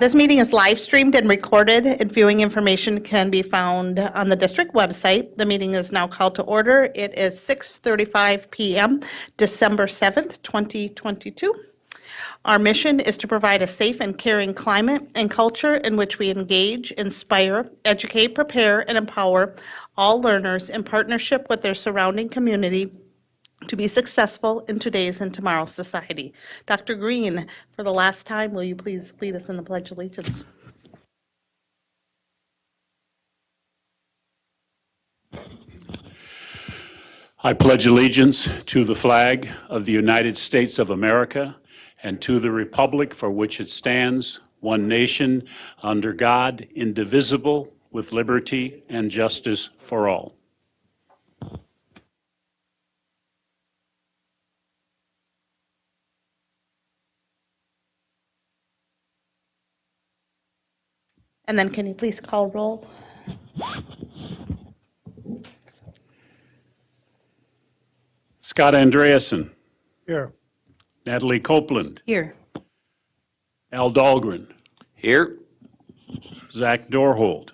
This meeting is live streamed and recorded, and viewing information can be found on the district website. The meeting is now called to order. It is 6:35 p.m., December 7th, 2022. Our mission is to provide a safe and caring climate and culture in which we engage, inspire, educate, prepare, and empower all learners in partnership with their surrounding community to be successful in today's and tomorrow's society. Dr. Green, for the last time, will you please lead us in the Pledge of Allegiance? I pledge allegiance to the flag of the United States of America and to the republic for which it stands, one nation, under God, indivisible, with liberty and justice for all. And then can you please call roll? Scott Andreasen. Here. Natalie Copeland. Here. Al Dahlgren. Here. Zach Dorhold.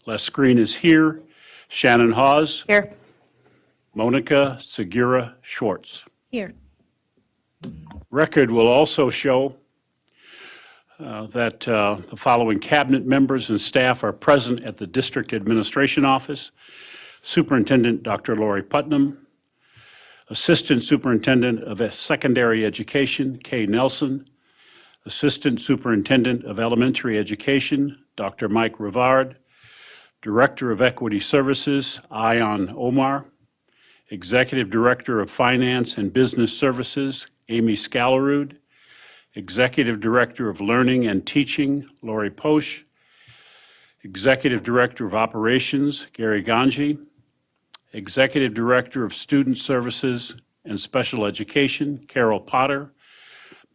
Les Green is here. Shannon Hawes. Here. Monica Segura Schwartz. Here. Record will also show that the following cabinet members and staff are present at the District Administration Office. Superintendent Dr. Lori Putnam, Assistant Superintendent of Secondary Education, Kay Nelson, Assistant Superintendent of Elementary Education, Dr. Mike Rivard, Director of Equity Services, Ayan Omar, Executive Director of Finance and Business Services, Amy Scalarud, Executive Director of Learning and Teaching, Lori Posch, Executive Director of Operations, Gary Ganji, Executive Director of Student Services and Special Education, Carol Potter,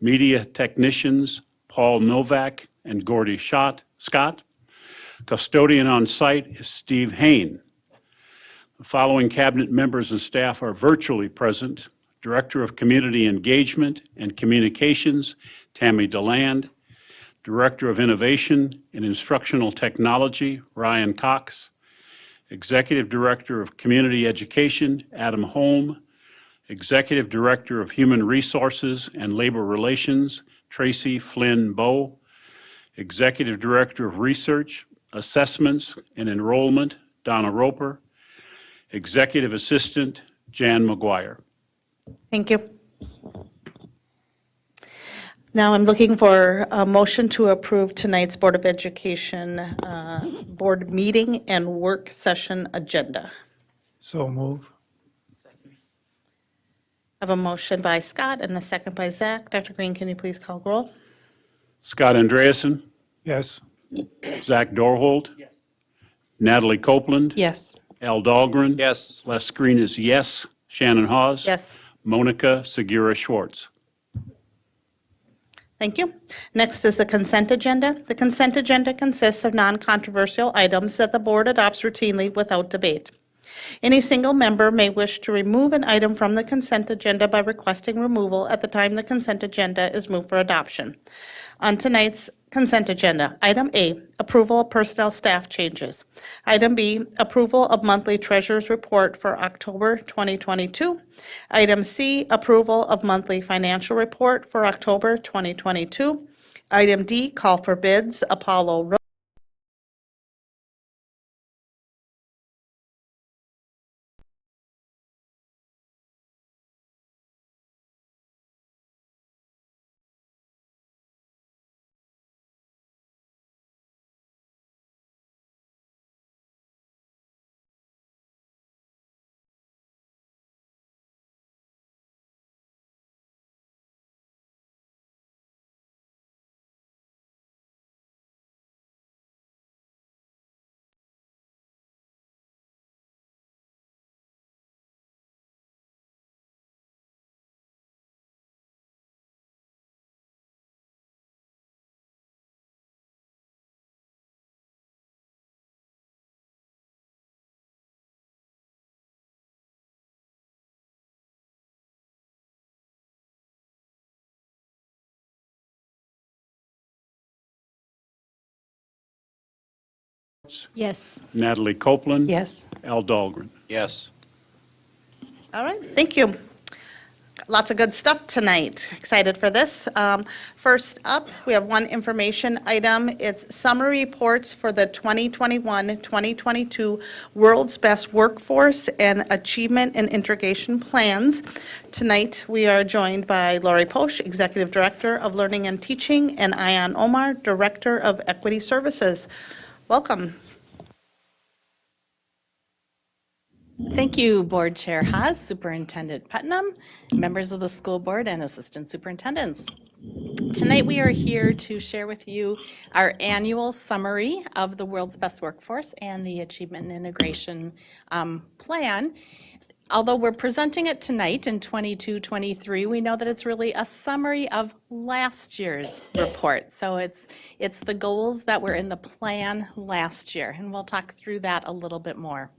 Media Technicians, Paul Novak and Gordy Scott. Custodian on site is Steve Hain. The following cabinet members and staff are virtually present. Director of Community Engagement and Communications, Tammy DeLand. Director of Innovation and Instructional Technology, Ryan Cox. Executive Director of Community Education, Adam Holm. Executive Director of Human Resources and Labor Relations, Tracy Flynn Bowe. Executive Director of Research, Assessments and Enrollment, Donna Roper. Executive Assistant, Jan McGuire. Thank you. Now I'm looking for a motion to approve tonight's Board of Education board meeting and work session agenda. So move. I have a motion by Scott and a second by Zach. Dr. Green, can you please call roll? Scott Andreasen. Yes. Zach Dorhold. Yes. Natalie Copeland. Yes. Al Dahlgren. Yes. Les Green is yes. Shannon Hawes. Yes. Monica Segura Schwartz. Thank you. Next is the consent agenda. The consent agenda consists of non-controversial items that the board adopts routinely without debate. Any single member may wish to remove an item from the consent agenda by requesting removal at the time the consent agenda is moved for adoption. On tonight's consent agenda, item A, approval of personnel staff changes. Item B, approval of monthly treasurer's report for October 2022. Item C, approval of monthly financial report for October 2022. Item D, call for bids, Apollo Road. Yes. Natalie Copeland. Yes. Al Dahlgren. Yes. All right, thank you. Lots of good stuff tonight. Excited for this. First up, we have one information item. It's summary reports for the 2021-2022 World's Best Workforce and Achievement and Integration Plans. Tonight, we are joined by Lori Posch, Executive Director of Learning and Teaching, and Ayan Omar, Director of Equity Services. Welcome. Thank you, Board Chair Haas, Superintendent Putnam, members of the school board, and assistant superintendents. Tonight, we are here to share with you our annual summary of the World's Best Workforce and the Achievement and Integration Plan. Although we're presenting it tonight in 22-23, we know that it's really a summary of last year's report. So it's the goals that were in the plan last year, and we'll talk through that a little bit more.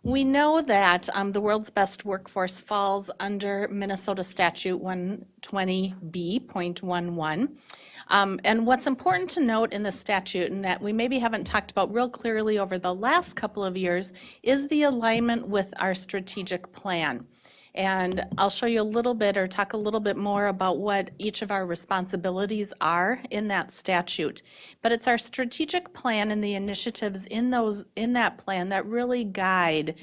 We know that the World's Best Workforce falls under Minnesota Statute 120B.11. And what's important to note in the statute, and that we maybe haven't talked about real clearly over the last couple of years, is the alignment with our strategic plan. And I'll show you a little bit or talk a little bit more about what each of our responsibilities are in that statute. But it's our strategic plan and the initiatives in that plan that really guide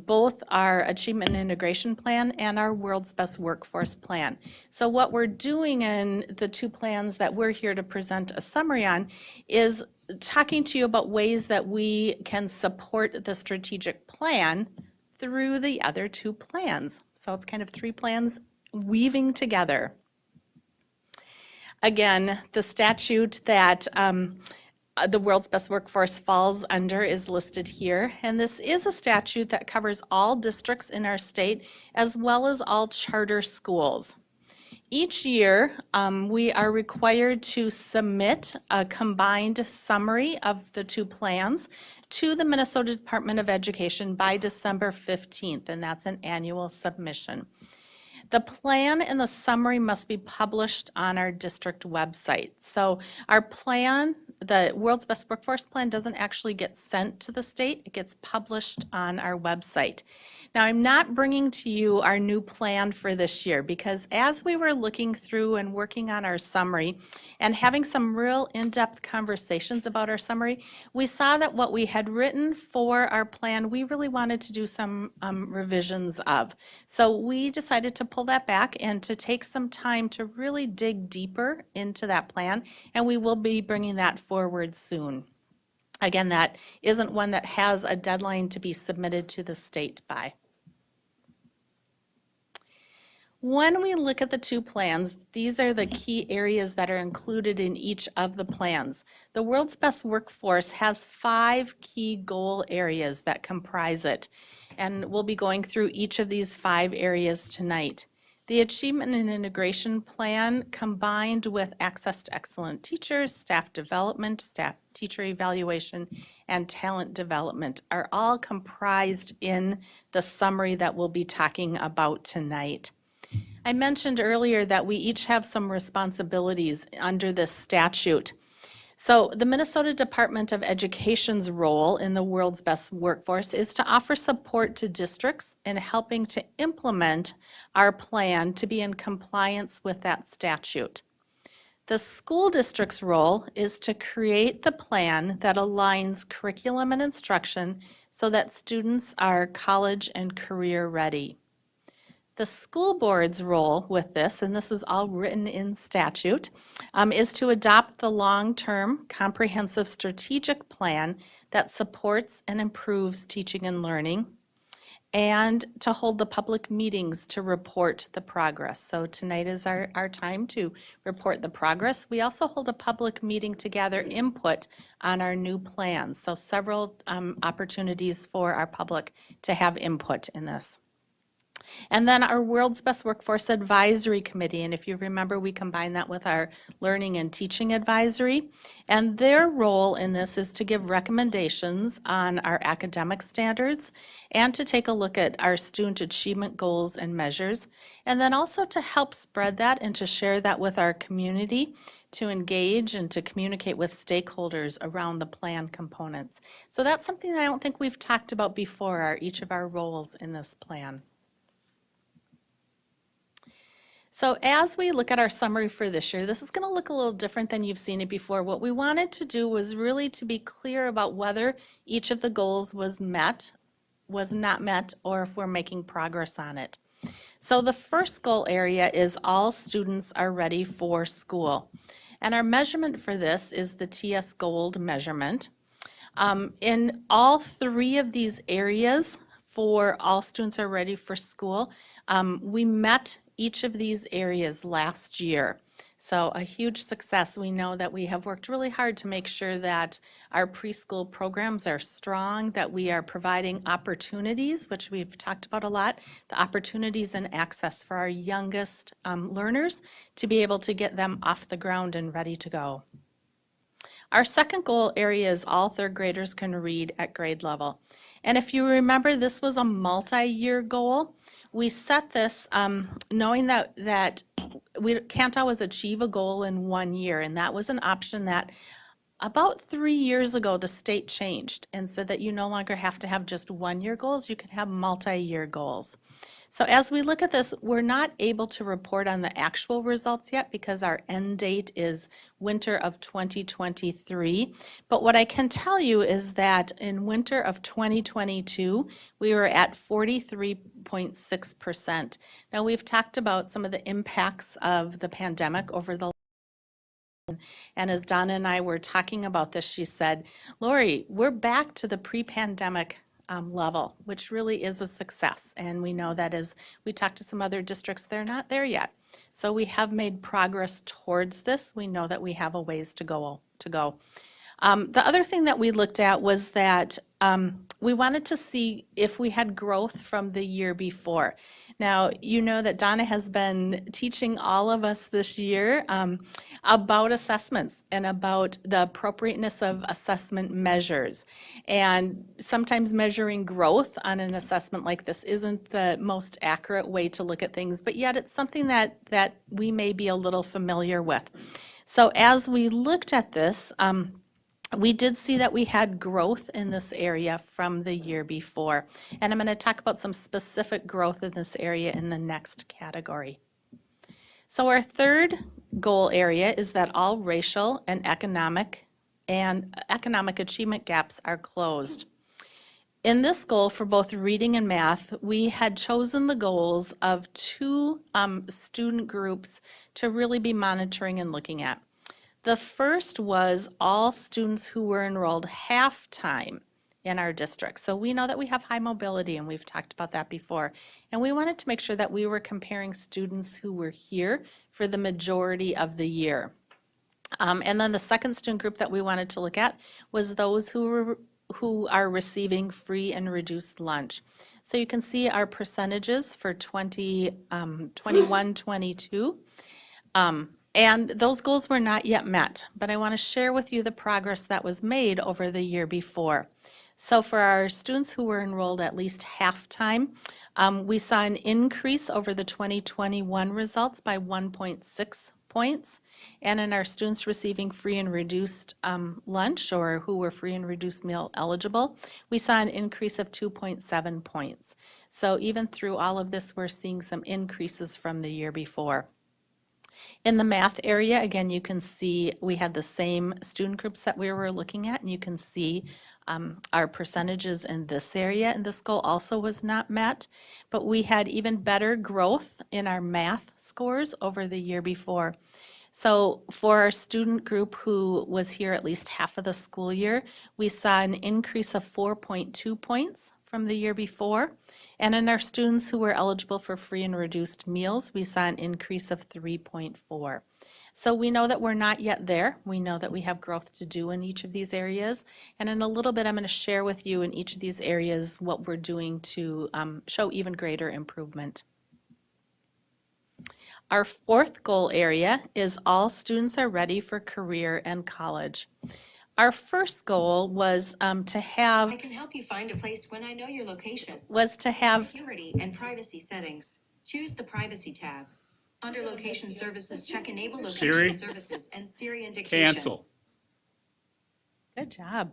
both our Achievement and Integration Plan and our World's Best Workforce Plan. So what we're doing in the two plans that we're here to present a summary on is talking to you about ways that we can support the strategic plan through the other two plans. So it's kind of three plans weaving together. Again, the statute that the World's Best Workforce falls under is listed here. And this is a statute that covers all districts in our state as well as all charter schools. Each year, we are required to submit a combined summary of the two plans to the Minnesota Department of Education by December 15th, and that's an annual submission. The plan and the summary must be published on our district website. So our plan, the World's Best Workforce Plan, doesn't actually get sent to the state. It gets published on our website. Now, I'm not bringing to you our new plan for this year because as we were looking through and working on our summary and having some real in-depth conversations about our summary, we saw that what we had written for our plan, we really wanted to do some revisions of. So we decided to pull that back and to take some time to really dig deeper into that plan, and we will be bringing that forward soon. Again, that isn't one that has a deadline to be submitted to the state by. When we look at the two plans, these are the key areas that are included in each of the plans. The World's Best Workforce has 5 key goal areas that comprise it, and we'll be going through each of these 5 areas tonight. The Achievement and Integration Plan, combined with access to excellent teachers, staff development, staff teacher evaluation, and talent development, are all comprised in the summary that we'll be talking about tonight. I mentioned earlier that we each have some responsibilities under this statute. So the Minnesota Department of Education's role in the World's Best Workforce is to offer support to districts in helping to implement our plan to be in compliance with that statute. The school district's role is to create the plan that aligns curriculum and instruction so that students are college and career ready. The school board's role with this, and this is all written in statute, is to adopt the long-term comprehensive strategic plan that supports and improves teaching and learning, and to hold the public meetings to report the progress. So tonight is our time to report the progress. We also hold a public meeting to gather input on our new plans. So several opportunities for our public to have input in this. And then our World's Best Workforce Advisory Committee, and if you remember, we combined that with our Learning and Teaching Advisory. And their role in this is to give recommendations on our academic standards and to take a look at our student achievement goals and measures, and then also to help spread that and to share that with our community, to engage and to communicate with stakeholders around the plan components. So that's something that I don't think we've talked about before, each of our roles in this plan. So as we look at our summary for this year, this is going to look a little different than you've seen it before. What we wanted to do was really to be clear about whether each of the goals was met, was not met, or if we're making progress on it. So the first goal area is all students are ready for school. And our measurement for this is the TS Gold measurement. In all three of these areas, for all students are ready for school, we met each of these areas last year. So a huge success. We know that we have worked really hard to make sure that our preschool programs are strong, that we are providing opportunities, which we've talked about a lot, the opportunities and access for our youngest learners to be able to get them off the ground and ready to go. Our second goal area is all third graders can read at grade level. And if you remember, this was a multi-year goal. We set this knowing that we can't always achieve a goal in 1 year, and that was an option that about 3 years ago the state changed and said that you no longer have to have just 1 year goals, you can have multi-year goals. So as we look at this, we're not able to report on the actual results yet because our end date is winter of 2023. But what I can tell you is that in winter of 2022, we were at 43.6%. Now, we've talked about some of the impacts of the pandemic over the and as Donna and I were talking about this, she said, Lori, we're back to the pre-pandemic level, which really is a success. And we know that as we talk to some other districts, they're not there yet. So we have made progress towards this. We know that we have a ways to go. The other thing that we looked at was that we wanted to see if we had growth from the year before. Now, you know that Donna has been teaching all of us this year about assessments and about the appropriateness of assessment measures. And sometimes measuring growth on an assessment like this isn't the most accurate way to look at things, but yet it's something that we may be a little familiar with. So as we looked at this, we did see that we had growth in this area from the year before. And I'm going to talk about some specific growth in this area in the next category. So our third goal area is that all racial and economic achievement gaps are closed. In this goal for both reading and math, we had chosen the goals of two student groups to really be monitoring and looking at. The first was all students who were enrolled half-time in our district. So we know that we have high mobility, and we've talked about that before. And we wanted to make sure that we were comparing students who were here for the majority of the year. And then the second student group that we wanted to look at was those who are receiving free and reduced lunch. So you can see our percentages for 21-22. And those goals were not yet met, but I want to share with you the progress that was made over the year before. So for our students who were enrolled at least half-time, we saw an increase over the 2021 results by 1.6 points. And in our students receiving free and reduced lunch, or who were free and reduced meal eligible, we saw an increase of 2.7 points. So even through all of this, we're seeing some increases from the year before. In the math area, again, you can see we had the same student groups that we were looking at, and you can see our percentages in this area, and this goal also was not met, but we had even better growth in our math scores over the year before. So for our student group who was here at least half of the school year, we saw an increase of 4.2 points from the year before. And in our students who were eligible for free and reduced meals, we saw an increase of 3.4. So we know that we're not yet there. We know that we have growth to do in each of these areas. And in a little bit, I'm going to share with you in each of these areas what we're doing to show even greater improvement. Our fourth goal area is all students are ready for career and college. Our first goal was to have I can help you find a place when I know your location. have Security and privacy settings. Choose the privacy tab. Under location services, check enable location Siri? services and Siri and dictation. Cancel. good job.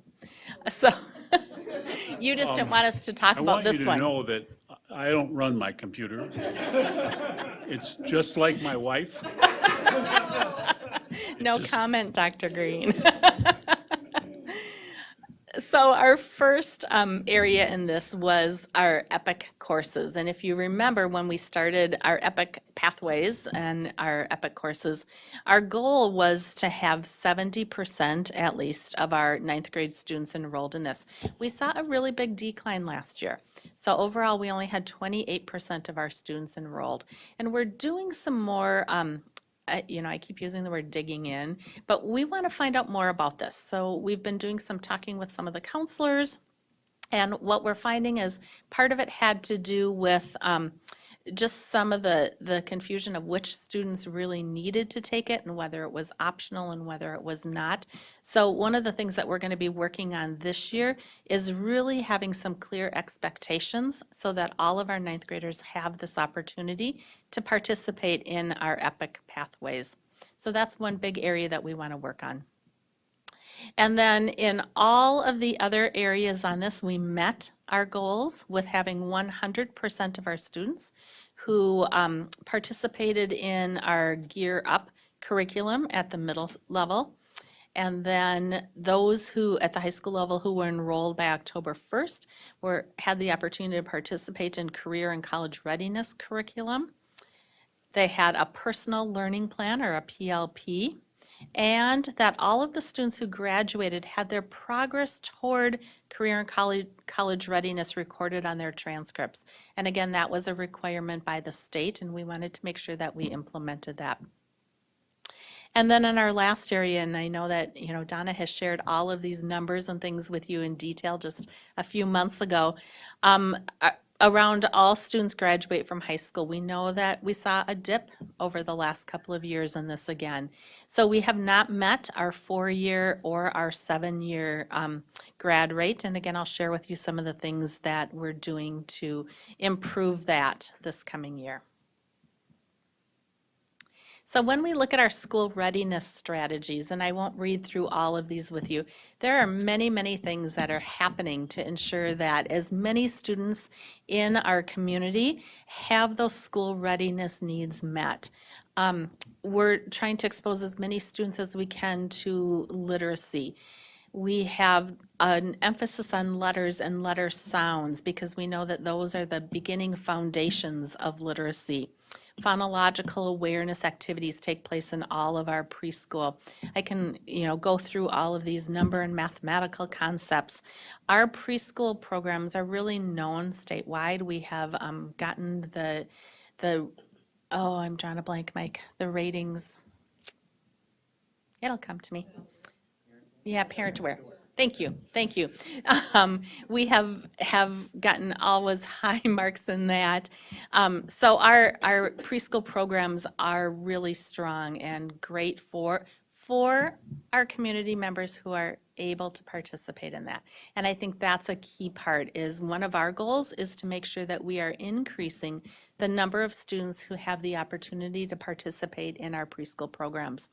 So you just didn't want us to talk I about want you this to one. know that I don't run my computer. It's just like my wife. No Just- comment, Dr. Green. So our first area in this was our EPIC courses. And if you remember when we started our EPIC pathways and our EPIC courses, our goal was to have 70% at least of our ninth grade students enrolled in this. We saw a really big decline last year. So overall, we only had 28% of our students enrolled. And we're doing some more I keep using the word digging in, but we want to find out more about this. So we've been doing some talking with some of the counselors, and what we're finding is part of it had to do with just some of the confusion of which students really needed to take it and whether it was optional and whether it was not. So one of the things that we're going to be working on this year is really having some clear expectations so that all of our ninth graders have this opportunity to participate in our EPIC pathways. So that's one big area that we want to work on. And then in all of the other areas on this, we met our goals with having 100% of our students who participated in our Gear Up curriculum at the middle level. And then those who, at the high school level, who were enrolled by October 1st had the opportunity to participate in career and college readiness curriculum. They had a personal learning plan, or a PLP, and that all of the students who graduated had their progress toward career and college readiness recorded on their transcripts. And again, that was a requirement by the state, and we wanted to make sure that we implemented that. And then in our last area, and I know that, Donna has shared all of these numbers and things with you in detail just a few months ago, around all students graduate from high school, we know that we saw a dip over the last couple of years in this again. So we have not met our 4-year or our 7-year grad rate. And again, I'll share with you some of the things that we're doing to improve that this coming year. So when we look at our school readiness strategies, and I won't read through all of these with you, there are many, many things that are happening to ensure that as many students in our community have those school readiness needs met. We're trying to expose as many students as we can to literacy. We have an emphasis on letters and letter sounds because we know that those are the beginning foundations of literacy. Phonological awareness activities take place in all of our preschool. I can, go through all of these number and mathematical concepts. Our preschool programs are really known statewide. We have gotten I'm drawing a blank, Mike, the ratings. It'll come to me. Yeah, parent aware. Thank you. We have gotten always high marks in that. So our preschool programs are really strong and great for our community members who are able to participate in that. And I think that's a key part, is one of our goals is to make sure that we are increasing the number of students who have the opportunity to participate in our preschool programs.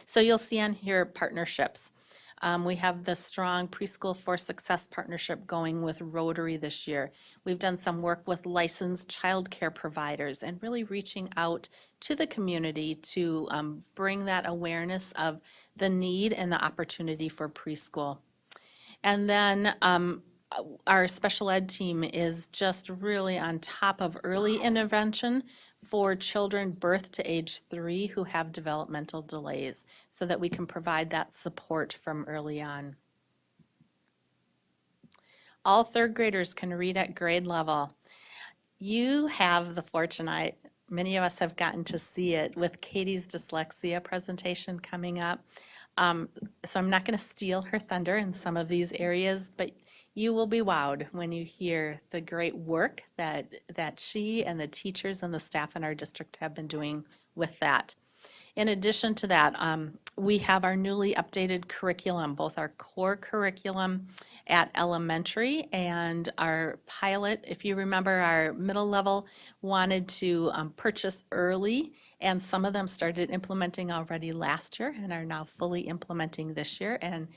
So you'll see on here partnerships. We have the strong Preschool for Success partnership going with Rotary this year. We've done some work with licensed childcare providers and really reaching out to the community to bring that awareness of the need and the opportunity for preschool. And then our special ed team is just really on top of early intervention for children birth to age 3 who have developmental delays so that we can provide that support from early on. All third graders can read at grade level. You have the fortunate Many of us have gotten to see it with Katie's dyslexia presentation coming up. So I'm not going to steal her thunder in some of these areas, but you will be wowed when you hear the great work that she and the teachers and the staff in our district have been doing with that. In addition to that, we have our newly updated curriculum, both our core curriculum at elementary and our pilot. If you remember, our middle level wanted to purchase early, and some of them started implementing already last year and are now fully implementing this year, and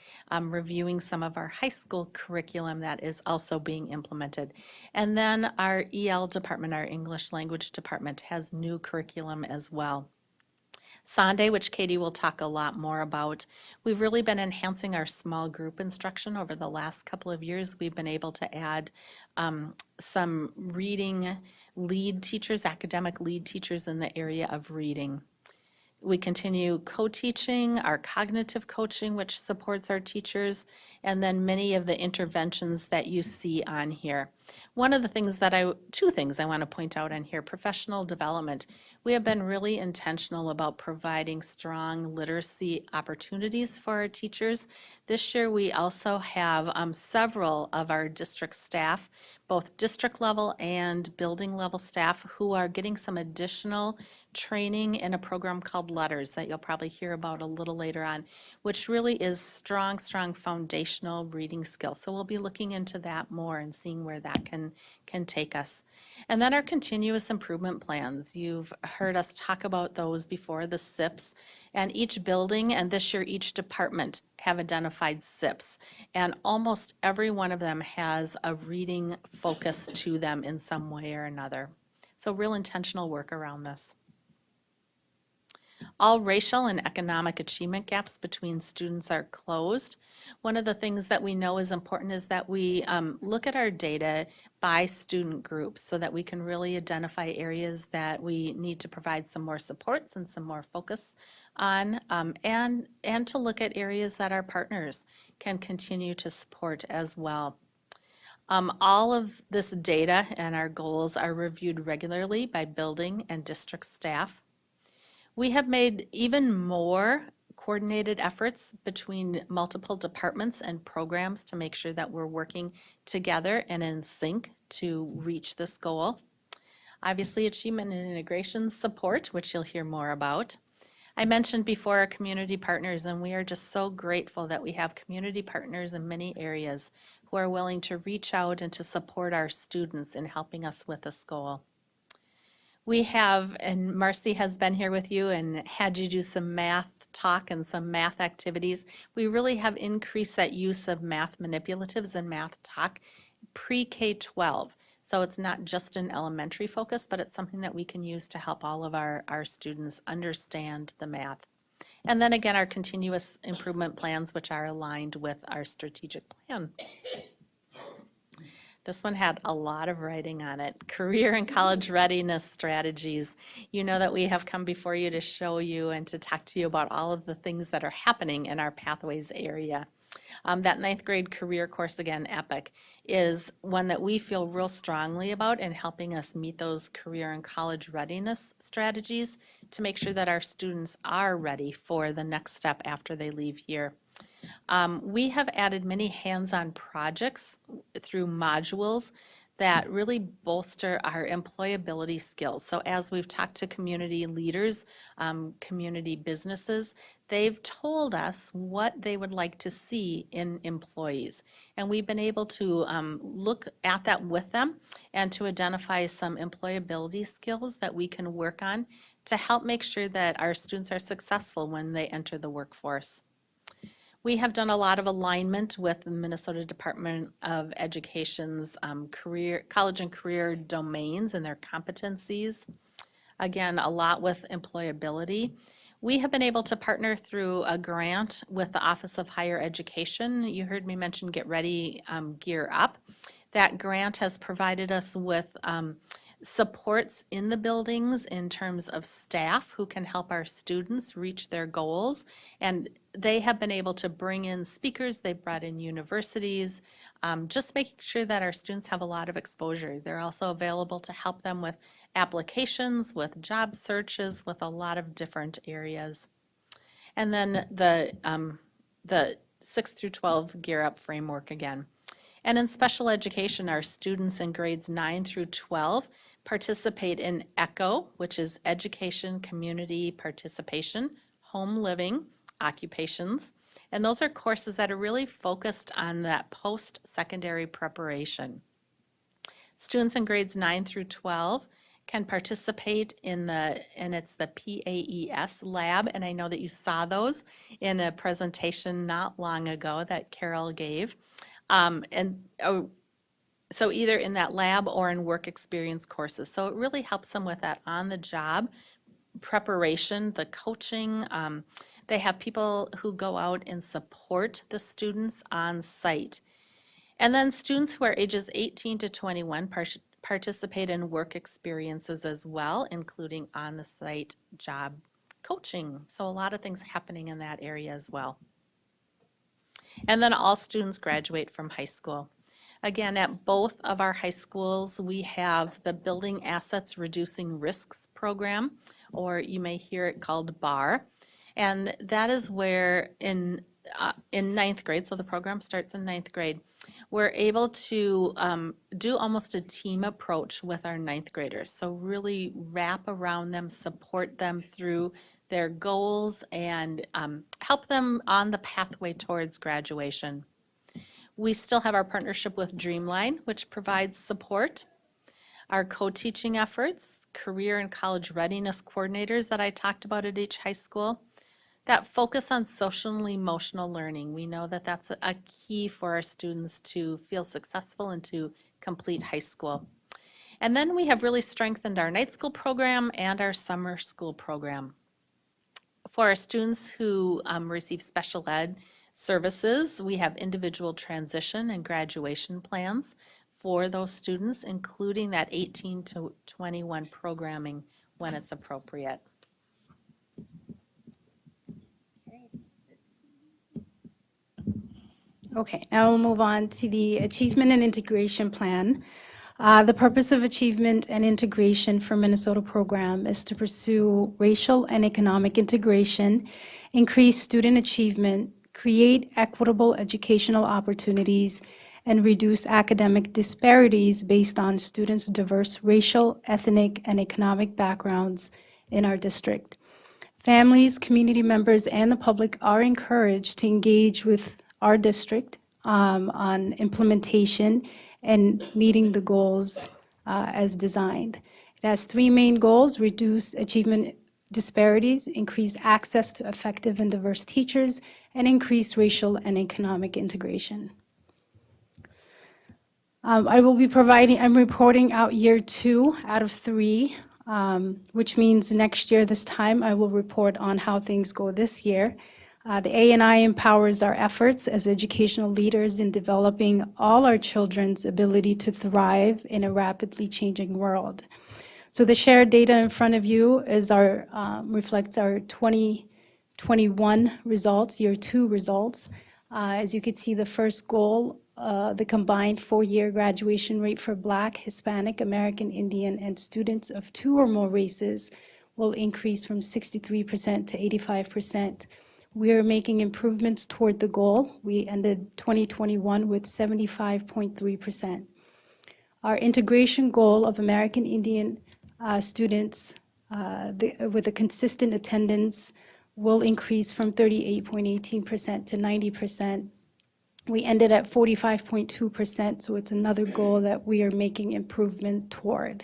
reviewing some of our high school curriculum that is also being implemented. And then our EL department, our English language department, has new curriculum as well. Sunday, which Katie will talk a lot more about. We've really been enhancing our small group instruction over the last couple of years. We've been able to add some reading lead teachers, academic lead teachers in the area of reading. We continue co-teaching, our cognitive coaching, which supports our teachers, and then many of the interventions that you see on here. Two things I want to point out on here: professional development. We have been really intentional about providing strong literacy opportunities for our teachers. This year, we also have several of our district staff, both district level and building level staff, who are getting some additional training in a program called Letters that you'll probably hear about a little later on, which really is strong foundational reading skills. So we'll be looking into that more and seeing where that can take us. And then our continuous improvement plans. You've heard us talk about those before, the SIPs, and each building, and this year each department, have identified SIPs. And almost every one of them has a reading focus to them in some way or another. So real intentional work around this. All racial and economic achievement gaps between students are closed. One of the things that we know is important is that we look at our data by student groups so that we can really identify areas that we need to provide some more supports and some more focus on, and to look at areas that our partners can continue to support as well. All of this data and our goals are reviewed regularly by building and district staff. We have made even more coordinated efforts between multiple departments and programs to make sure that we're working together and in sync to reach this goal. Obviously, achievement and integration support, which you'll hear more about. I mentioned before our community partners, and we are just so grateful that we have community partners in many areas who are willing to reach out and to support our students in helping us with this goal. We have, and Marcy has been here with you and had you do some math talk and some math activities. We really have increased that use of math manipulatives and math talk pre-K-12. So it's not just an elementary focus, but it's something that we can use to help all of our students understand the math. And then again, our continuous improvement plans, which are aligned with our strategic plan. This one had a lot of writing on it. Career and college readiness strategies. You know that we have come before you to show you and to talk to you about all of the things that are happening in our pathways area. That 9th grade career course, again, EPIC, is one that we feel real strongly about in helping us meet those career and college readiness strategies to make sure that our students are ready for the next step after they leave here. We have added many hands-on projects through modules that really bolster our employability skills. So as we've talked to community leaders, community businesses, they've told us what they would like to see in employees. And we've been able to look at that with them and to identify some employability skills that we can work on to help make sure that our students are successful when they enter the workforce. We have done a lot of alignment with the Minnesota Department of Education's college and career domains and their competencies. Again, a lot with employability. We have been able to partner through a grant with the Office of Higher Education. You heard me mention Get Ready, Gear Up. That grant has provided us with supports in the buildings in terms of staff who can help our students reach their goals. And they have been able to bring in speakers, they've brought in universities, just making sure that our students have a lot of exposure. They're also available to help them with applications, with job searches, with a lot of different areas. And then the 6 through 12 Gear Up framework again. And in special education, our students in grades 9 through 12 participate in ECHO, which is Education, Community Participation, Home Living, Occupations. And those are courses that are really focused on that post-secondary preparation. Students in grades 9 through 12 can participate in it's the PAES lab, and I know that you saw those in a presentation not long ago that Carol gave. So either in that lab or in work experience courses. So it really helps them with that on-the-job preparation, the coaching. They have people who go out and support the students on site. And then students who are ages 18 to 21 participate in work experiences as well, including on-the-site job coaching. So a lot of things happening in that area as well. And then all students graduate from high school. Again, at both of our high schools, we have the Building Assets Reducing Risks program, or you may hear it called BAR. And that is where in ninth grade, so the program starts in ninth grade, we're able to do almost a team approach with our ninth graders. So really wrap around them, support them through their goals, and help them on the pathway towards graduation. We still have our partnership with Dreamline, which provides support. Our co-teaching efforts, career and college readiness coordinators that I talked about at each high school, that focus on social and emotional learning. We know that that's a key for our students to feel successful and to complete high school. And then we have really strengthened our night school program and our summer school program. For our students who receive special ed services, we have individual transition and graduation plans for those students, including that 18 to 21 programming when it's appropriate. Okay, now we'll move on to the Achievement and Integration Plan. The purpose of Achievement and Integration for Minnesota program is to pursue racial and economic integration, increase student achievement, create equitable educational opportunities, and reduce academic disparities based on students' diverse racial, ethnic, and economic backgrounds in our district. Families, community members, and the public are encouraged to engage with our district on implementation and meeting the goals as designed. It has three main goals: reduce achievement disparities, increase access to effective and diverse teachers, and increase racial and economic integration. I'm reporting out year 2 out of 3, which means next year this time I will report on how things go this year. The A&I empowers our efforts as educational leaders in developing all our children's ability to thrive in a rapidly changing world. So the shared data in front of you is reflects our 2021 results, year 2 results. As you can see, the first goal, the combined 4-year graduation rate for Black, Hispanic, American Indian, and students of 2 or more races will increase from 63% to 85%. We are making improvements toward the goal. We ended 2021 with 75.3%. Our integration goal of American Indian students with a consistent attendance will increase from 38.18% to 90%. We ended at 45.2%, so it's another goal that we are making improvement toward.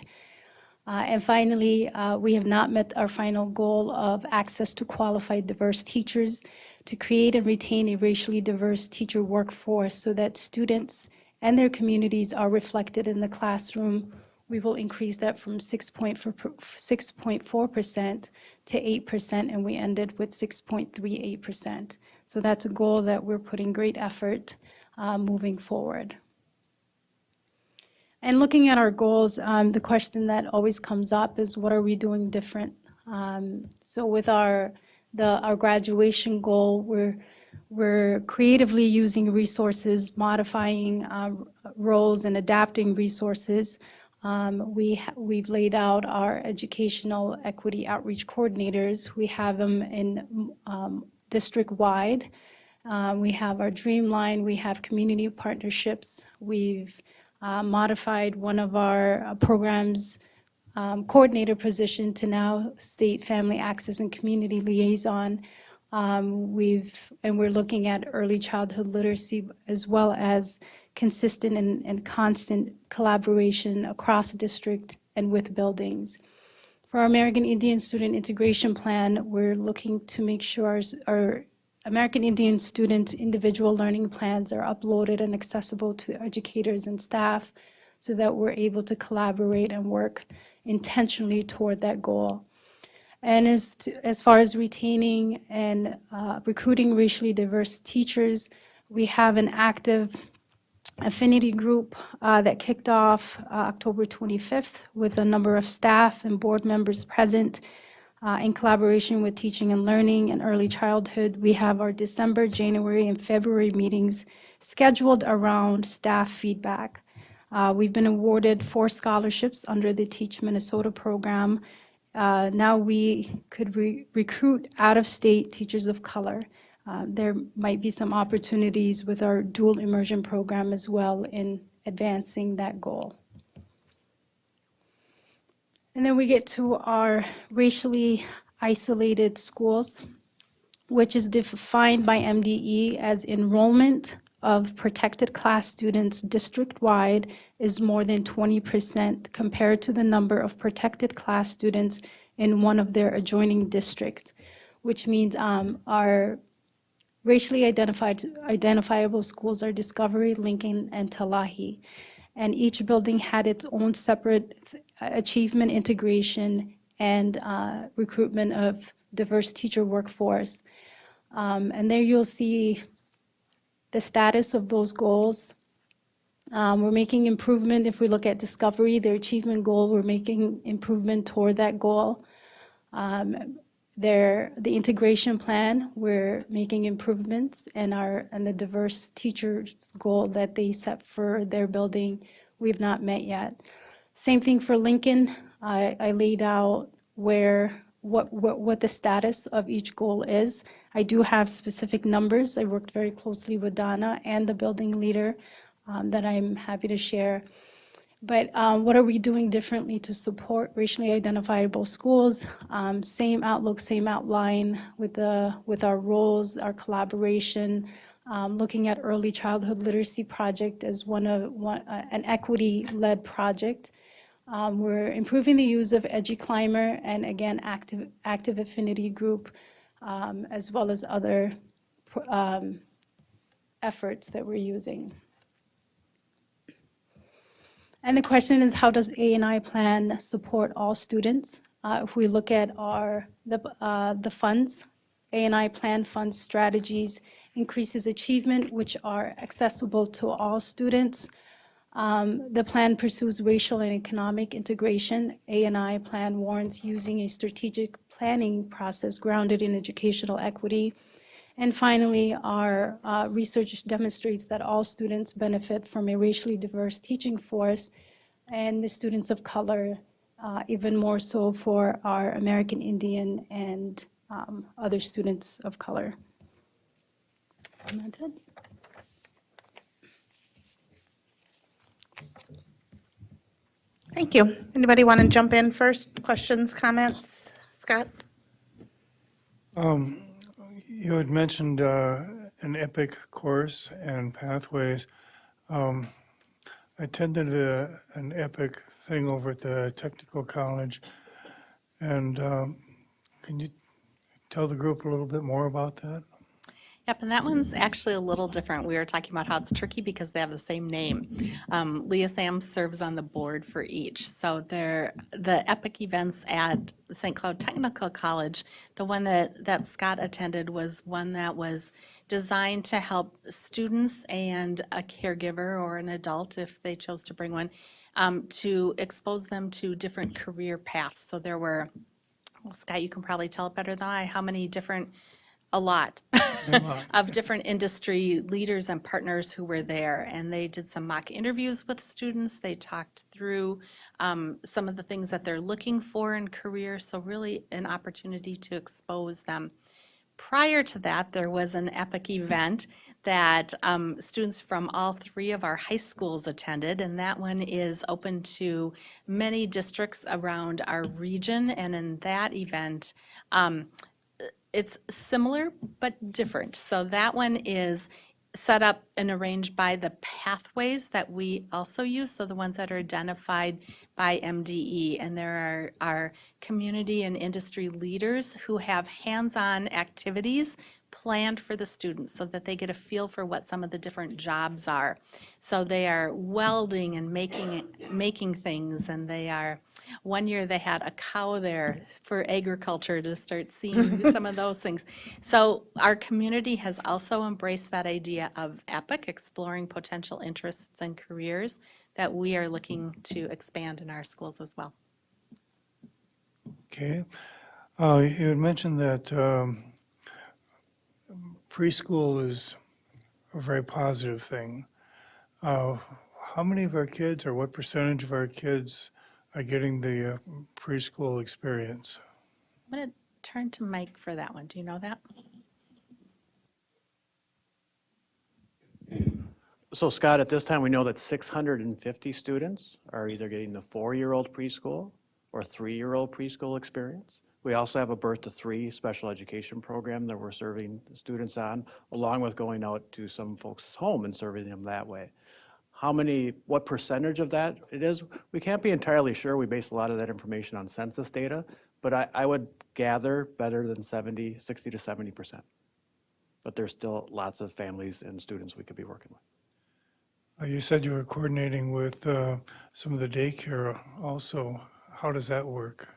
And finally, we have not met our final goal of access to qualified diverse teachers to create and retain a racially diverse teacher workforce so that students and their communities are reflected in the classroom. We will increase that from 6.4% to 8%, and we ended with 6.38%. So that's a goal that we're putting great effort moving forward. And looking at our goals, the question that always comes up is what are we doing different? So with our graduation goal, we're creatively using resources, modifying roles and adapting resources. We've laid out our educational equity outreach coordinators. We have them in district-wide. We have our Dreamline, we have community partnerships. We've modified one of our programs coordinator position to now state family access and community liaison. We're looking at early childhood literacy as well as consistent and constant collaboration across district and with buildings. For our American Indian Student Integration Plan, we're looking to make sure our American Indian students' individual learning plans are uploaded and accessible to educators and staff so that we're able to collaborate and work intentionally toward that goal. And as far as retaining and recruiting racially diverse teachers, we have an active affinity group that kicked off October 25th with a number of staff and board members present in collaboration with teaching and learning and early childhood. We have our December, January, and February meetings scheduled around staff feedback. We've been awarded 4 scholarships under the Teach Minnesota program. Now we could recruit out-of-state teachers of color. There might be some opportunities with our dual immersion program as well in advancing that goal. And then we get to our racially isolated schools, which is defined by MDE as enrollment of protected class students district-wide is more than 20% compared to the number of protected class students in one of their adjoining districts, which means our racially identifiable schools are Discovery, Lincoln, and Talahi. And each building had its own separate achievement integration and recruitment of diverse teacher workforce. And there you'll see the status of those goals. We're making improvement. If we look at Discovery, their achievement goal, we're making improvement toward that goal. The integration plan, we're making improvements, and the diverse teachers goal that they set for their building, we've not met yet. Same thing for Lincoln. I laid out what the status of each goal is. I do have specific numbers. I worked very closely with Donna and the building leader that I'm happy to share. But what are we doing differently to support racially identifiable schools? Same outlook, same outline with our roles, our collaboration, looking at early childhood literacy project as an equity-led project. We're improving the use of EduClimber and again, active affinity group, as well as other efforts that we're using. And the question is, how does A&I plan support all students? If we look at the funds, A&I plan funds strategies increases achievement, which are accessible to all students. The plan pursues racial and economic integration. A&I plan warrants using a strategic planning process grounded in educational equity. And finally, our research demonstrates that all students benefit from a racially diverse teaching force, and the students of color even more so for our American Indian and other students of color. That's it. Thank you. Anybody want to jump in first? Questions, comments? Scott? You had mentioned an EPIC course and pathways. I attended an EPIC thing over at the technical college, and can you tell the group a little bit more about that? Yep, and that one's actually a little different. We were talking about how it's tricky because they have the same name. Leah Sam serves on the board for each. So the EPIC events at St. Cloud Technical College, the one that Scott attended was one that was designed to help students and a caregiver or an adult, if they chose to bring one, to expose them to different career paths. So there were, well, Scott, you can probably tell it better than I, how many different, a lot of different industry leaders and partners who were there. And they did some mock interviews with students. They talked through some of the things that they're looking for in career. So really an opportunity to expose them. Prior to that, there was an EPIC event that students from all 3 of our high schools attended, and that one is open to many districts around our region. And in that event, it's similar but different. So that one is set up and arranged by the pathways that we also use, so the ones that are identified by MDE. And there are community and industry leaders who have hands-on activities planned for the students so that they get a feel for what some of the different jobs are. So they are welding and making things, and they are, one year they had a cow there for agriculture to start seeing some of those things. So our community has also embraced that idea of EPIC, exploring potential interests and careers, that we are looking to expand in our schools as well. Okay. You had mentioned that preschool is a very positive thing. How many of our kids, or what percentage of our kids are getting the preschool experience? I'm going to turn to Mike for that one. Do you know that? So Scott, at this time, we know that 650 students are either getting the 4-year-old preschool or 3-year-old preschool experience. We also have a birth to 3 special education program that we're serving students on, along with going out to some folks' home and serving them that way. What percentage of that it is, we can't be entirely sure. We base a lot of that information on census data, but I would gather better than 60 to 70%. But there's still lots of families and students we could be working with. You said you were coordinating with some of the daycare also. How does that work?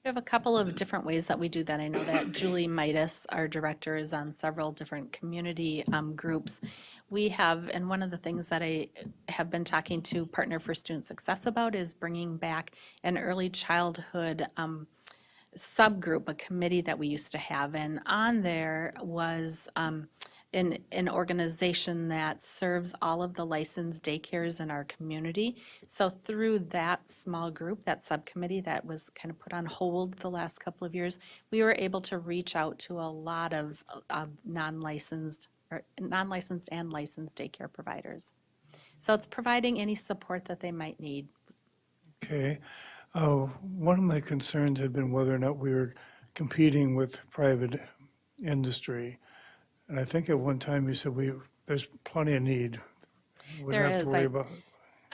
We have a couple of different ways that we do that. I know that Julie Midas, our director, is on several different community groups. We have, and one of the things that I have been talking to Partner for Student Success about is bringing back an early childhood subgroup, a committee that we used to have. And on there was an organization that serves all of the licensed daycares in our community. So through that small group, that subcommittee that was kind of put on hold the last couple of years, we were able to reach out to a lot of non-licensed and licensed daycare providers. So it's providing any support that they might need. Okay. One of my concerns had been whether or not we were competing with private industry. And I think at one time you said there's plenty of need. We There wouldn't have is. to worry about.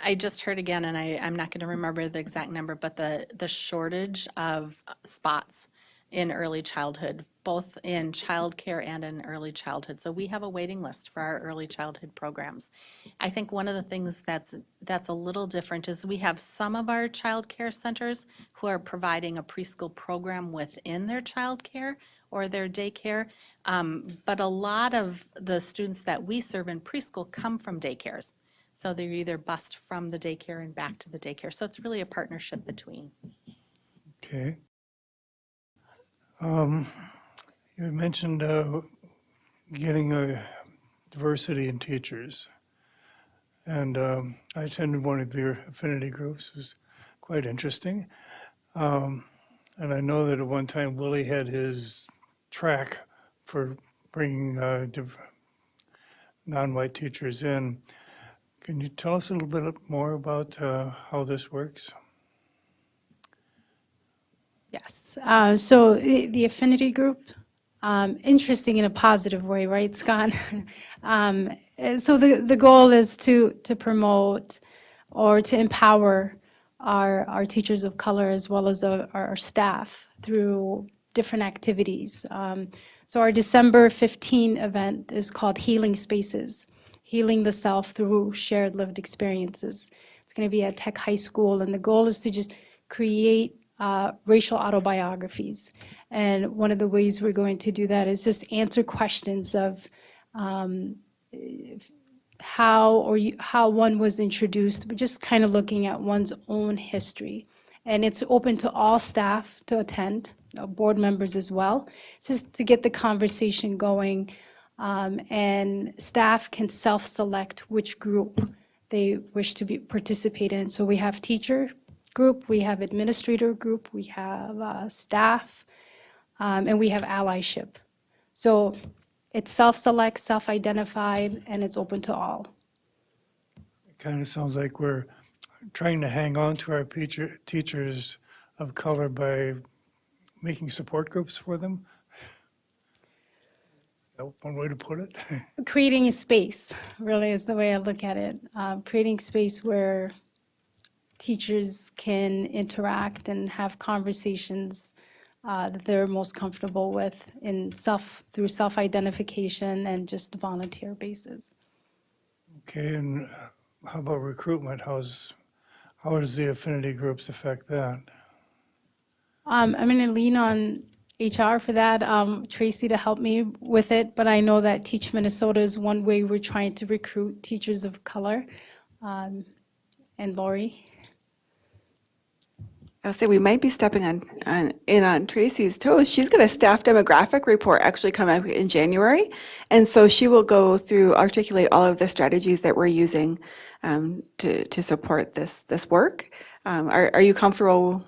I just heard again, and I'm not going to remember the exact number, but the shortage of spots in early childhood, both in childcare and in early childhood. So we have a waiting list for our early childhood programs. I think one of the things that's a little different is we have some of our childcare centers who are providing a preschool program within their childcare or their daycare, but a lot of the students that we serve in preschool come from daycares. So they're either bused from the daycare and back to the daycare. So it's really a partnership between. Okay. You mentioned getting a diversity in teachers. And I attended one of your affinity groups. It was quite interesting. And I know that at one time Willie had his track for bringing non-white teachers in. Can you tell us a little bit more about how this works? Yes. So the affinity group, interesting in a positive way, right, Scott? So the goal is to promote or to empower our teachers of color as well as our staff through different activities. So our December 15 event is called Healing Spaces, Healing the Self Through Shared Lived Experiences. It's going to be at Tech High School, and the goal is to just create racial autobiographies. And one of the ways we're going to do that is just answer questions of how one was introduced, but just kind of looking at one's own history. And it's open to all staff to attend, board members as well, just to get the conversation going. And staff can self-select which group they wish to participate in. So we have teacher group, we have administrator group, we have staff, and we have allyship. So it's self-select, self-identified, and it's open to all. It kind of sounds like we're trying to hang on to our teachers of color by making support groups for them. Is that one way to put it? Creating a space, really, is the way I look at it. Creating space where teachers can interact and have conversations that they're most comfortable with through self-identification and just volunteer basis. Okay, and how about recruitment? How does the affinity groups affect that? I'm going to lean on HR for that, Tracy to help me with it, but I know that Teach Minnesota is one way we're trying to recruit teachers of color. And Lori? I'll say we might be stepping on Tracy's toes. She's got a staff demographic report actually come out in January. And so she will go through, articulate all of the strategies that we're using to support this work. Are you comfortable?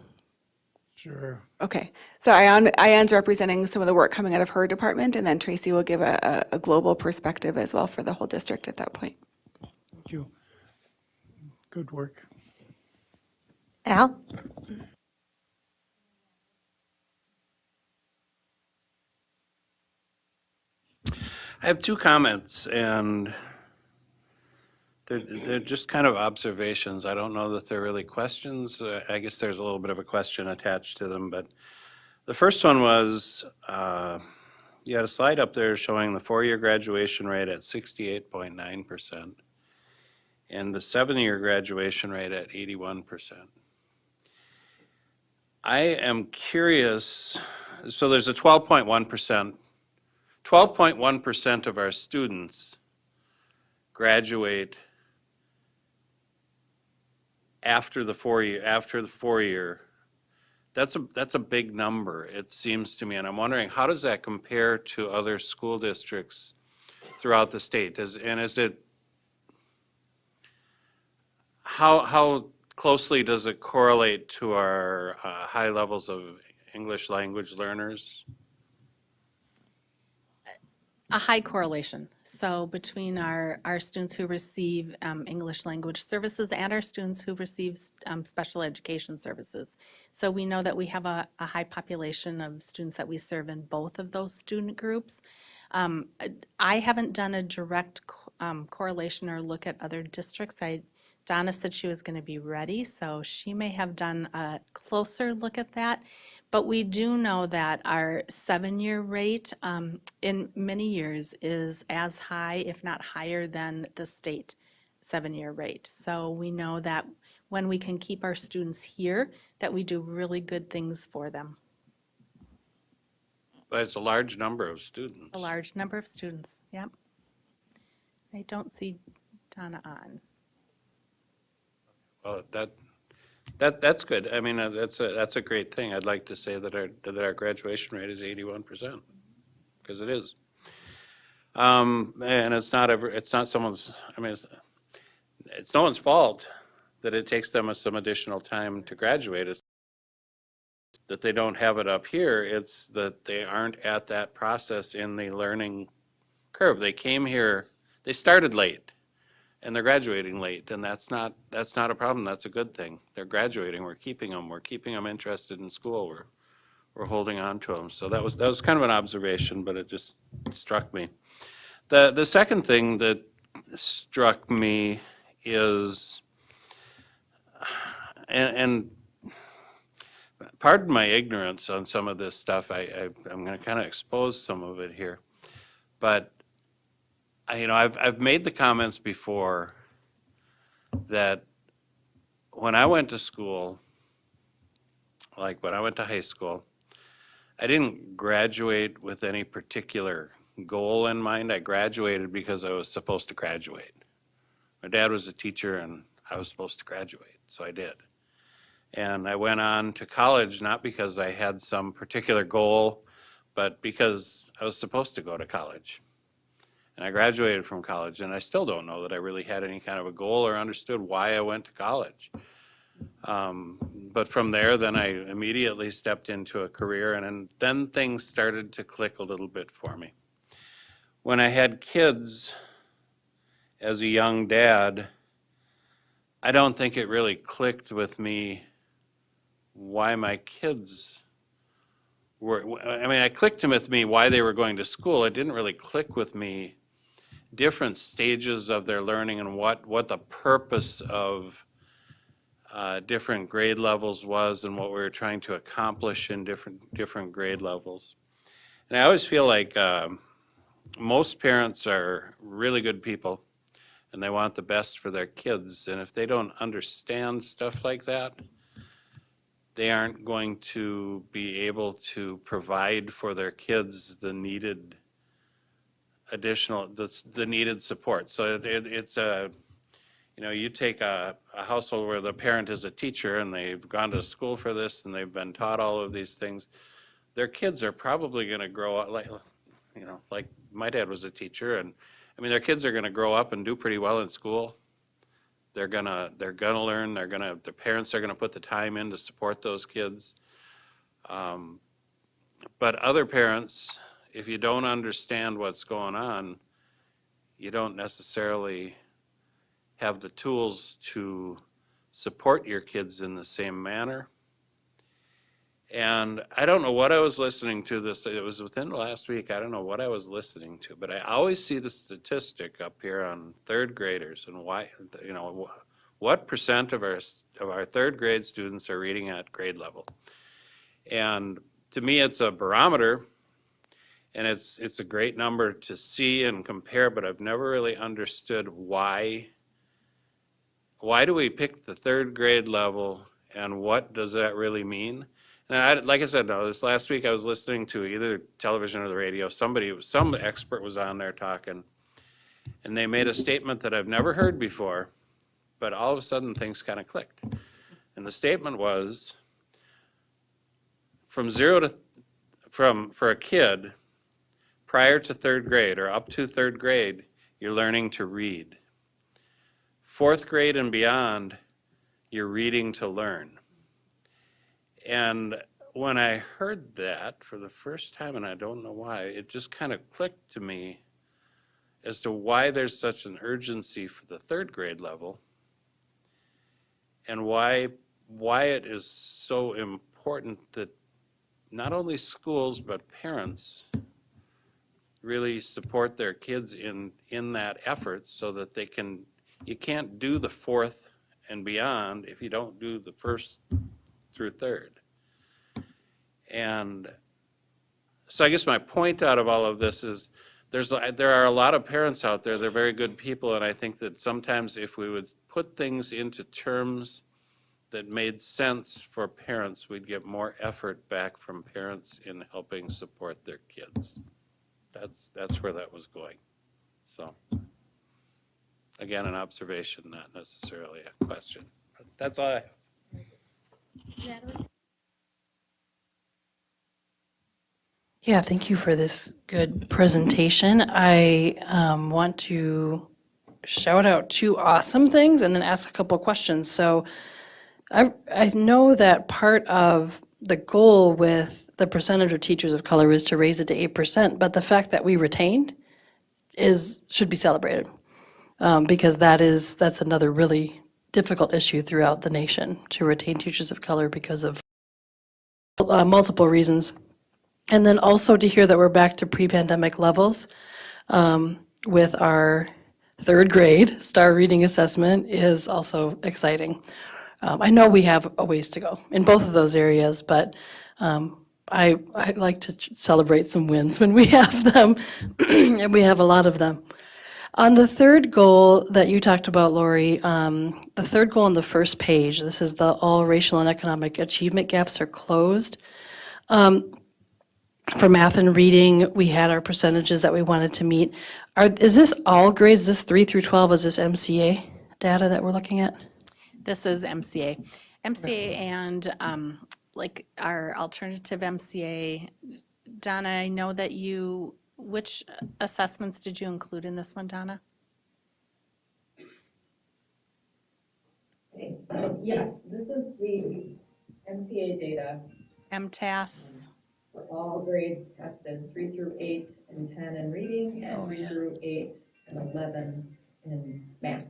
Sure. Okay. So Ayan's representing some of the work coming out of her department, and then Tracy will give a global perspective as well for the whole district at that point. Thank you. Good work. Al? I have two comments, and they're just kind of observations. I don't know that they're really questions. I guess there's a little bit of a question attached to them, but the first one was, you had a slide up there showing the 4-year graduation rate at 68.9% and the 7-year graduation rate at 81%. I am curious, so there's a 12.1%. 12.1% of our students graduate after the 4-year. That's a big number, it seems to me, and I'm wondering, how does that compare to other school districts throughout the state? How closely does it correlate to our high levels of English language learners? A high correlation. So between our students who receive English language services and our students who receive special education services. So we know that we have a high population of students that we serve in both of those student groups. I haven't done a direct correlation or look at other districts. Donna said she was going to be ready, so she may have done a closer look at that. But we do know that our 7-year rate in many years is as high, if not higher, than the state 7-year rate. So we know that when we can keep our students here, that we do really good things for them. But it's a large number of students. A large number of students, yep. I don't see Donna on. Well, that's good. I mean, that's a great thing. I'd like to say that our graduation rate is 81%, because it is. And it's not someone's, I mean, it's no one's fault that it takes them some additional time to graduate. It's that they don't have it up here. It's that they aren't at that process in the learning curve. They came here, they started late, and they're graduating late, and that's not a problem. That's a good thing. They're graduating. We're keeping them interested in school. We're holding on to them. So that was kind of an observation, but it just struck me. The second thing that struck me is, and pardon my ignorance on some of this stuff. I'm going to kind of expose some of it here. But, I've made the comments before that when I went to school, like when I went to high school, I didn't graduate with any particular goal in mind. I graduated because I was supposed to graduate. My dad was a teacher and I was supposed to graduate, so I did. And I went on to college not because I had some particular goal, but because I was supposed to go to college. And I graduated from college, and I still don't know that I really had any kind of a goal or understood why I went to college. But from there, then I immediately stepped into a career, and then things started to click a little bit for me. When I had kids as a young dad, I don't think it really clicked with me why my kids were, it clicked with me why they were going to school. It didn't really click with me different stages of their learning and what the purpose of different grade levels was and what we were trying to accomplish in different grade levels. And I always feel like most parents are really good people and they want the best for their kids. And if they don't understand stuff like that, they aren't going to be able to provide for their kids the needed the needed support. So it's you take a household where the parent is a teacher and they've gone to school for this and they've been taught all of these things, their kids are probably going to grow up like my dad was a teacher, and their kids are going to grow up and do pretty well in school. They're gonna learn. Their parents are gonna put the time in to support those kids. But other parents, if you don't understand what's going on, you don't necessarily have the tools to support your kids in the same manner. And I don't know what I was listening to this. It was within the last week. I don't know what I was listening to, but I always see the statistic up here on third graders and why, what percent of our third grade students are reading at grade level. And to me, it's a barometer, and it's a great number to see and compare, but I've never really understood why do we pick the third grade level and what does that really mean? And like I said, this last week I was listening to either television or the radio. Some expert was on there talking, and they made a statement that I've never heard before, but all of a sudden things kind of clicked. And the statement was, for a kid, prior to third grade or up to third grade, you're learning to read. Fourth grade and beyond, you're reading to learn. And when I heard that for the first time, and I don't know why, it just kind of clicked to me as to why there's such an urgency for the third grade level and why it is so important that not only schools but parents really support their kids in that effort so that you can't do the fourth and beyond if you don't do the first through third. And so I guess my point out of all of this is there are a lot of parents out there, they're very good people, and I think that sometimes if we would put things into terms that made sense for parents, we'd get more effort back from parents in helping support their kids. That's where that was going. So again, an observation, not necessarily a question. But that's all I have. Yeah, thank you for this good presentation. I want to shout out two awesome things and then ask a couple of questions. So I know that part of the goal with the percentage of teachers of color is to raise it to 8%, but the fact that we retained should be celebrated because that's another really difficult issue throughout the nation, to retain teachers of color because of multiple reasons. And then also to hear that we're back to pre-pandemic levels with our third grade STAR reading assessment is also exciting. I know we have a ways to go in both of those areas, but I like to celebrate some wins when we have them, and we have a lot of them. On the third goal that you talked about, Lori, the third goal on the first page, this is the all racial and economic achievement gaps are closed. For math and reading, we had our percentages that we wanted to meet. Is this all grades, is this 3 through 12, is this MCA data that we're looking at? This is MCA. MCA and like our alternative MCA. Donna, I know that which assessments did you include in this one, Donna? Yes, this is the MTA data MTAS? for all grades tested, 3 through 8 and 10 in reading, and 3 through 8 and 11 in math.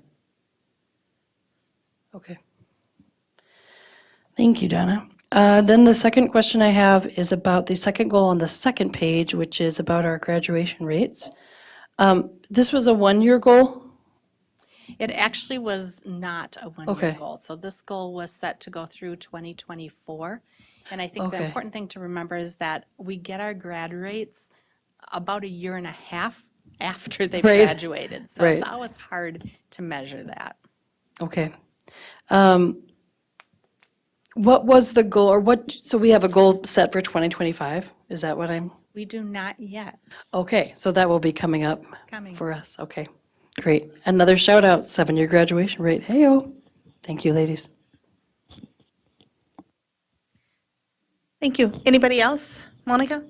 Okay. Thank you, Donna. Then the second question I have is about the second goal on the second page, which is about our graduation rates. This was a one-year goal? It actually was not a one-year Okay. goal. So this goal was set to go through 2024. And I think the Okay. important thing to remember is that we get our grad rates about a year and a half after they've Right. graduated. So it's Right. always hard to measure that. Okay. What was the goal, or so we have a goal set for 2025? Is that what We do not yet. okay, so that will be coming up Coming. for us. Okay, great. Another shout out, 7-year graduation rate. Hey-o. Thank you, ladies. Thank you. Anybody else? Monica?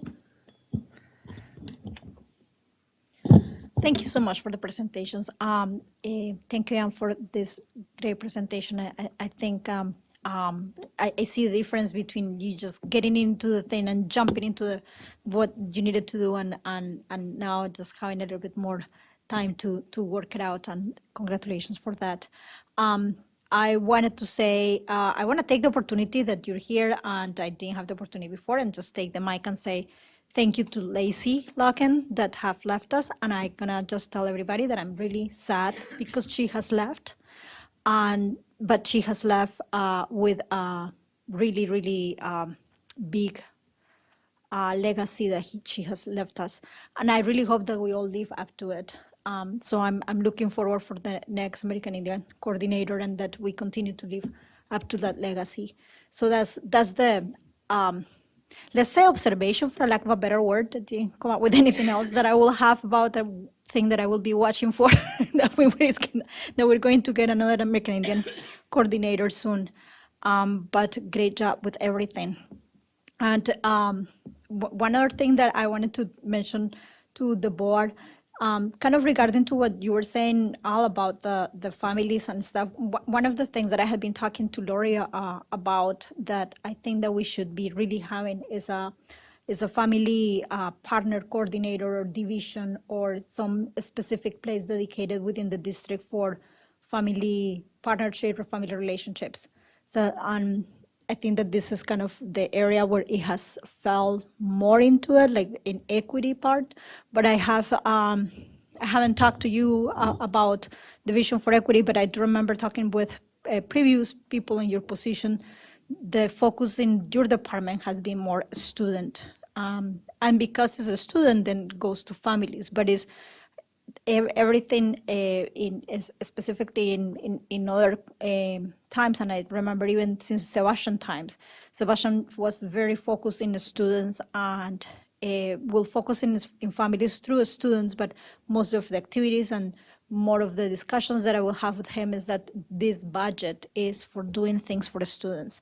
Thank you so much for the presentations. Thank you, Anne, for this great presentation. I think I see the difference between you just getting into the thing and jumping into what you needed to do, and now just having a little bit more time to work it out. And congratulations for that. I wanted to say, I want to take the opportunity that you're here, and I didn't have the opportunity before, and just take the mic and say thank you to Lacey Locken that have left us. And I'm gonna just tell everybody that I'm really sad because she has left, but she has left with a really, really big legacy that she has left us, and I really hope that we all live up to it. So I'm looking forward for the next American Indian coordinator, and that we continue to live up to that legacy. So that's the let's say observation, for lack of a better word, that didn't come up with anything else that I will have about a thing that I will be watching for, that we're going to get another American Indian coordinator soon. But great job with everything. And one other thing that I wanted to mention to the board, kind of regarding to what you were saying all about the families and stuff. One of the things that I had been talking to Lori about that I think that we should be really having is a family partner coordinator or division, or some specific place dedicated within the district for family partnership or family relationships. So I think that this is kind of the area where it has fell more into it, like in equity part. But I haven't talked to you about the vision for equity, but I do remember talking with previous people in your position. The focus in your department has been more student. And because it's a student, then it goes to families. But it's everything specifically in other times, and I remember even since Sebastian times, Sebastian was very focused in the students, and will focus in families through students, but most of the activities and more of the discussions that I will have with him is that this budget is for doing things for the students.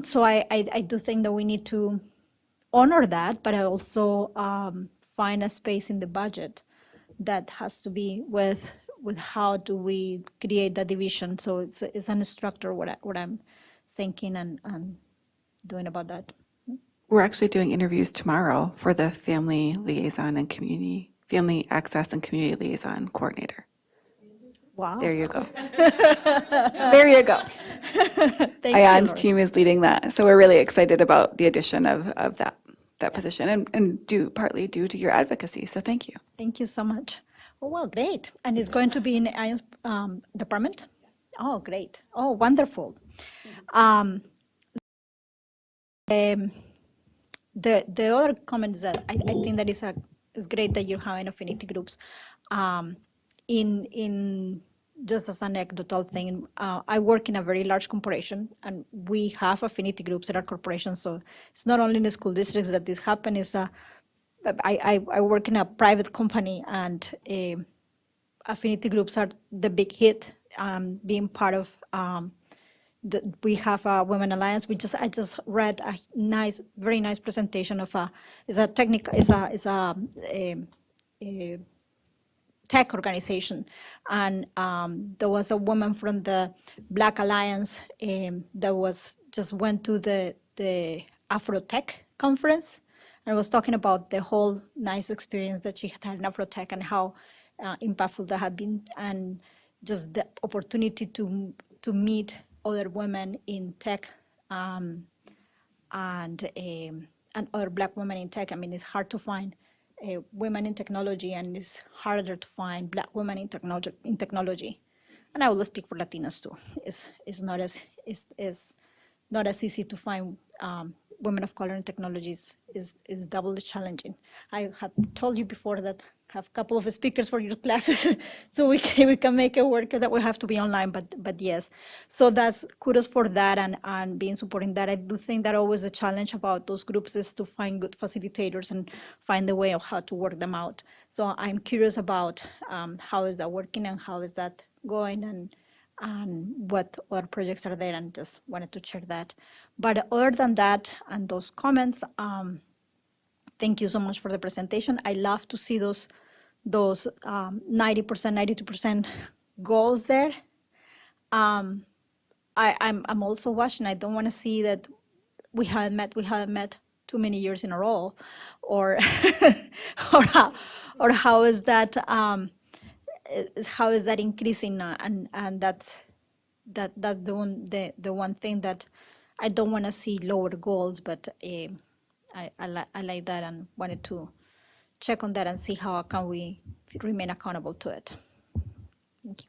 So I do think that we need to honor that, but I also find a space in the budget that has to be with how do we create that division. So it's an instructor what I'm thinking and doing about that. We're actually doing interviews tomorrow for the family liaison and family access and community liaison coordinator. Wow. There you go. There you go. Thank you, Ayan's Lori. team is leading that. So we're really excited about the addition of that position, and partly due to your advocacy. So thank you. Thank you so much. Oh, well, great. And it's going to be in Ayan's department? Oh, great. Oh, wonderful. Um, the other comments that I think that is great that you're having affinity groups. In just as an anecdotal thing, I work in a very large corporation, and we have affinity groups at our corporation. So it's not only in the school districts that this happen. I work in a private company, and affinity groups are the big hit. Being part of we have a Women Alliance. I just read a very nice presentation of it's a tech organization, and there was a woman from the Black Alliance that went to the Afrotech conference, and was talking about the whole nice experience that she had in Afrotech and how impactful that had been, and just the opportunity to meet other women in tech and other Black women in tech. I mean, it's hard to find women in technology, and it's harder to find Black women in technology. And I will speak for Latinas too. It's not as easy to find women of color in technologies. Is doubly challenging. I have told you before that I have a couple of speakers for your classes, so we can make it work. That we have to be online, but yes. So that's kudos for that, and being supporting that. I do think that always the challenge about those groups is to find good facilitators and find the way of how to work them out. So I'm curious about how is that working and how is that going, and what other projects are there, and just wanted to check that. But other than that and those comments, thank you so much for the presentation. I love to see those 90%, 92% goals there. I'm also watching. I don't want to see that we haven't met too many years in a row, or or how is that increasing, and that's the one thing that I don't want to see lower goals, but I like that, and wanted to check on that and see how can we remain accountable to it. Thank you.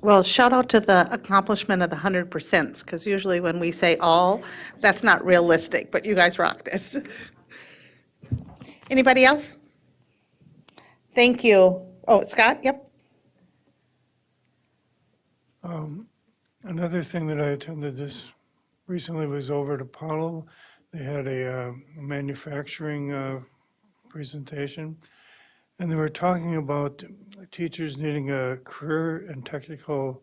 Well, shout out to the accomplishment of the 100%, because usually when we say all, that's not realistic, but you guys rocked it. Anybody else? Thank you. Oh, Scott, yep. Another thing that I attended this recently was over at Apollo. They had a manufacturing presentation, and they were talking about teachers needing a career and technical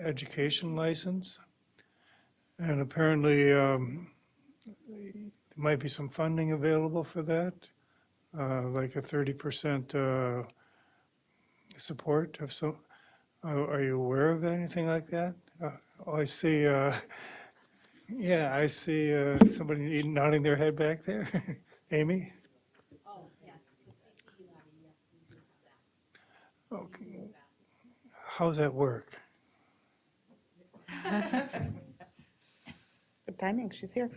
education license. And apparently there might be some funding available for that, like a 30% support of some. Are you aware of anything like that? I see, yeah, I see somebody nodding their head back there. Amy? Oh, yes. The CTE levy, yes, we do have that. Okay. How's that work? Good timing, she's here.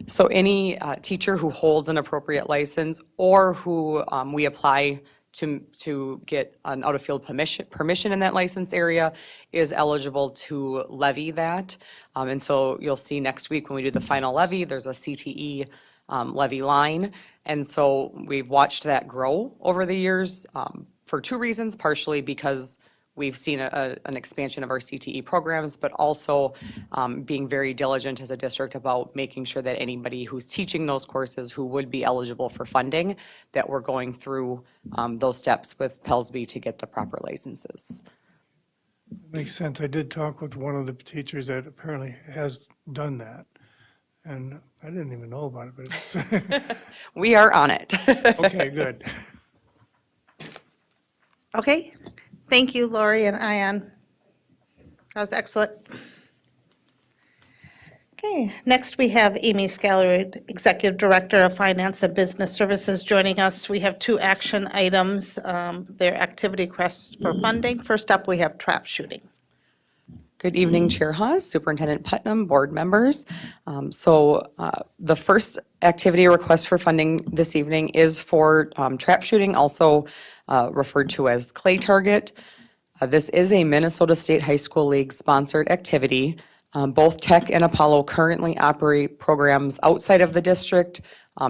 So any teacher who holds an appropriate license, or who we apply to get an out-of-field permission in that license area, is eligible to levy that. And so you'll see next week when we do the final levy, there's a CTE levy line. And so we've watched that grow over the years for two reasons, partially because we've seen an expansion of our CTE programs, but also being very diligent as a district about making sure that anybody who's teaching those courses who would be eligible for funding, that we're going through those steps with PELSB to get the proper licenses. Makes sense. I did talk with one of the teachers that apparently has done that, and I didn't even know about it, but it's We are on it. okay, good. Okay, thank you, Lori and Ayan. That was excellent. Okay, next we have Amy Scallery, Executive Director of Finance and Business Services, joining us. We have two action items, their activity requests for funding. First up, we have trap shooting. Good evening, Chair Hawes, Superintendent Putnam, board members. The first activity request for funding this evening is for trap shooting, also referred to as Clay Target. This is a Minnesota State High School League sponsored activity. Both Tech and Apollo currently operate programs outside of the district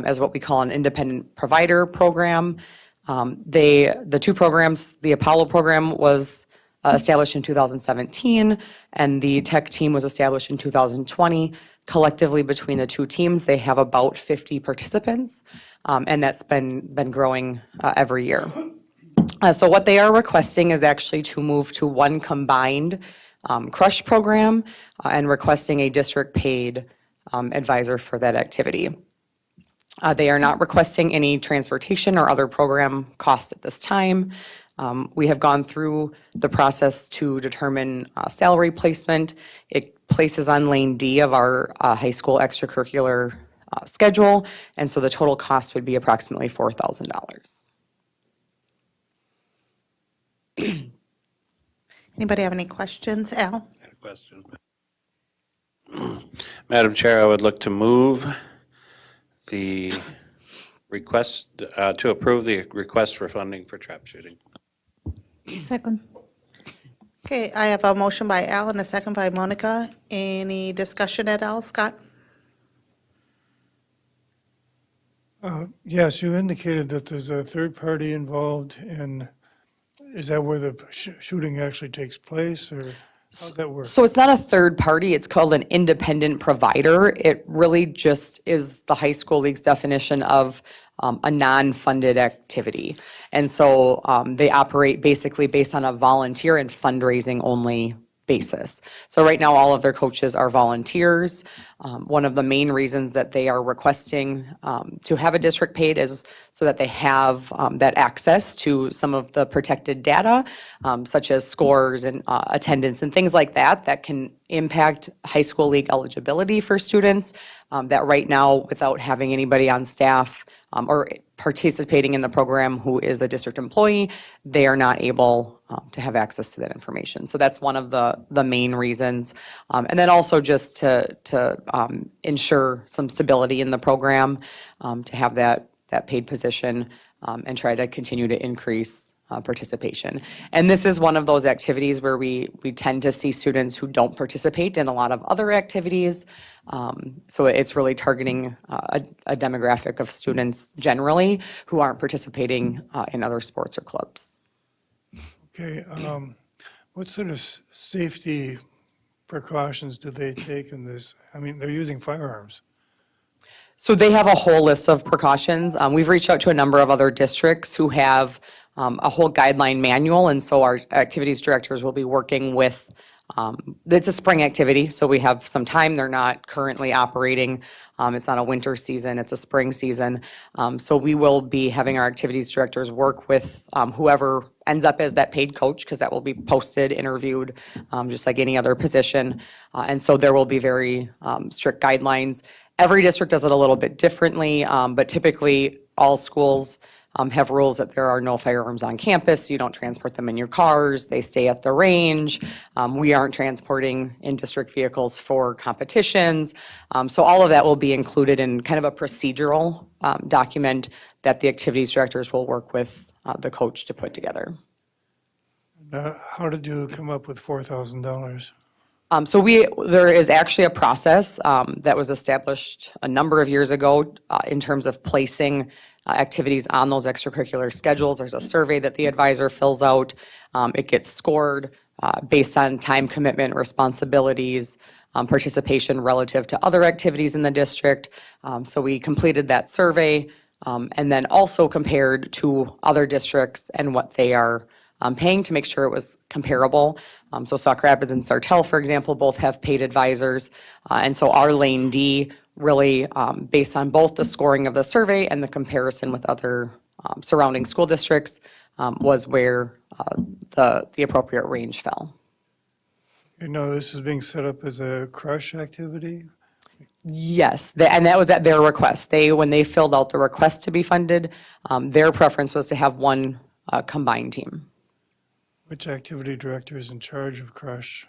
as what we call an independent provider program. The two programs, the Apollo program was established in 2017, and the Tech team was established in 2020. Collectively, between the two teams, they have about 50 participants, and that's been growing every year. So what they are requesting is actually to move to one combined crush program and requesting a district-paid advisor for that activity. They are not requesting any transportation or other program costs at this time. We have gone through the process to determine salary placement. It places on lane D of our high school extracurricular schedule, and so the total cost would be approximately $4,000. Anybody have any questions? Al? Question. Madam Chair, I would look to move the request, to approve the request for funding for trap shooting. Second. Okay, I have a motion by Al and a second by Monica. Any discussion at all? Scott? Yes, you indicated that there's a third party involved in, is that where the shooting actually takes place, or how's that work? So it's not a third party, it's called an independent provider. It really just is the high school league's definition of a non-funded activity. And so they operate basically based on a volunteer and fundraising only basis. So right now, all of their coaches are volunteers. One of the main reasons that they are requesting to have a district paid is so that they have that access to some of the protected data, such as scores and attendance and things like that, that can impact high school league eligibility for students, that right now, without having anybody on staff or participating in the program who is a district employee, they are not able to have access to that information. So that's one of the main reasons. And then also just to ensure some stability in the program, to have that paid position and try to continue to increase participation. And this is one of those activities where we tend to see students who don't participate in a lot of other activities. So it's really targeting a demographic of students generally who aren't participating in other sports or clubs. Okay, what sort of safety precautions do they take in this? I mean, they're using firearms. So they have a whole list of precautions. We've reached out to a number of other districts who have a whole guideline manual, and so our activities directors will be working with, it's a spring activity, so we have some time. They're not currently operating. It's not a winter season, it's a spring season. So we will be having our activities directors work with whoever ends up as that paid coach, because that will be posted, interviewed, just like any other position. And so there will be very strict guidelines. Every district does it a little bit differently, but typically all schools have rules that there are no firearms on campus. You don't transport them in your cars. They stay at the range. We aren't transporting in district vehicles for competitions. So all of that will be included in kind of a procedural document that the activities directors will work with the coach to put together. How did you come up with $4,000? So there is actually a process that was established a number of years ago in terms of placing activities on those extracurricular schedules. There's a survey that the advisor fills out. It gets scored based on time commitment, responsibilities, participation relative to other activities in the district. So we completed that survey and then also compared to other districts and what they are paying to make sure it was comparable. So Sauk Rapids and Sartell, for example, both have paid advisors. And so our lane D really, based on both the scoring of the survey and the comparison with other surrounding school districts, was where the appropriate range fell. You know, this is being set up as a crush activity? Yes, and that was at their request. When they filled out the request to be funded, their preference was to have one combined team. Which activity director is in charge of crush?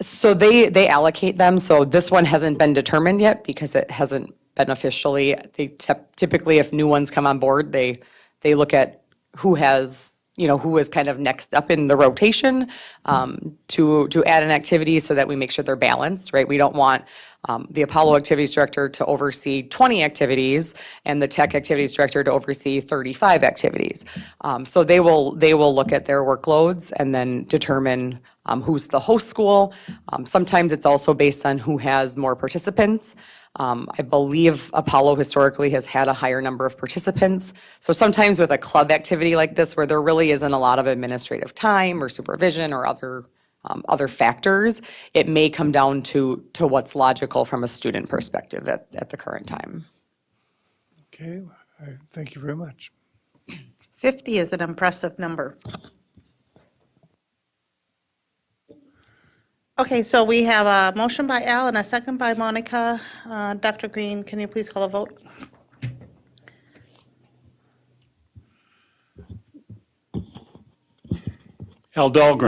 So they allocate them, so this one hasn't been determined yet because it hasn't been officially, they typically, if new ones come on board, they look at who has, who is kind of next up in the rotation to add an activity so that we make sure they're balanced, right? We don't want the Apollo Activities Director to oversee 20 activities and the Tech Activities Director to oversee 35 activities. So they will look at their workloads and then determine who's the host school. Sometimes it's also based on who has more participants. I believe Apollo historically has had a higher number of participants. So sometimes with a club activity like this, where there really isn't a lot of administrative time or supervision or other factors, it may come down to what's logical from a student perspective at the current time. Okay, thank you very much. 50 is an impressive number. Okay, so we have a motion by Al and a second by Monica. Dr. Green, can you please call a vote? Al Dahlgren.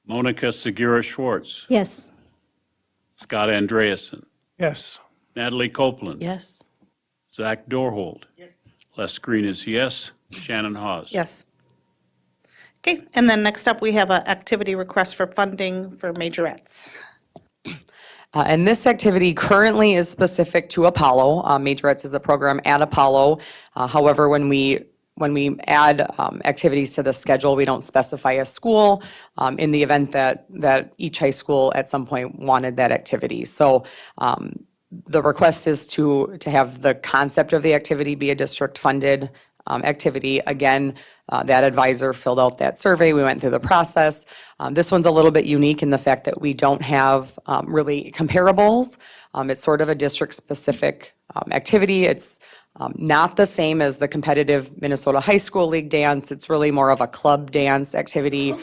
Monica Segura Schwartz. Yes. Scott Andreasen. Yes. Natalie Copeland. Yes. Zach Dorhold. Yes. Les Green is yes. Shannon Hawes. Yes. Okay, and then next up, we have an activity request for funding for majorettes. And this activity currently is specific to Apollo. Majorettes is a program at Apollo. However, when we add activities to the schedule, we don't specify a school in the event that each high school at some point wanted that activity. So the request is to have the concept of the activity be a district-funded activity. Again, that advisor filled out that survey. We went through the process. This one's a little bit unique in the fact that we don't have really comparables. It's sort of a district-specific activity. It's not the same as the competitive Minnesota High School League dance. It's really more of a club dance activity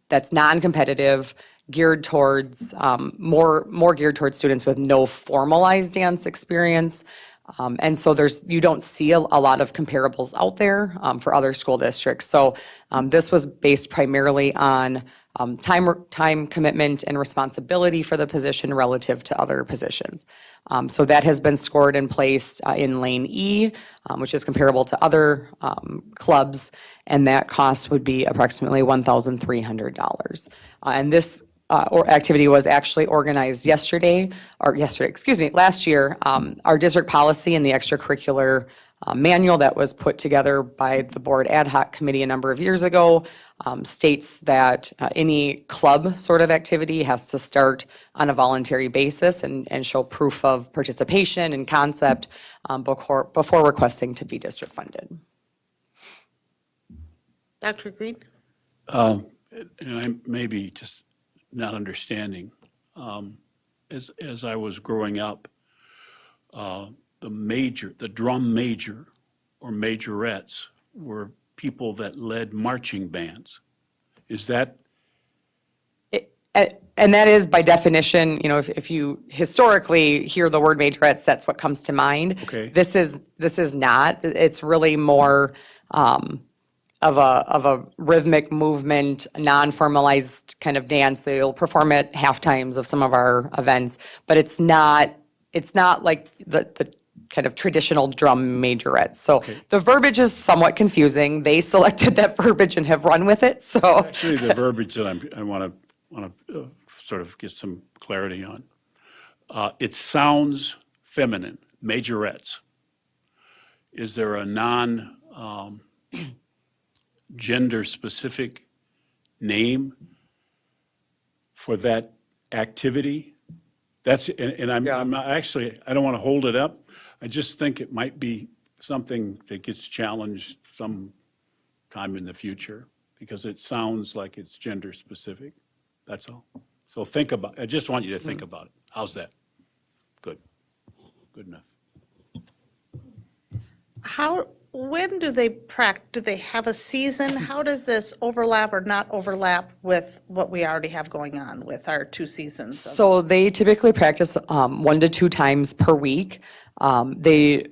that's non-competitive, geared towards, more geared towards students with no formalized dance experience. And so you don't see a lot of comparables out there for other school districts. So this was based primarily on time commitment and responsibility for the position relative to other positions. So that has been scored and placed in Lane E, which is comparable to other clubs, and that cost would be approximately $1,300. And this activity was actually organized last year. Our district policy and the extracurricular manual that was put together by the board ad hoc committee a number of years ago states that any club sort of activity has to start on a voluntary basis and show proof of participation and concept before requesting to be district funded. Dr. Green? And I may be just not understanding. As I was growing up, the drum major or majorettes were people that led marching bands. Is that? And that is by definition, if you historically hear the word majorettes, that's what comes to mind. Okay. This is not. It's really more of a rhythmic movement, non-formalized kind of dance. They'll perform at half times of some of our events, but it's not like the kind of traditional drum majorettes. So the verbiage is somewhat confusing. They selected that verbiage and have run with it, so. Actually, the verbiage that I want to sort of get some clarity on. It sounds feminine, majorettes. Is there a gender-specific name for that activity? I'm not actually, I don't want to hold it up. I just think it might be something that gets challenged some time in the future because it sounds like it's gender-specific. That's all. So I just want you to think about it. How's that? Good. Good enough. When do they practice? Do they have a season? How does this overlap or not overlap with what we already have going on with our 2 seasons? So they typically practice 1 to 2 times per week. They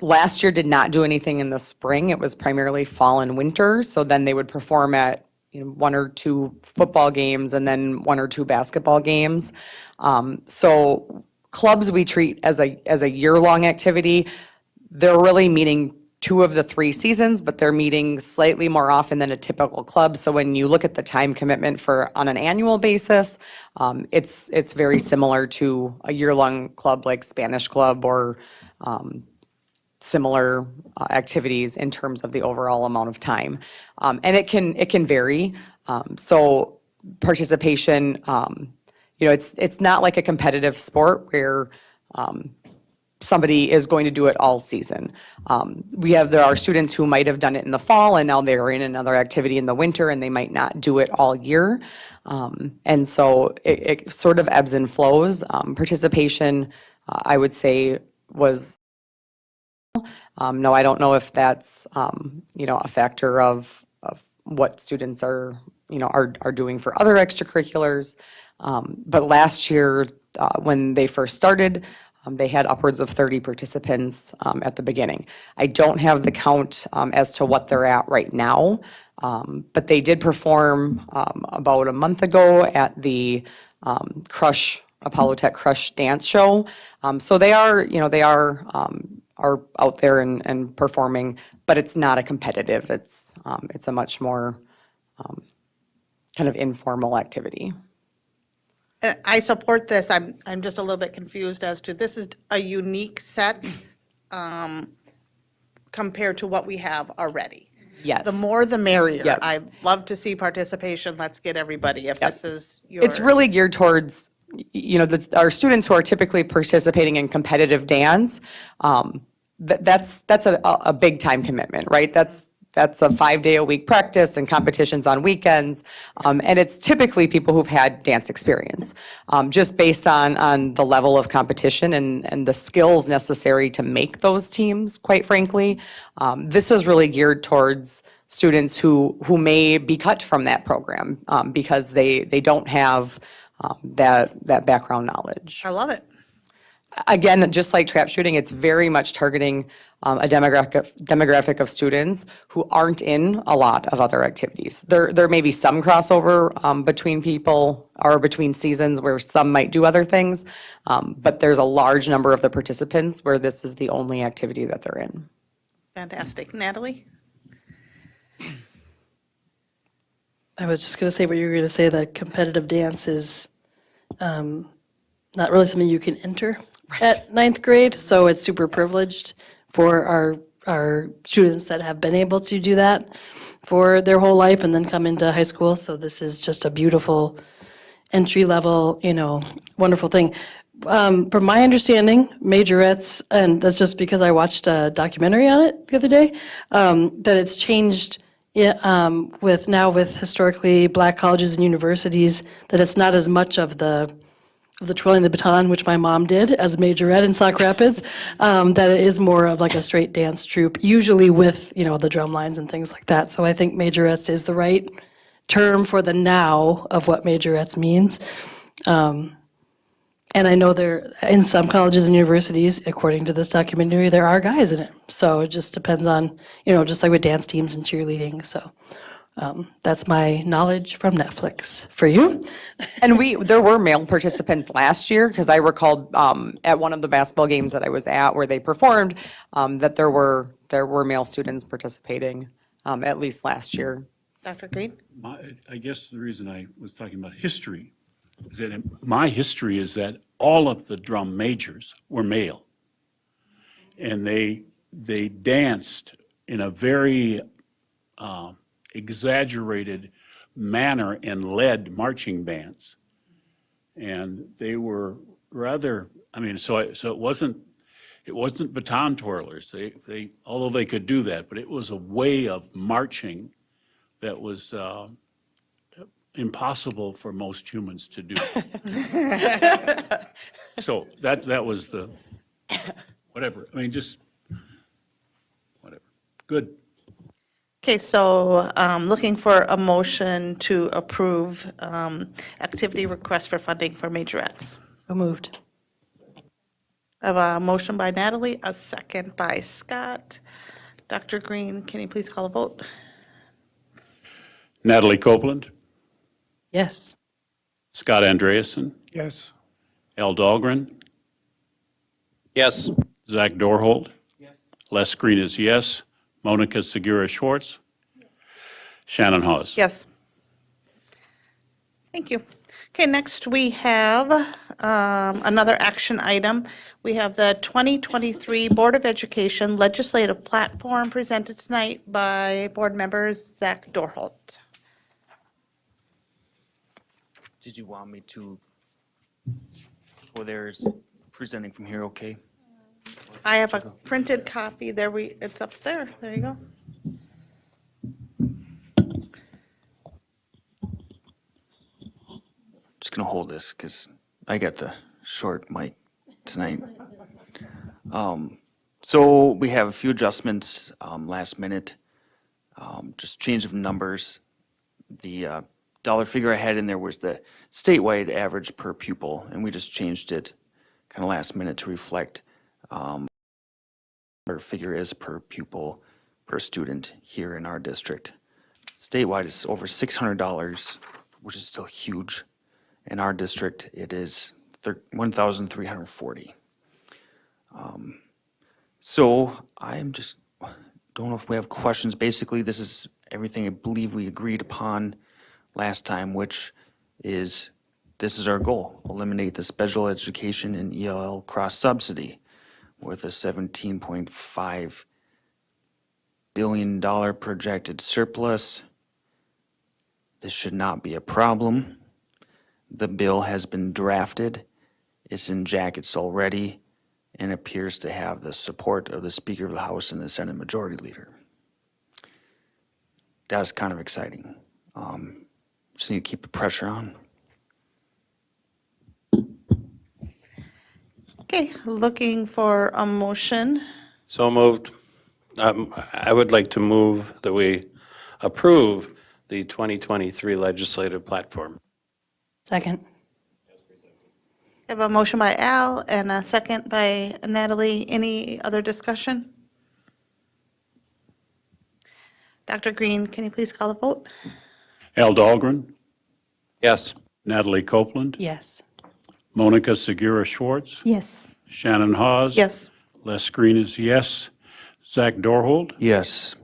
last year did not do anything in the spring. It was primarily fall and winter. So then they would perform at 1 or 2 football games and then 1 or 2 basketball games. So clubs we treat as a year-long activity. They're really meeting 2 of the 3 seasons, but they're meeting slightly more often than a typical club. So when you look at the time commitment on an annual basis, it's very similar to a year-long club like Spanish Club or similar activities in terms of the overall amount of time. And it can vary. So participation, it's not like a competitive sport where somebody is going to do it all season. There are students who might have done it in the fall and now they're in another activity in the winter and they might not do it all year. And so it sort of ebbs and flows. Participation, I would say, was no, I don't know if that's a factor of what students are doing for other extracurriculars. But last year, when they first started, they had upwards of 30 participants at the beginning. I don't have the count as to what they're at right now, but they did perform about a month ago at the Apollo Tech Crush dance show. So they are out there and performing, but it's not a competitive. It's a much more kind of informal activity. I support this. I'm just a little bit confused as to, this is a unique set compared to what we have already. Yes. The more the merrier. Yep. I love to see participation. Let's get everybody, if this is your. It's really geared towards, our students who are typically participating in competitive dance. That's a big time commitment, right? That's a 5-day-a-week practice and competitions on weekends. And it's typically people who've had dance experience, just based on the level of competition and the skills necessary to make those teams, quite frankly. This is really geared towards students who may be cut from that program because they don't have that background knowledge. I love it. Again, just like trap shooting, it's very much targeting a demographic of students who aren't in a lot of other activities. There may be some crossover between people or between seasons where some might do other things, but there's a large number of the participants where this is the only activity that they're in. Fantastic. Natalie? I was just going to say what you were going to say, that competitive dance is not really something you can enter at 9th grade, so it's super privileged for our students that have been able to do that for their whole life and then come into high school. So this is just a beautiful entry level, wonderful thing. From my understanding, majorettes, and that's just because I watched a documentary on it the other day, that it's changed with historically black colleges and universities, that it's not as much of the twirling the baton, which my mom did as majorette in Sauk Rapids, that it is more of like a straight dance troupe, usually with, the drum lines and things like that. So I think majorettes is the right term for the now of what majorettes means. And I know there, in some colleges and universities, according to this documentary, there are guys in it. So it just depends on, just like with dance teams and cheerleading. So that's my knowledge from Netflix. For you? And there were male participants last year, because I recalled at one of the basketball games that I was at where they performed, that there were male students participating, at least last year. Dr. Green? I guess the reason I was talking about history is that my history is that all of the drum majors were male. And they danced in a very exaggerated manner and led marching bands. And they were rather, so it wasn't baton twirlers. They although they could do that, but it was a way of marching that was impossible for most humans to do. So that was the, whatever, just, whatever. Good. Okay, so looking for a motion to approve activity request for funding for majorettes. So moved. I have a motion by Natalie, a second by Scott. Dr. Green, can you please call a vote? Natalie Copeland, Yes. Scott Andreasen, Yes. Al Dahlgren, Yes. Zach Dorholt. Les Green is yes. Monica Segura Schwartz. Shannon Hawes. Thank you. Okay, next we have another action item. We have the 2023 Board of Education Legislative Platform presented tonight by board members Zach Dorholt. Did you want me to go there presenting from here, okay? I have a printed copy there. It's up there. There you go. Just gonna hold this because I got the short mic tonight. So we have a few adjustments, last minute, just change of numbers. The dollar figure I had in there was the statewide average per pupil, and we just changed it kind of last minute to reflect our figure is per pupil, per student here in our district. Statewide, it's over $600, which is still huge. In our district, it is $1,340. So I'm just, don't know if we have questions. Basically, this is everything I believe we agreed upon last time, which is, this is our goal, eliminate the special education and ELL cross-subsidy with a $17.5 billion projected surplus. This should not be a problem. The bill has been drafted. It's in jackets already and appears to have the support of the Speaker of the House and the Senate Majority Leader. That's kind of exciting. Just need to keep the pressure on. Okay, looking for a motion. So moved. I would like to move that we approve the 2023 legislative platform. Second. I have a motion by Al and a second by Natalie. Any other discussion? Dr. Green, can you please call the vote? Al Dahlgren, Yes. Natalie Copeland, Yes. Monica Segura Schwartz, Yes. Shannon Hawes. Yes. Les Green is yes. Zach Dorholt, Yes.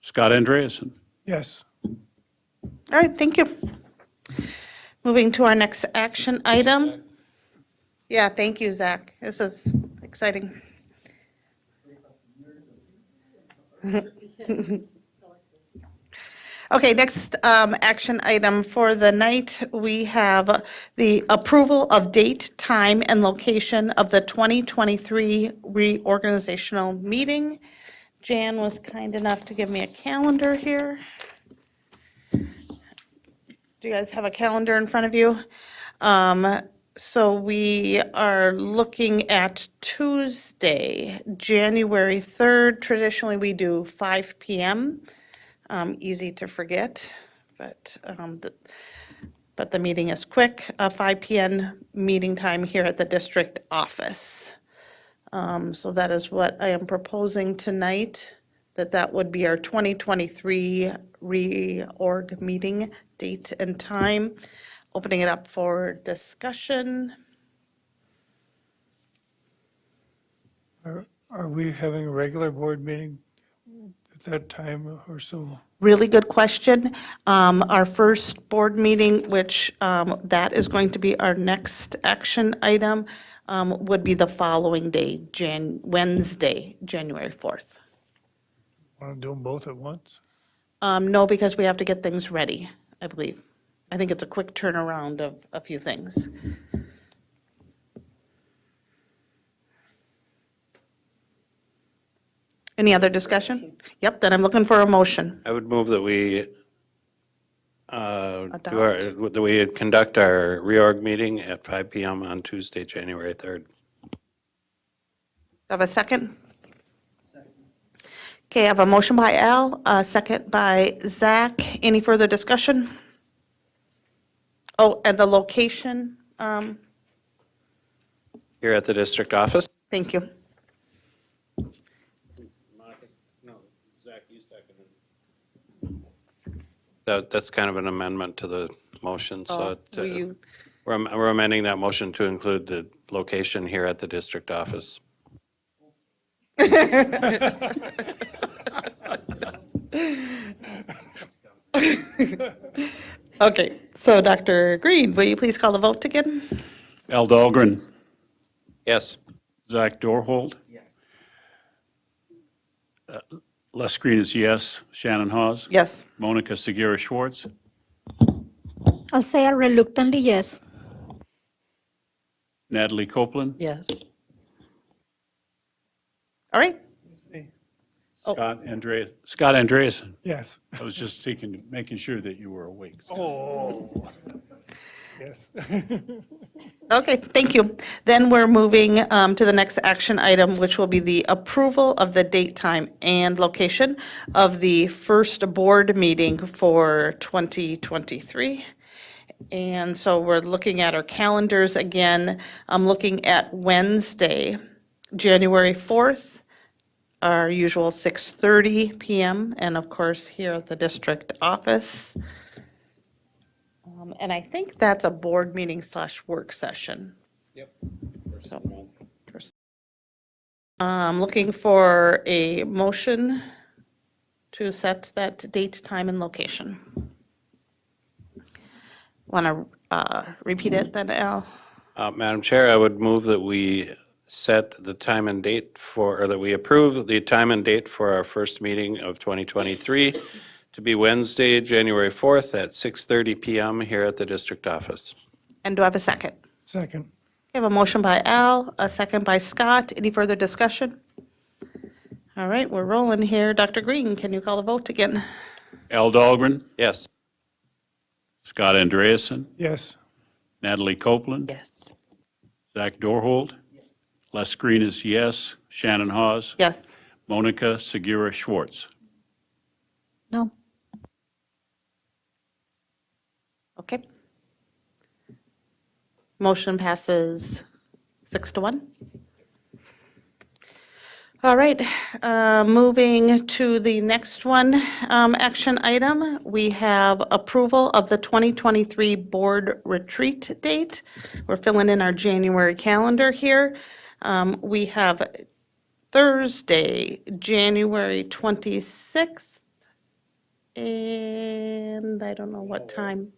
Scott Andreasen. Yes. All right, thank you. Moving to our next action item. Yeah, thank you, Zach. This is exciting. Okay, next action item for the night, we have the approval of date, time, and location of the 2023 reorganizational meeting. Jan was kind enough to give me a calendar here. Do you guys have a calendar in front of you? So we are looking at Tuesday, January 3rd. Traditionally, we do 5 PM. Easy to forget, but the meeting is quick. 5 PM meeting time here at the district office. So that is what I am proposing tonight, that would be our 2023 reorg meeting date and time. Opening it up for discussion. Are we having a regular board meeting at that time or so? Really good question. Our first board meeting, which that is going to be our next action item, would be the following day, Wednesday, January 4th. Want to do them both at once? No, because we have to get things ready, I believe. I think it's a quick turnaround of a few things. Any other discussion? Yep, then I'm looking for a motion. I would move that we that we conduct our reorg meeting at 5 PM on Tuesday, January 3rd. Have a second? Okay, I have a motion by Al, a second by Zach. Any further discussion? Oh, and the location, Here at the district office? thank you. No, Zach, you seconded. That's kind of an amendment to the motion, so Oh, it, will you, we're amending that motion to include the location here at the district office. okay, so Dr. Green, will you please call the vote again? Al Dahlgren, Yes. Zach Dorhold. Les Green is yes. Shannon Hawes. Yes. Monica Segura Schwartz. I'll say a reluctantly yes. Natalie Copeland. Yes. All right, Oh. Scott Andreasen. Yes. I was just making sure that you were awake. Oh. Yes. okay, thank you. Then we're moving to the next action item, which will be the approval of the date, time, and location of the first board meeting for 2023. And so we're looking at our calendars again. I'm looking at Wednesday, January 4th, our usual 6:30 PM, and of course, here at the district office. And I think that's a board meeting / work session. Yep. So, looking for a motion to set that date, time, and location. Want to repeat it then, Al? Madam Chair, I would move that we set the time and date for, or that we approve the time and date for our first meeting of 2023 to be Wednesday, January 4th at 6:30 PM here at the district office. And do I have a second? Second. I have a motion by Al, a second by Scott. Any further discussion? All right, we're rolling here. Dr. Green, can you call the vote again? Al Dahlgren, Yes. Scott Andreasen, Yes. Natalie Copeland, Yes. Zach Dorhold. Les Green is yes. Shannon Hawes. Yes. Monica Segura Schwartz. No. Okay. Motion passes 6-1. All right, moving to the next one, action item. We have approval of the 2023 board retreat date. We're filling in our January calendar here. We have Thursday, January 26th, and I don't know what time.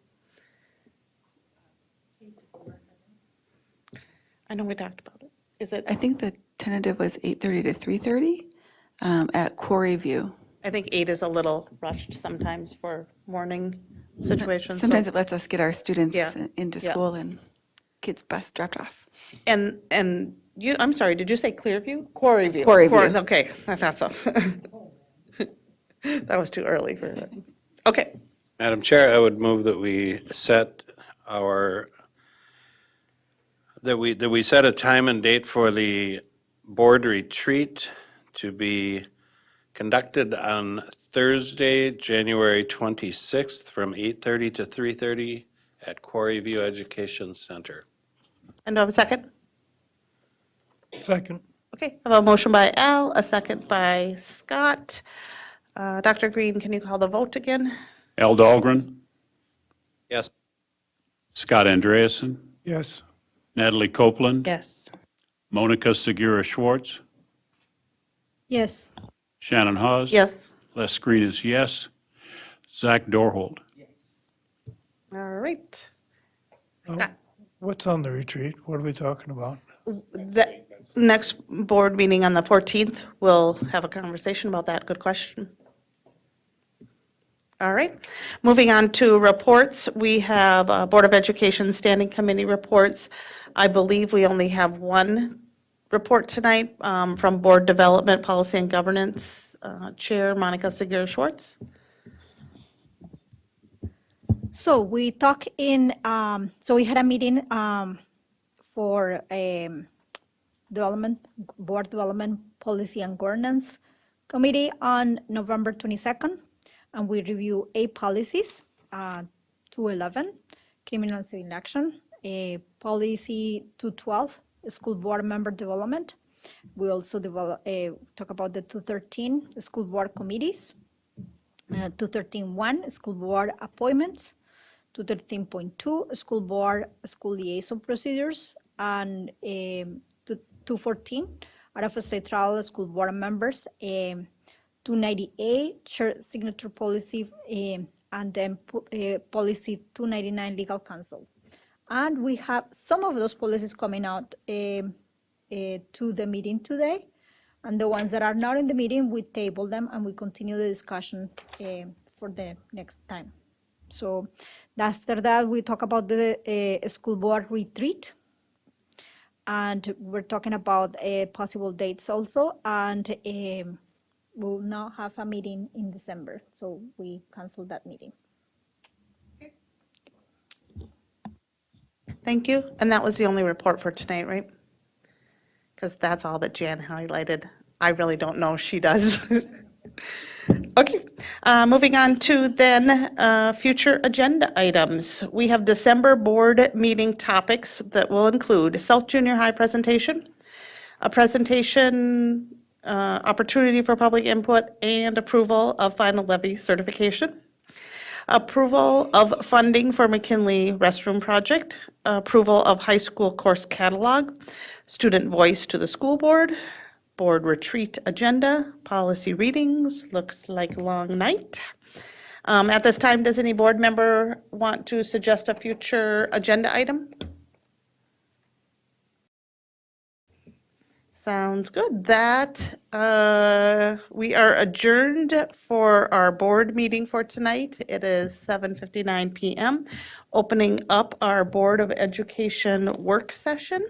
I know we talked about it. Is it? I think the tentative was 8:30 to 3:30 at Quarry View. I think 8 is a little rushed sometimes for morning situations. so- Sometimes it lets us get our students Yeah. into Yeah. school and kids' bus dropped off. And you, I'm sorry, did you say Clearview? Quarryview. Quarry View. Okay, I thought so. That was too early for that. Okay, Madam Chair, I would move that we set our, that we set a time and date for the board retreat to be conducted on Thursday, January 26th from 8:30 to 3:30 at Quarry View Education Center. and do I have a second? Second. Okay, I have a motion by Al, a second by Scott. Dr. Green, can you call the vote again? Al Dahlgren, Yes. Scott Andreasen, Yes. Natalie Copeland, Yes. Monica Segura Schwartz, Yes. Shannon Hawes. Yes. Les Green is yes. Zach Dorhold. All right. Oh. Scott, What's on the retreat? What are we talking about? the next board meeting on the 14th, we'll have a conversation about that. Good question. All right, moving on to reports. We have Board of Education Standing Committee reports. I believe we only have one report tonight from Board Development, Policy and Governance Chair Monica Segura Schwartz. So we talk in, so we had a meeting for Board Development, Policy and Governance Committee on November 22nd, and we review 8 policies, 211, criminal and civil action, policy 212, school board member development. We also talk about the 213, school board committees, 213.1, school board appointments. 213.2, school board school liaison procedures. And 214, out of state travel school board members. 298, chair signature policy, and then policy 299, legal counsel. And we have some of those policies coming out to the meeting today. And the ones that are not in the meeting, we table them and we continue the discussion for the next time. So after that, we talk about the school board retreat. And we're talking about possible dates also. And we'll now have a meeting in December. So we canceled that meeting. Thank you. And that was the only report for tonight, right? Because that's all that Jan highlighted. I really don't know if she does. Okay, moving on to then future agenda items. We have December board meeting topics that will include South Junior High presentation, a presentation opportunity for public input, and approval of final levy certification. Approval of funding for McKinley restroom project, approval of high school course catalog, student voice to the school board, board retreat agenda, policy readings, looks like long night. At this time, does any board member want to suggest a future agenda item? Sounds good. That, we are adjourned for our board meeting for tonight. It is 7:59 PM. Opening up our Board of Education work session.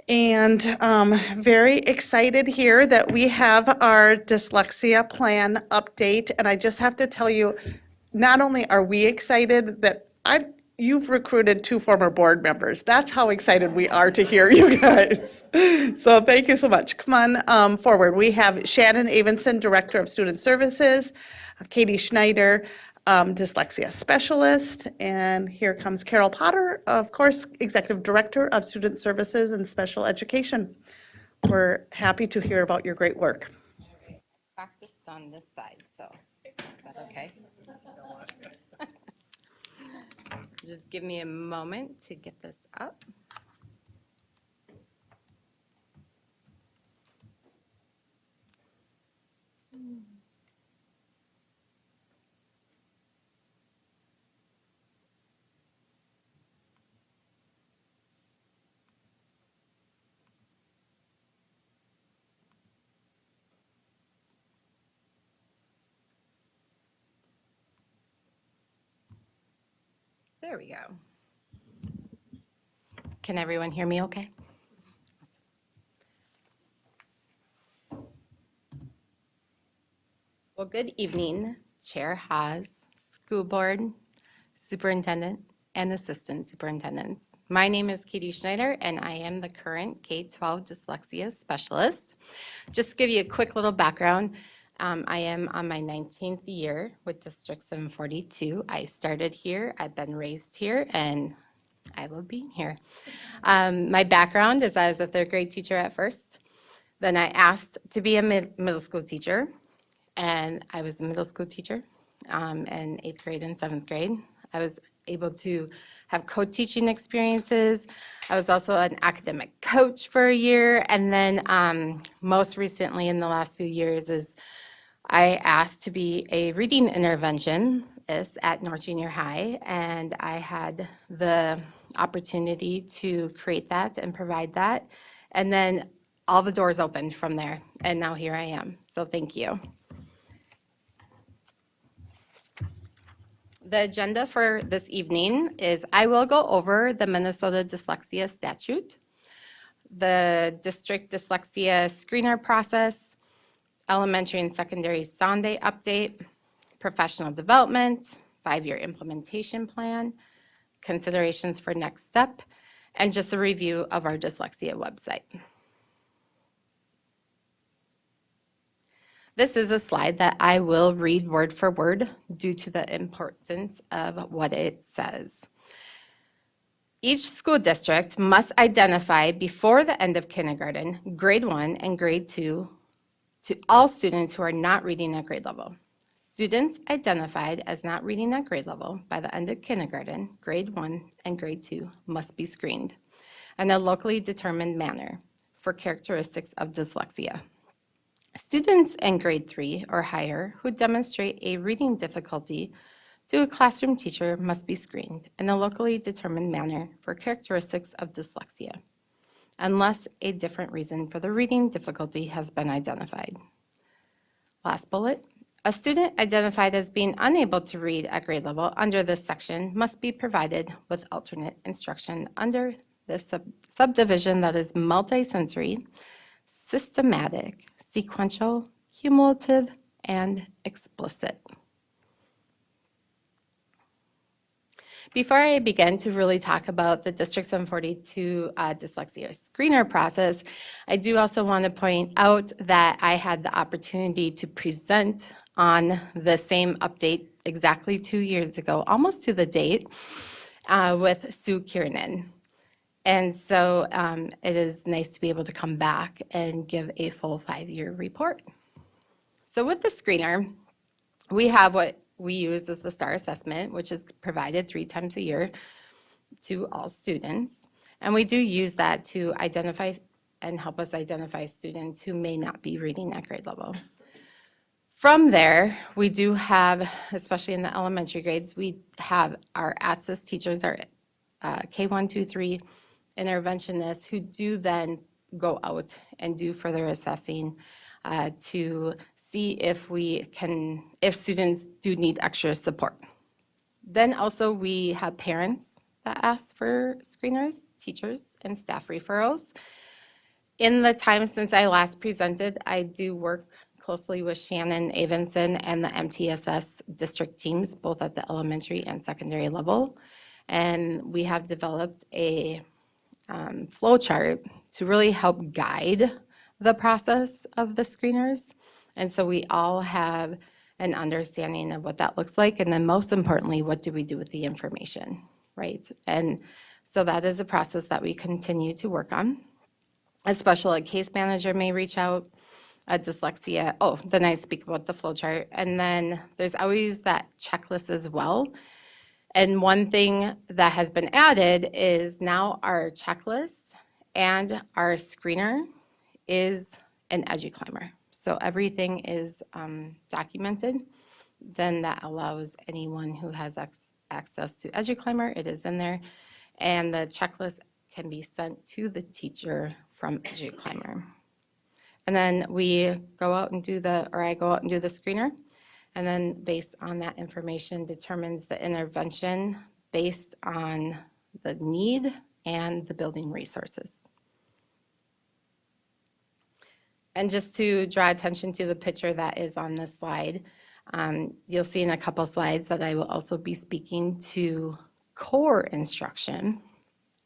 And very excited here that we have our dyslexia plan update. And I just have to tell you, not only are we excited that you've recruited 2 former board members. That's how excited we are to hear you guys. So thank you so much. Come on forward. We have Shannon Avenson, Director of Student Services, Katie Schneider, dyslexia specialist, and here comes Carol Potter, of course, Executive Director of Student Services and Special Education. We're happy to hear about your great work. Practiced on this side, so is that okay? Just give me a moment to get this up. There we go. Can everyone hear me okay? Well, good evening, Chair Haas, School Board, Superintendent, and Assistant Superintendents. My name is Katie Schneider, and I am the current K-12 dyslexia specialist. Just to give you a quick little background, I am on my 19th year with District 742. I started here, I've been raised here, and I love being here. My background is I was a 3rd grade teacher at first. Then I asked to be a middle school teacher, and I was a middle school teacher in 8th grade and 7th grade. I was able to have co-teaching experiences. I was also an academic coach for a year, and then most recently in the last few years is I asked to be a reading interventionist at North Junior High, and I had the opportunity to create that and provide that. And then all the doors opened from there, and now here I am. So thank you. The agenda for this evening is I will go over the Minnesota Dyslexia Statute, the district dyslexia screener process, elementary and secondary sound day update, professional development, 5-year implementation plan, considerations for next step, and just a review of our dyslexia website. This is a slide that I will read word for word due to the importance of what it says. Each school district must identify before the end of kindergarten, grade 1 and grade 2, to all students who are not reading at grade level. Students identified as not reading at grade level by the end of kindergarten, grade 1, and grade 2 must be screened in a locally determined manner for characteristics of dyslexia. Students in grade 3 or higher who demonstrate a reading difficulty to a classroom teacher must be screened in a locally determined manner for characteristics of dyslexia, unless a different reason for the reading difficulty has been identified. Last bullet, a student identified as being unable to read at grade level under this section must be provided with alternate instruction under this subdivision that is multisensory, systematic, sequential, cumulative, and explicit. Before I begin to really talk about the District 742 dyslexia screener process, I do also want to point out that I had the opportunity to present on the same update exactly 2 years ago, almost to the date, with Sue Kiernan. And so it is nice to be able to come back and give a full 5-year report. So with the screener, we have what we use as the STAR assessment, which is provided 3 times a year to all students. And we do use that to identify and help us identify students who may not be reading at grade level. From there, we do have, especially in the elementary grades, we have our ATSIS teachers, our K1, 2, 3 interventionists who do then go out and do further assessing to see if students do need extra support. Then also we have parents that ask for screeners, teachers, and staff referrals. In the time since I last presented, I do work closely with Shannon Avinson and the MTSS district teams, both at the elementary and secondary level. And we have developed a flow chart to really help guide the process of the screeners. And so we all have an understanding of what that looks like. And then most importantly, what do we do with the information, right? And so that is a process that we continue to work on. A special ed case manager may reach out, a dyslexia, then I speak about the flow chart. And then there's always that checklist as well. And one thing that has been added is now our checklist and our screener is an EduClimber. So everything is documented. Then that allows anyone who has access to EduClimber, it is in there. And the checklist can be sent to the teacher from EduClimber. And then we go out and I go out and do the screener. And then based on that information determines the intervention based on the need and the building resources. And just to draw attention to the picture that is on this slide, you'll see in a couple slides that I will also be speaking to core instruction.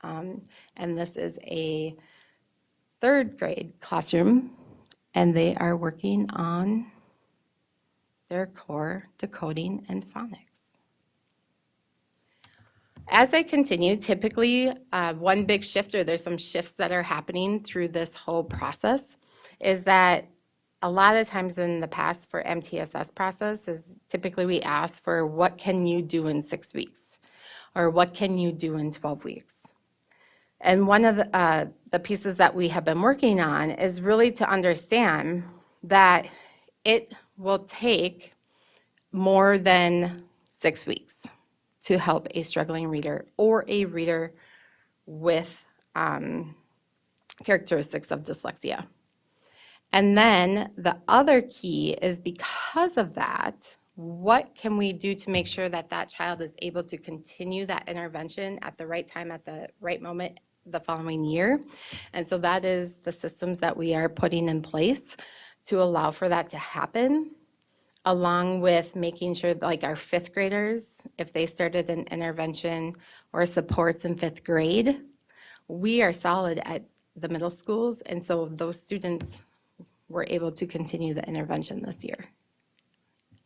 And this is a 3rd grade classroom, and they are working on their core decoding and phonics. As I continue, typically one big shift, or there's some shifts that are happening through this whole process, is that a lot of times in the past for MTSS process is typically we ask for what can you do in 6 weeks, or what can you do in 12 weeks. And one of the pieces that we have been working on is really to understand that it will take more than 6 weeks to help a struggling reader or a reader with characteristics of dyslexia. And then the other key is because of that, what can we do to make sure that that child is able to continue that intervention at the right time, at the right moment the following year? And so that is the systems that we are putting in place to allow for that to happen, along with making sure like our 5th graders, if they started an intervention or supports in 5th grade, we are solid at the middle schools. And so those students were able to continue the intervention this year.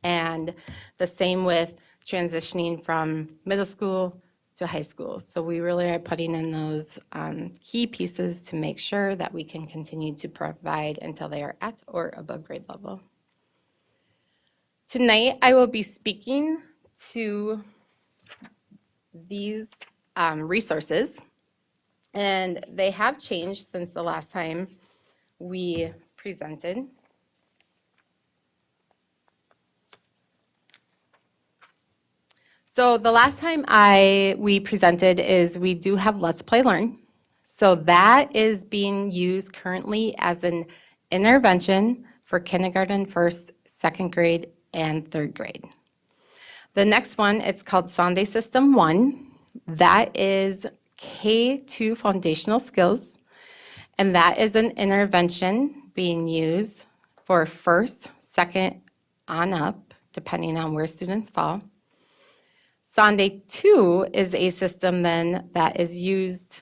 And the same with transitioning from middle school to high school. So we really are putting in those key pieces to make sure that we can continue to provide until they are at or above grade level. Tonight, I will be speaking to these resources, and they have changed since the last time we presented. So the last time we presented is we do have Let's Play Learn. So that is being used currently as an intervention for kindergarten, first, second grade, and third grade. The next one, it's called Sunday System 1. That is K2 foundational skills, and that is an intervention being used for first, second, on up, depending on where students fall. Sunday 2 is a system then that is used,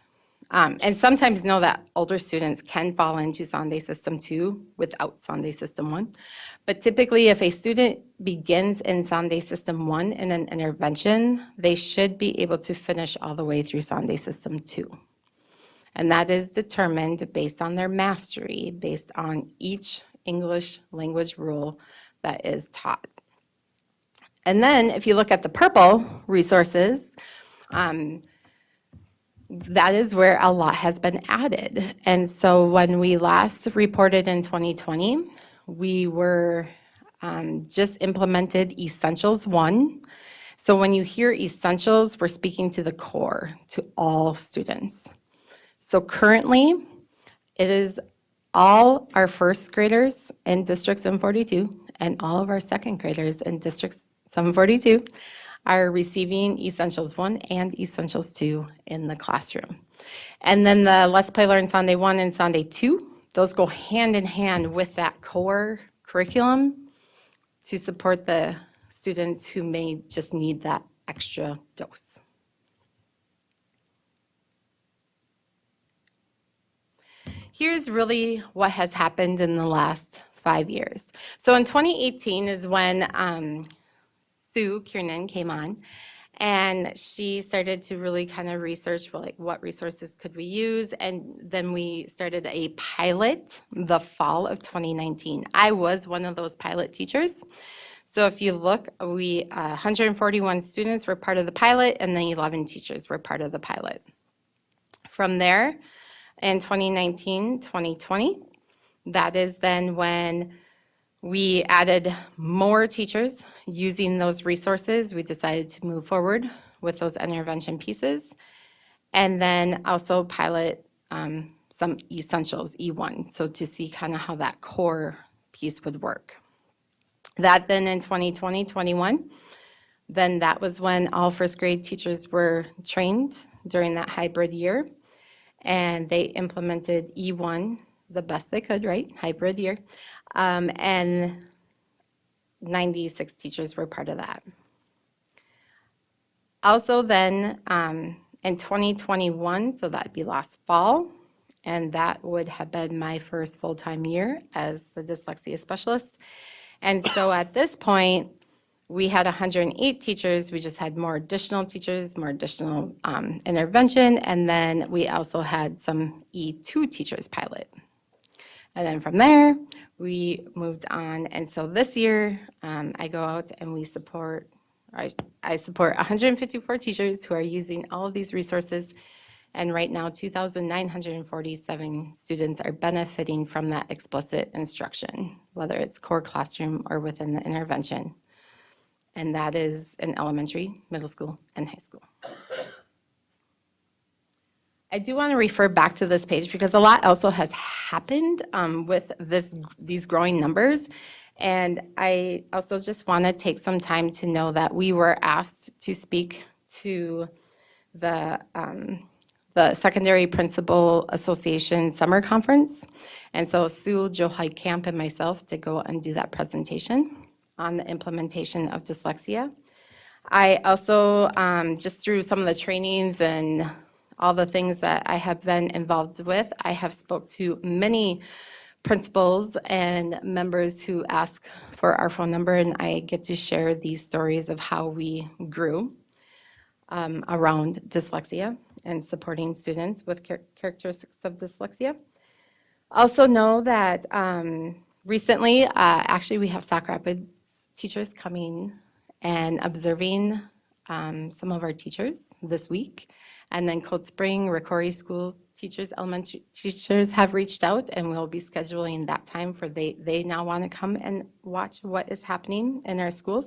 and sometimes know that older students can fall into Sunday System 2 without Sunday System 1. But typically, if a student begins in Sunday System 1 in an intervention, they should be able to finish all the way through Sunday System 2. And that is determined based on their mastery, based on each English language rule that is taught. And then if you look at the purple resources, that is where a lot has been added. And so when we last reported in 2020, we were just implemented Essentials 1. So when you hear Essentials, we're speaking to the core, to all students. So currently, it is all our first graders in District 742 and all of our second graders in District 742 are receiving Essentials 1 and Essentials 2 in the classroom. And then the Let's Play Learn Sunday 1 and Sunday 2, those go hand in hand with that core curriculum to support the students who may just need that extra dose. Here's really what has happened in the last 5 years. So in 2018 is when Sue Kiernan came on, and she started to really kind of research, well, like, what resources could we use, and then we started a pilot the fall of 2019. I was one of those pilot teachers. So if you look, 141 students were part of the pilot, and then 11 teachers were part of the pilot. From there, in 2019, 2020, that is then when we added more teachers using those resources. We decided to move forward with those intervention pieces, and then also pilot some Essentials, E1, so to see kind of how that core piece would work. That then in 2020, 21, then that was when all first grade teachers were trained during that hybrid year, and they implemented E1 the best they could, right? Hybrid year. And 96 teachers were part of that. Also then, in 2021, so that'd be last fall, and that would have been my first full-time year as the dyslexia specialist. And so at this point, we had 108 teachers. We just had more additional teachers, more additional intervention, and then we also had some E2 teachers pilot. And then from there, we moved on. And so this year, I go out and I support 154 teachers who are using all of these resources. And right now, 2,947 students are benefiting from that explicit instruction, whether it's core classroom or within the intervention. And that is in elementary, middle school, and high school. I do want to refer back to this page because a lot also has happened with these growing numbers. And I also just want to take some time to know that we were asked to speak to the Secondary Principal Association Summer Conference. And so Sue, Joe Heitkamp, and myself to go and do that presentation on the implementation of dyslexia. I also, just through some of the trainings and all the things that I have been involved with, I have spoke to many principals and members who ask for our phone number, and I get to share these stories of how we grew around dyslexia and supporting students with characteristics of dyslexia. Also know that recently, actually we have Sauk Rapids teachers coming and observing some of our teachers this week. And then Cold Spring, Ricori School teachers, elementary teachers have reached out, and we'll be scheduling that time for they now want to come and watch what is happening in our schools,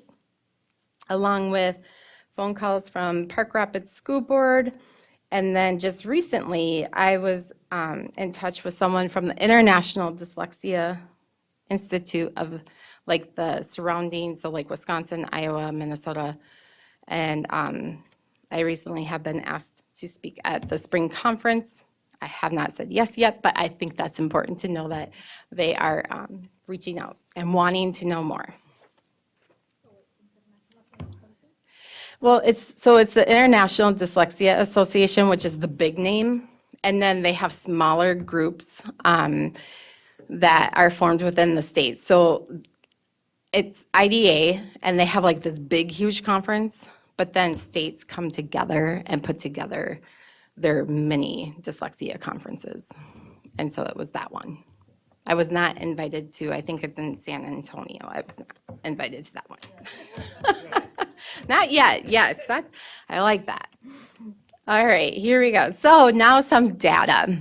along with phone calls from Park Rapids School Board. And then just recently, I was in touch with someone from the International Dyslexia Institute of like the surroundings, so like Wisconsin, Iowa, Minnesota. And I recently have been asked to speak at the spring conference. I have not said yes yet, but I think that's important to know that they are reaching out and wanting to know more. Well, it's the International Dyslexia Association, which is the big name, and then they have smaller groups that are formed within the states. So it's IDA, and they have like this big, huge conference, but then states come together and put together their mini dyslexia conferences. And so it was that one. I was not invited to, I think it's in San Antonio. I was not invited to that one. Not yet, yes, I like that. All right, here we go. So now some data.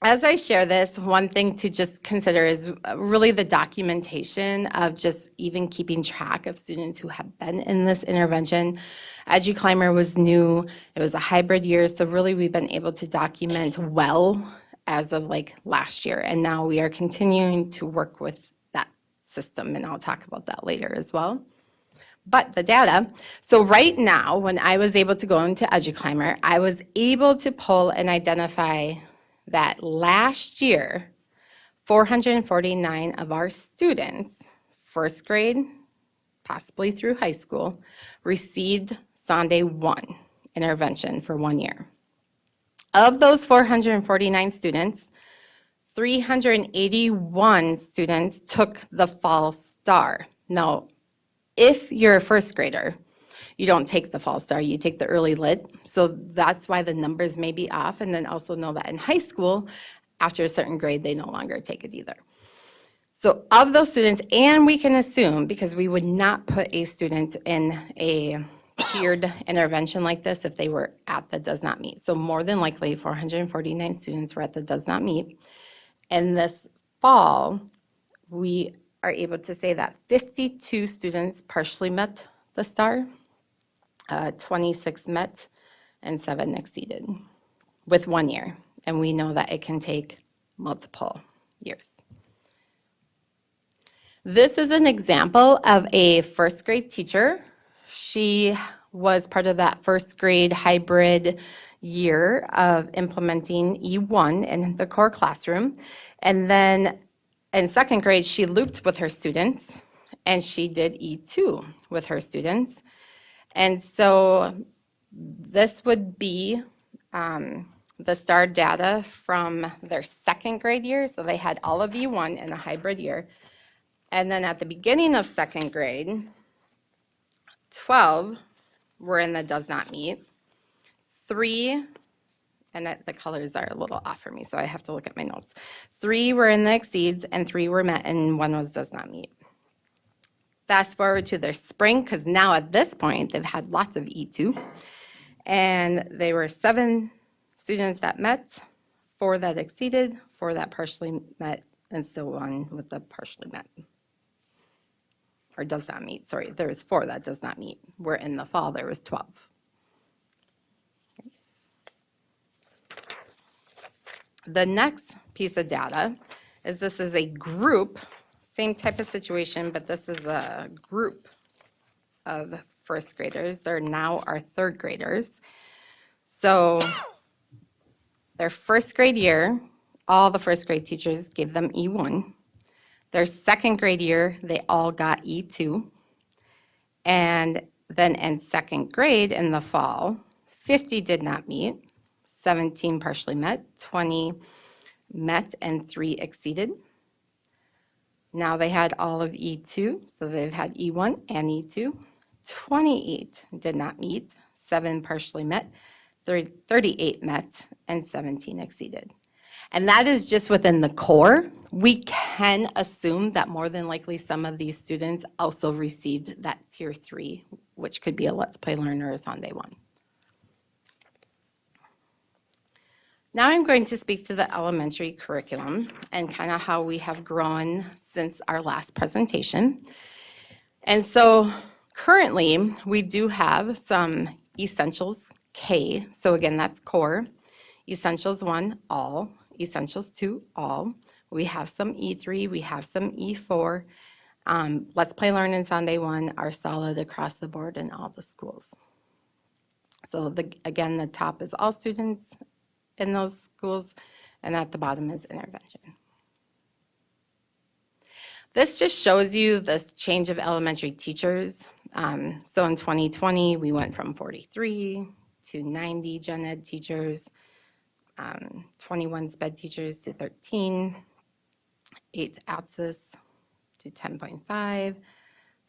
As I share this, one thing to just consider is really the documentation of just even keeping track of students who have been in this intervention. EduClimber was new. It was a hybrid year, so really we've been able to document well as of like last year. And now we are continuing to work with that system, and I'll talk about that later as well. But the data, so right now, when I was able to go into EduClimber, I was able to pull and identify that last year, 449 of our students, first grade, possibly through high school, received Sonde 1 intervention for 1 year. Of those 449 students, 381 students took the Fall Star. Now, if you're a first grader, you don't take the Fall Star, you take the Early Lit. So that's why the numbers may be off. And then also know that in high school, after a certain grade, they no longer take it either. So of those students, and we can assume, because we would not put a student in a tiered intervention like this if they were at the does not meet. So more than likely, 449 students were at the does not meet. And this fall, we are able to say that 52 students partially met the STAR, 26 met, and 7 exceeded with 1 year. And we know that it can take multiple years. This is an example of a first grade teacher. She was part of that first grade hybrid year of implementing E1 in the core classroom. And then in second grade, she looped with her students, and she did E2 with her students. And so this would be the STAR data from their second grade year. So they had all of E1 in a hybrid year. And then at the beginning of second grade, 12 were in the does not meet. 3, and the colors are a little off for me, so I have to look at my notes. 3 were in the exceeds, and 3 were met, and 1 was does not meet. Fast forward to their spring, because now at this point, they've had lots of E2. And they were 7 students that met, 4 that exceeded, 4 that partially met, and still 1 with the partially met. Or does not meet, sorry, there was 4 that does not meet, where in the fall there was 12. The next piece of data is this is a group, same type of situation, but this is a group of first graders. They're now our third graders. So their first grade year, all the first grade teachers gave them E1. Their second grade year, they all got E2. And then in second grade in the fall, 50 did not meet, 17 partially met, 20 met, and 3 exceeded. Now they had all of E2, so they've had E1 and E2. 28 did not meet, 7 partially met, 38 met, and 17 exceeded. And that is just within the core. We can assume that more than likely some of these students also received that tier 3, which could be a Let's Play Learn or a Sunday 1. Now I'm going to speak to the elementary curriculum and kind of how we have grown since our last presentation. And so currently, we do have some Essentials K. So again, that's core. Essentials 1, all. Essentials 2, all. We have some E3, we have some E4. Let's Play Learn and Sunday 1 are solid across the board in all the schools. So again, the top is all students in those schools, and at the bottom is intervention. This just shows you this change of elementary teachers. So in 2020, we went from 43 to 90 gen ed teachers, 21 sped teachers to 13, 8 APSIS to 10.5,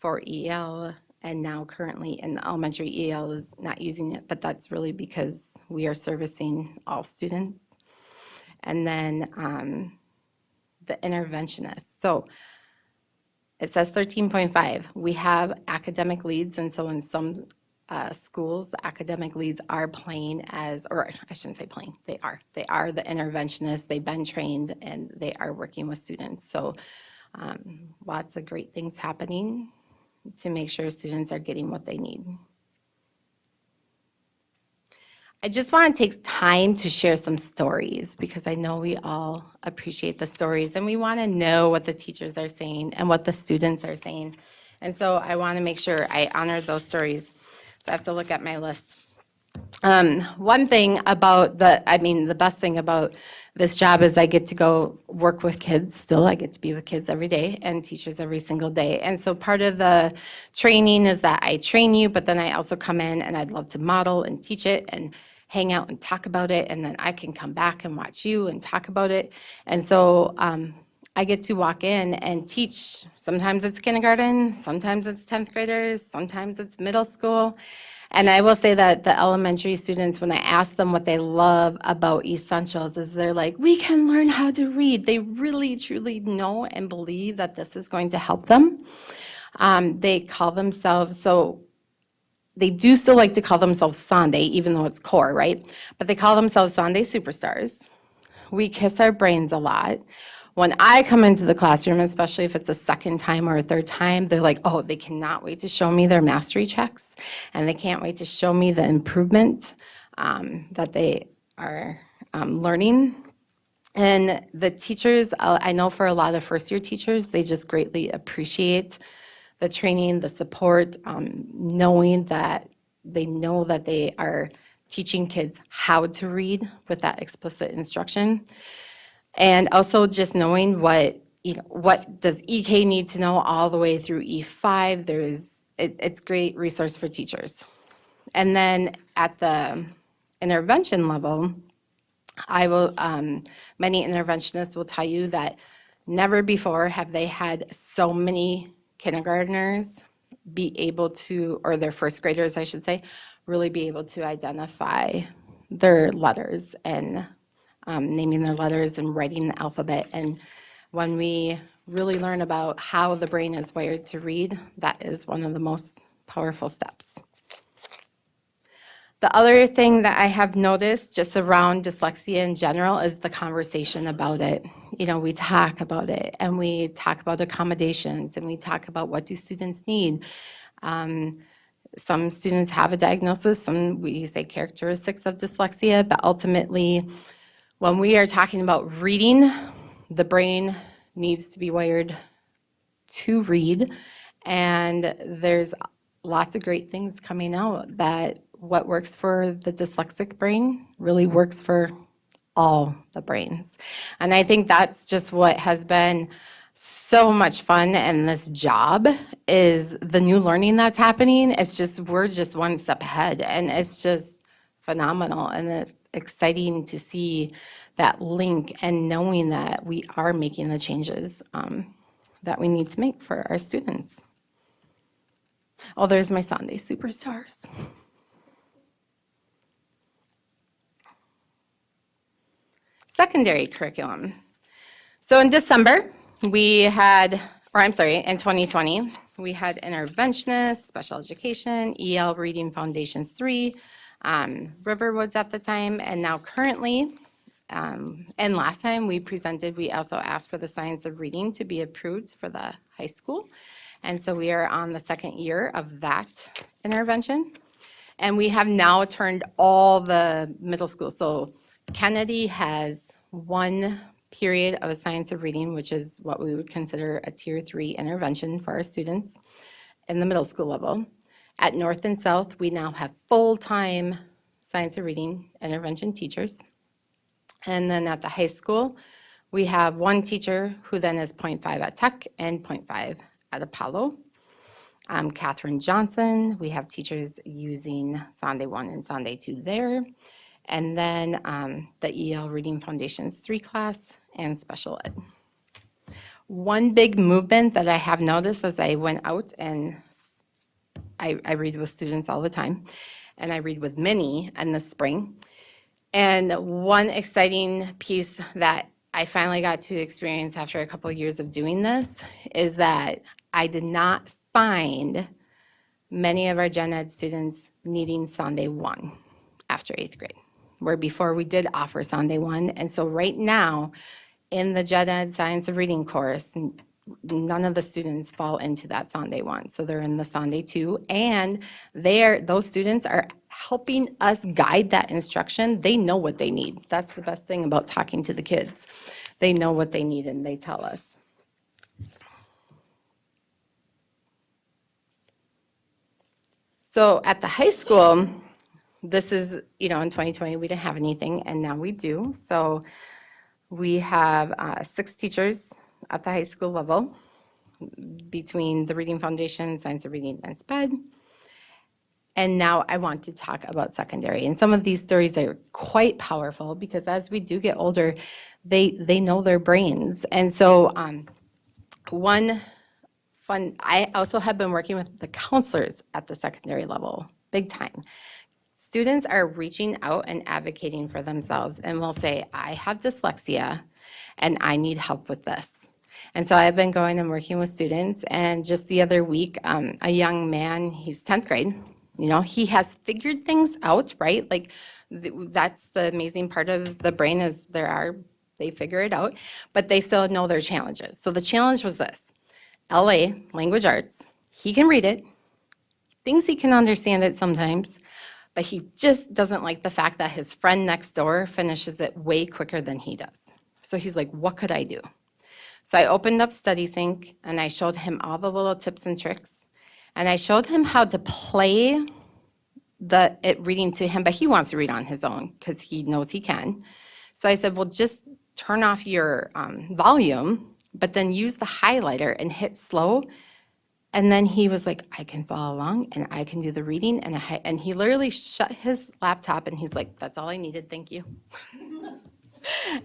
4 EL, and now currently in the elementary EL is not using it, but that's really because we are servicing all students. And then the interventionists. So it says 13.5. We have academic leads, and so in some schools, the academic leads are playing as, or I shouldn't say playing, they are the interventionists. They've been trained and they are working with students. So lots of great things happening to make sure students are getting what they need. I just want to take time to share some stories because I know we all appreciate the stories and we want to know what the teachers are saying and what the students are saying. And so I want to make sure I honor those stories. So I have to look at my list. One thing about the best thing about this job is I get to go work with kids still. I get to be with kids every day and teachers every single day. And so part of the training is that I train you, but then I also come in and I'd love to model and teach it and hang out and talk about it. And then I can come back and watch you and talk about it. And so I get to walk in and teach. Sometimes it's kindergarten, sometimes it's 10th graders, sometimes it's middle school. And I will say that the elementary students, when I ask them what they love about Essentials, is they're like, we can learn how to read. They really, truly know and believe that this is going to help them. They call themselves, so they do still like to call themselves Sunday, even though it's core, right? But they call themselves Sunday superstars. We kiss our brains a lot. When I come into the classroom, especially if it's a second time or a third time, they're like, oh, they cannot wait to show me their mastery checks, and they can't wait to show me the improvement that they are learning. And the teachers, I know for a lot of first-year teachers, they just greatly appreciate the training, the support, knowing that they know that they are teaching kids how to read with that explicit instruction. And also just knowing what does EK need to know all the way through E5. It's great resource for teachers. And then at the intervention level, many interventionists will tell you that never before have they had so many kindergartners be able to, or their first graders, I should say, really be able to identify their letters and naming their letters and writing the alphabet. And when we really learn about how the brain is wired to read, that is one of the most powerful steps. The other thing that I have noticed just around dyslexia in general is the conversation about it. We talk about it and we talk about accommodations and we talk about what do students need. Some students have a diagnosis, some we say characteristics of dyslexia, but ultimately when we are talking about reading, the brain needs to be wired to read, and there's lots of great things coming out that what works for the dyslexic brain really works for all the brains. And I think that's just what has been so much fun in this job is the new learning that's happening. We're just one step ahead, and it's just phenomenal, and it's exciting to see that link and knowing that we are making the changes that we need to make for our students. Oh, there's my Sunday superstars. secondary curriculum. So in December, we had, or I'm sorry, in 2020, we had interventionist, special education, EL Reading Foundations 3, Riverwoods at the time, and now currently, and last time we presented, we also asked for the science of reading to be approved for the high school. And so we are on the second year of that intervention. And we have now turned all the middle schools. So Kennedy has one period of a science of reading, which is what we would consider a tier 3 intervention for our students in the middle school level. At North and South, we now have full-time science of reading intervention teachers. And then at the high school, we have one teacher who then is 0.5 at Tech and 0.5 at Apollo. Catherine Johnson, we have teachers using Sunday 1 and Sunday 2 there. And then the EL Reading Foundations 3 class and special ed. One big movement that I have noticed as I went out, and I read with students all the time, and I read with many in the spring. And one exciting piece that I finally got to experience after a couple of years of doing this is that I did not find many of our gen ed students needing Sunday 1 after 8th grade, where before we did offer Sunday 1. And so right now, in the gen ed science of reading course, none of the students fall into that Sunday 1. So they're in the Sunday 2, and those students are helping us guide that instruction. They know what they need. That's the best thing about talking to the kids. They know what they need and they tell us. So at the high school, this is, in 2020, we didn't have anything, and now we do. So we have 6 teachers at the high school level between the Reading Foundation, Science of Reading, and SPED. And now I want to talk about secondary. And some of these stories are quite powerful because as we do get older, they know their brains. And so I also have been working with the counselors at the secondary level, big time. Students are reaching out and advocating for themselves and will say, I have dyslexia and I need help with this. And so I've been going and working with students, and just the other week, a young man, he's 10th grade, he has figured things out, right? Like that's the amazing part of the brain is they figure it out, but they still know their challenges. So the challenge was this, LA, language arts, he can read it, thinks he can understand it sometimes, but he just doesn't like the fact that his friend next door finishes it way quicker than he does. So he's like, what could I do? So I opened up StudySync and I showed him all the little tips and tricks. And I showed him how to play it reading to him, but he wants to read on his own because he knows he can. So I said, well, just turn off your volume, but then use the highlighter and hit slow. And then he was like, I can follow along and I can do the reading. And he literally shut his laptop and he's like, that's all I needed, thank you.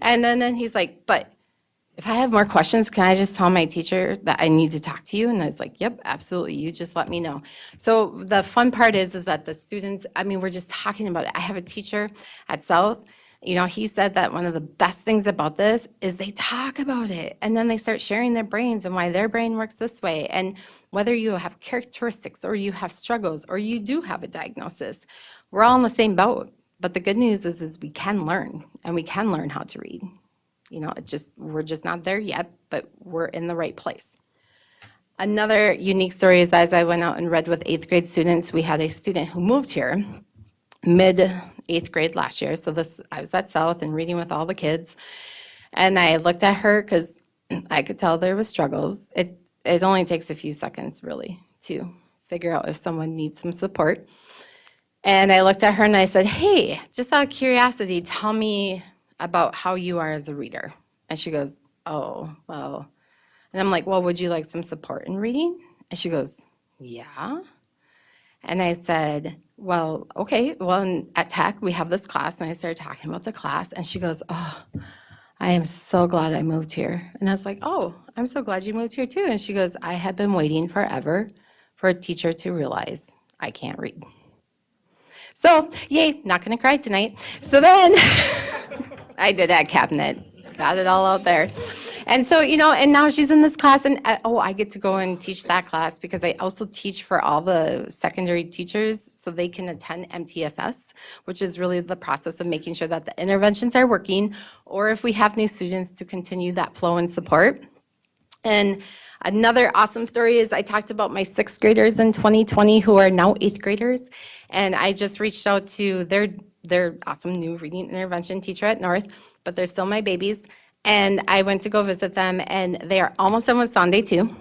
And then he's like, but if I have more questions, can I just tell my teacher that I need to talk to you? And I was like, yep, absolutely. You just let me know. So the fun part is that the students, we're just talking about it. I have a teacher at South, he said that one of the best things about this is they talk about it and then they start sharing their brains and why their brain works this way. And whether you have characteristics or you have struggles or you do have a diagnosis, we're all in the same boat. But the good news is we can learn and we can learn how to read. We're just not there yet, but we're in the right place. Another unique story is as I went out and read with 8th grade students, we had a student who moved here mid-8th grade last year. So I was at South and reading with all the kids. And I looked at her because I could tell there was struggles. It only takes a few seconds really to figure out if someone needs some support. And I looked at her and I said, hey, just out of curiosity, tell me about how you are as a reader. And she goes, oh, well. And I'm like, well, would you like some support in reading? And she goes, yeah. And I said, well, okay, well, at Tech, we have this class. And I started talking about the class. And she goes, oh, I am so glad I moved here. And I was like, oh, I'm so glad you moved here too. And she goes, I have been waiting forever for a teacher to realize I can't read. So, yay, not going to cry tonight. So then I did at cabinet. Got it all out there. And so, and now she's in this class, and I get to go and teach that class because I also teach for all the secondary teachers so they can attend MTSS, which is really the process of making sure that the interventions are working, or if we have new students, to continue that flow and support. And another awesome story is I talked about my 6th graders in 2020 who are now 8th graders. And I just reached out to their awesome new reading intervention teacher at North, but they're still my babies. And I went to go visit them, and they are almost done with Sunday too.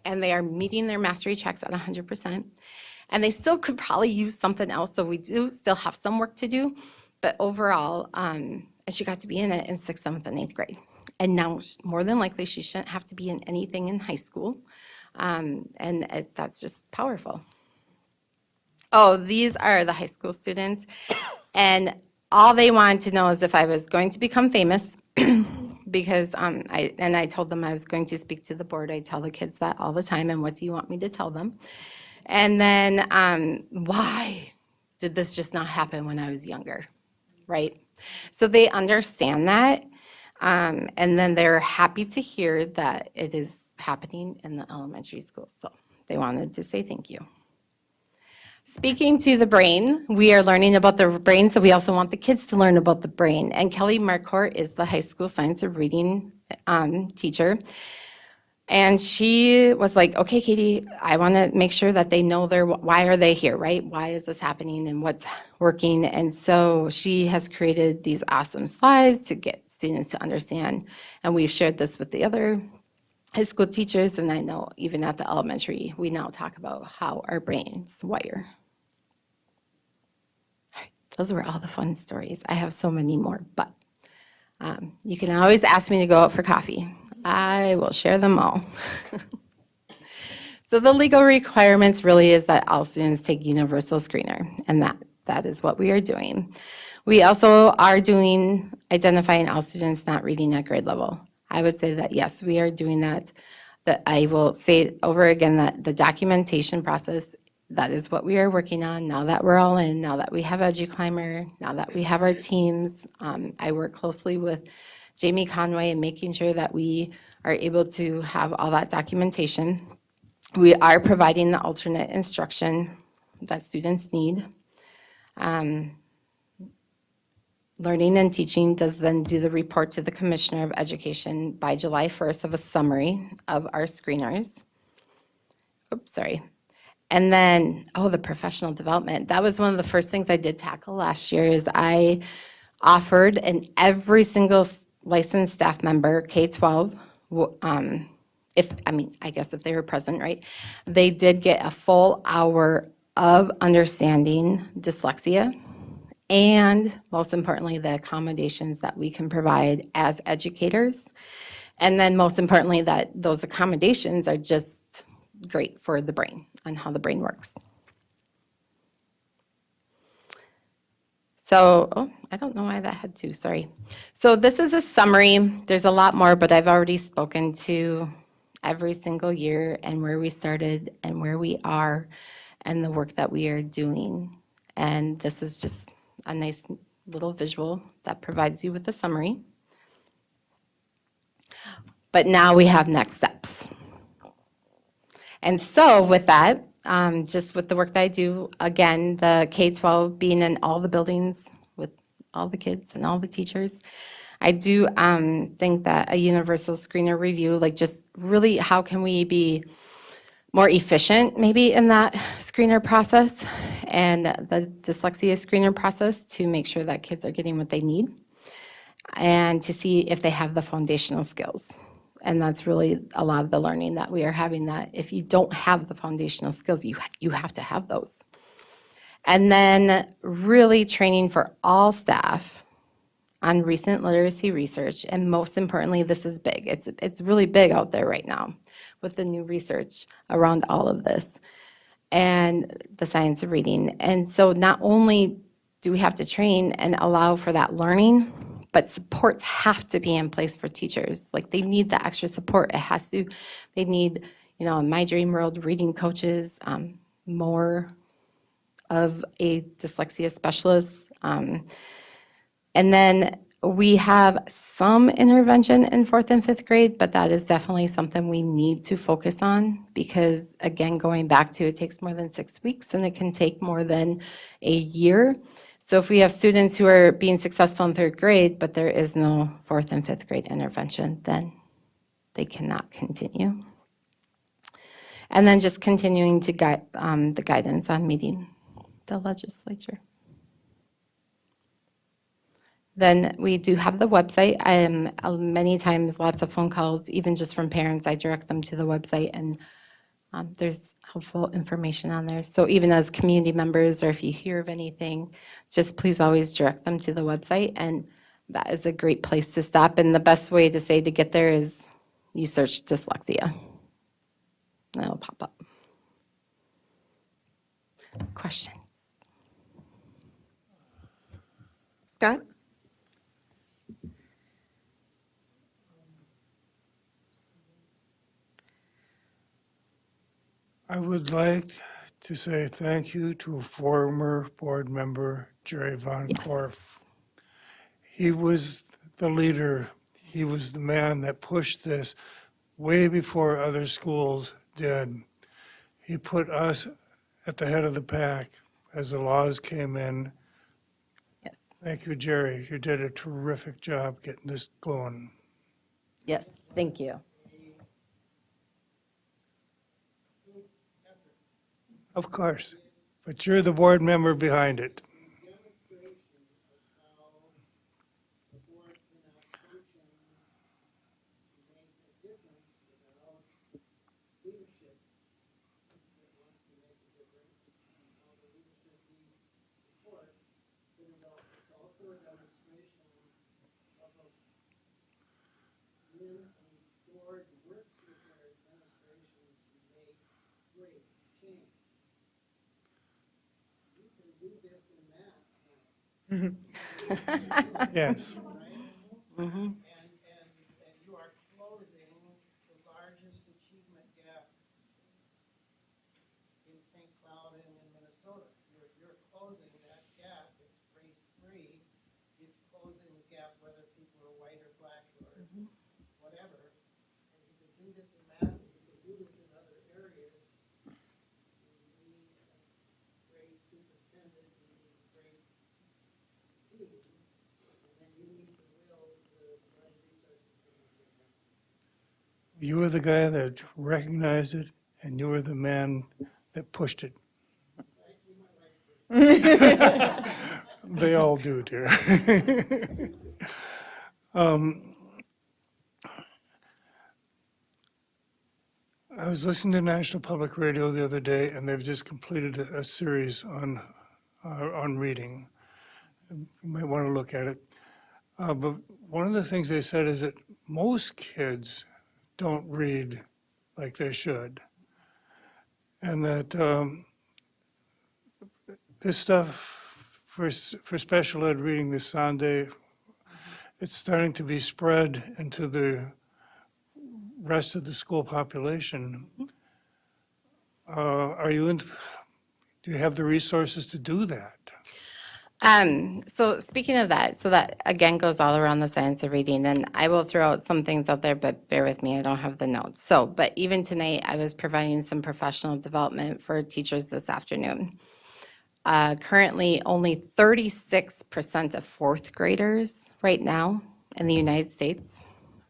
And they are meeting their mastery checks at 100%. And they still could probably use something else, so we do still have some work to do. But overall, and she got to be in it in 6th, 7th, and 8th grade. And now, more than likely, she shouldn't have to be in anything in high school. That's just powerful. Oh, these are the high school students. And all they wanted to know is if I was going to become famous, because I told them I was going to speak to the board. I tell the kids that all the time, and what do you want me to tell them? And then, why did this just not happen when I was younger, right? So they understand that. And then they're happy to hear that it is happening in the elementary school. So they wanted to say thank you. Speaking to the brain, we are learning about the brain, so we also want the kids to learn about the brain. And Kelly Marcourt is the high school science of reading teacher. And she was like, okay, Katie, I want to make sure that they know why are they here, right? Why is this happening and what's working? And so she has created these awesome slides to get students to understand. And we've shared this with the other high school teachers, and I know even at the elementary, we now talk about how our brains wire. All right, those were all the fun stories. I have so many more, but you can always ask me to go out for coffee. I will share them all. So the legal requirements really is that all students take universal screener, and that is what we are doing. We also are identifying all students not reading at grade level. I would say that, yes, we are doing that. That I will say over again that the documentation process, that is what we are working on now that we're all in, now that we have EduClimber, now that we have our teams. I work closely with Jamie Conway and making sure that we are able to have all that documentation. We are providing the alternate instruction that students need. Learning and Teaching does then do the report to the Commissioner of Education by July 1st of a summary of our screeners. Oops, sorry. And then, the professional development. That was one of the first things I did tackle last year is I offered, and every single licensed staff member, K-12, I guess if they were present, right? They did get a full hour of understanding dyslexia, and most importantly, the accommodations that we can provide as educators. And then most importantly, that those accommodations are just great for the brain and how the brain works. So, I don't know why that had two, sorry. So this is a summary. There's a lot more, but I've already spoken to every single year and where we started and where we are and the work that we are doing. And this is just a nice little visual that provides you with a summary. But now we have next steps. And so with that, just with the work that I do, again, the K-12 being in all the buildings with all the kids and all the teachers, I do think that a universal screener review, like just really how can we be more efficient maybe in that screener process and the dyslexia screener process to make sure that kids are getting what they need and to see if they have the foundational skills. And that's really a lot of the learning that we are having, that if you don't have the foundational skills, you have to have those. And then really training for all staff on recent literacy research, and most importantly, this is big. It's really big out there right now with the new research around all of this and the science of reading. And so not only do we have to train and allow for that learning, but supports have to be in place for teachers. Like they need the extra support. They need, in my dream world, reading coaches, more of a dyslexia specialist. And then We have some intervention in fourth and fifth grade, but that is definitely something we need to focus on because, again, going back to it takes more than 6 weeks and it can take more than a year. So if we have students who are being successful in third grade, but there is no fourth and fifth grade intervention, then they cannot continue. And then just continuing to guide the guidance on meeting the legislature. Then we do have the website. Many times, lots of phone calls, even just from parents, I direct them to the website, and there's helpful information on there. So even as community members, or if you hear of anything, just please always direct them to the website, and that is a great place to stop. And the best way to say to get there is you search dyslexia, and it'll pop up. Questions? Scott? I would like to say thank you to former board member Jerry Von Korf. He was the leader. He was the man that pushed this way before other schools did. He put us at the head of the pack as the laws came in. Yes. Thank you, Jerry. You did a terrific job getting this going. Yes, thank you. Of course, but you're the board member behind it. Yes. Mhm. And you are closing the largest achievement gap in St. Cloud and in Minnesota. You're closing that gap. It's race-free. It's closing the gap whether people are white or black or whatever. And you can do this in math, and you can do this in other areas. You need a great superintendent, you need a great team, and then you need to will the right resources to make it happen. You were the guy that recognized it, and you were the man that pushed it. They all do, dear. I was listening to National Public Radio the other day, and they've just completed a series on reading. You might want to look at it. But one of the things they said is that most kids don't read like they should. And that this stuff for special ed reading this Sunday, it's starting to be spread into the rest of the school population. Do you have the resources to do that? So speaking of that, so that again goes all around the science of reading, and I will throw out some things out there, but bear with me, I don't have the notes. So, but even tonight, I was providing some professional development for teachers this afternoon. Currently, only 36% of fourth graders right now in the United States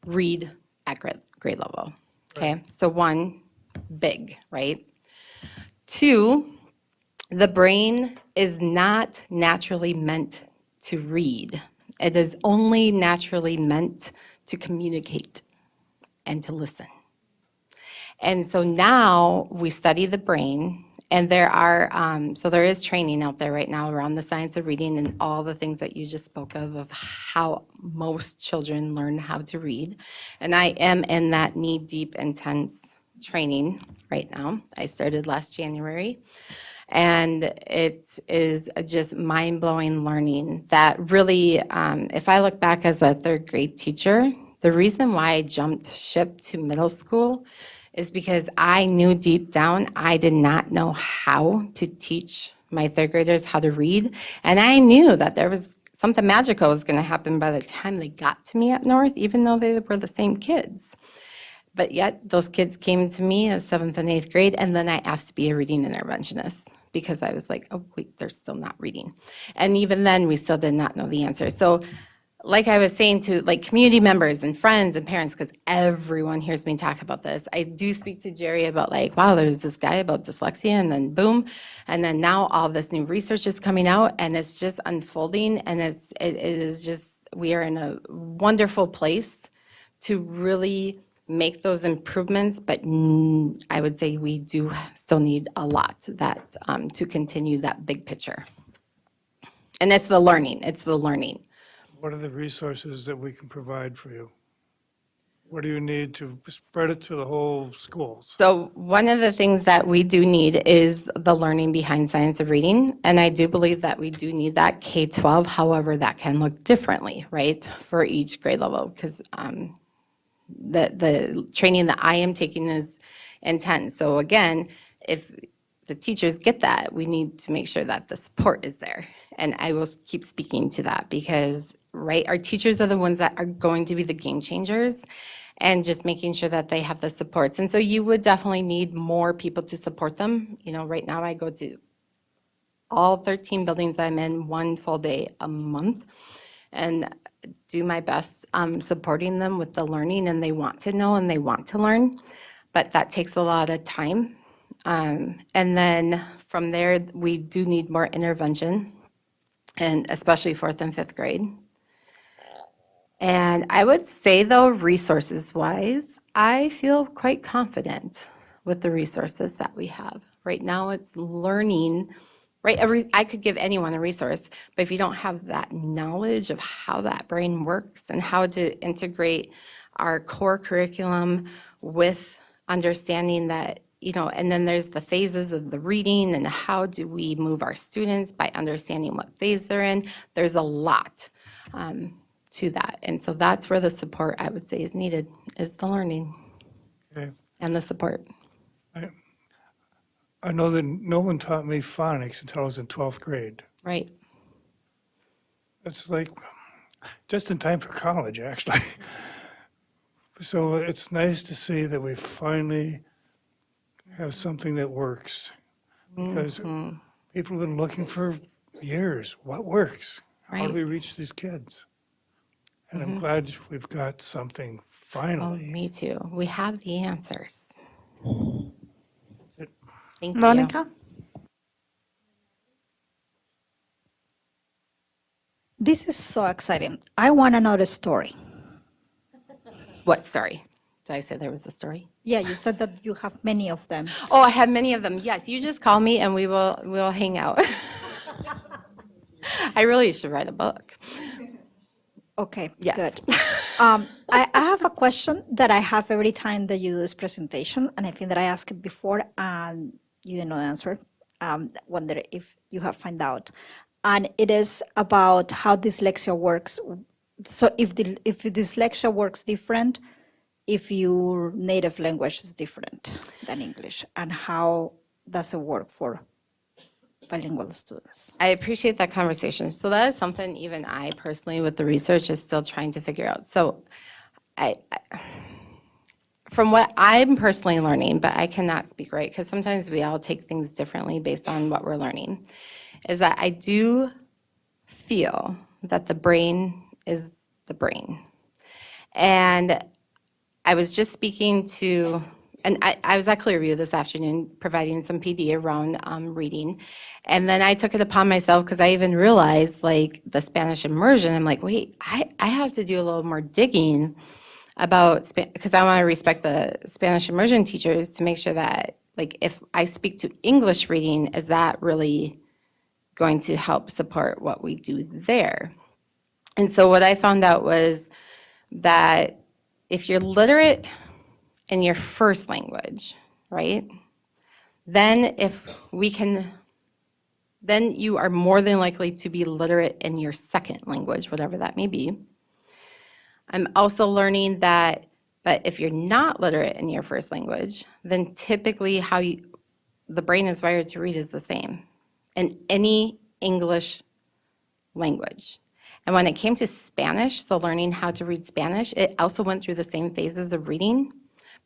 read at grade level. Okay, so one, big, right? Two, the brain is not naturally meant to read. It is only naturally meant to communicate and to listen. And so now we study the brain, and there is training out there right now around the science of reading and all the things that you just spoke of how most children learn how to read. And I am in that knee-deep, intense training right now. I started last January. And it is just mind-blowing learning that really, if I look back as a third grade teacher, the reason why I jumped ship to middle school is because I knew deep down I did not know how to teach my third graders how to read. And I knew that there was something magical was going to happen by the time they got to me at North, even though they were the same kids. But yet, those kids came to me as 7th and 8th grade, and then I asked to be a reading interventionist because I was like, oh, wait, they're still not reading. And even then, we still did not know the answer. So like I was saying to like community members and friends and parents, because everyone hears me talk about this, I do speak to Jerry about like, wow, there's this guy about dyslexia, and then boom, and then now all this new research is coming out, and it's just unfolding, and it is just, we are in a wonderful place to really make those improvements, but I would say we do still need a lot that to continue that big picture. And it's the learning, What are the resources that we can provide for you? What do you need to spread it to the whole schools? So one of the things that we do need is the learning behind science of reading. And I do believe that we do need that K-12. However, that can look differently, right, for each grade level, because the training that I am taking is intense. So again, if the teachers get that, we need to make sure that the support is there. And I will keep speaking to that because, right, our teachers are the ones that are going to be the game changers, and just making sure that they have the supports. And so you would definitely need more people to support them. You know, right now I go to all 13 buildings I'm in 1 full day a month and do my best supporting them with the learning, and they want to know and they want to learn, but that takes a lot of time. And then from there, we do need more intervention, and especially 4th and 5th grade. And I would say, though, resources-wise, I feel quite confident with the resources that we have. Right now, it's learning, right? I could give anyone a resource, but if you don't have that knowledge of how that brain works and how to integrate our core curriculum with understanding that, you know, and then there's the phases of the reading and how do we move our students by understanding what phase they're in. There's a lot to that. And so that's where the support, I would say, is needed, is the learning Okay. and the support. I know that no one taught me phonics until I was in 12th grade. Right. It's like just in time for college, actually. So it's nice to see that we finally have something that works, because people have been looking for years. What works? How do we reach these kids? And I'm glad we've got something Oh, finally. me too. We have the answers. Thank you. Monica? This is so exciting. I want to know the story. What story? Did I say there was the story? Yeah, you said that you have many of them. Oh, I have many of them. Yes, you just call me and we'll hang out. I really should write a book. Okay, Yes. good. I have a question that I have every time that you do this presentation, and I think that I asked it before and you didn't know the answer. Wonder if you have found out. And it is about how dyslexia works. So if dyslexia works different, if your native language is different than English, and how does it work for bilingual students? I appreciate that conversation. So that is something even I personally with the research is still trying to figure out. So from what I'm personally learning, but I cannot speak right, because sometimes we all take things differently based on what we're learning, is that I do feel that the brain is the brain. And I was just speaking to, and I was at Clearview this afternoon providing some PD around reading. And then I took it upon myself because I even realized like the Spanish immersion, I'm like, wait, I have to do a little more digging about, because I want to respect the Spanish immersion teachers to make sure that like if I speak to English reading, is that really going to help support what we do there? And so what I found out was that if you're literate in your first language, right, then then you are more than likely to be literate in your second language, whatever that may be. I'm also learning that, but if you're not literate in your first language, then typically the brain is wired to read is the same in any English language. And when it came to Spanish, so learning how to read Spanish, it also went through the same phases of reading,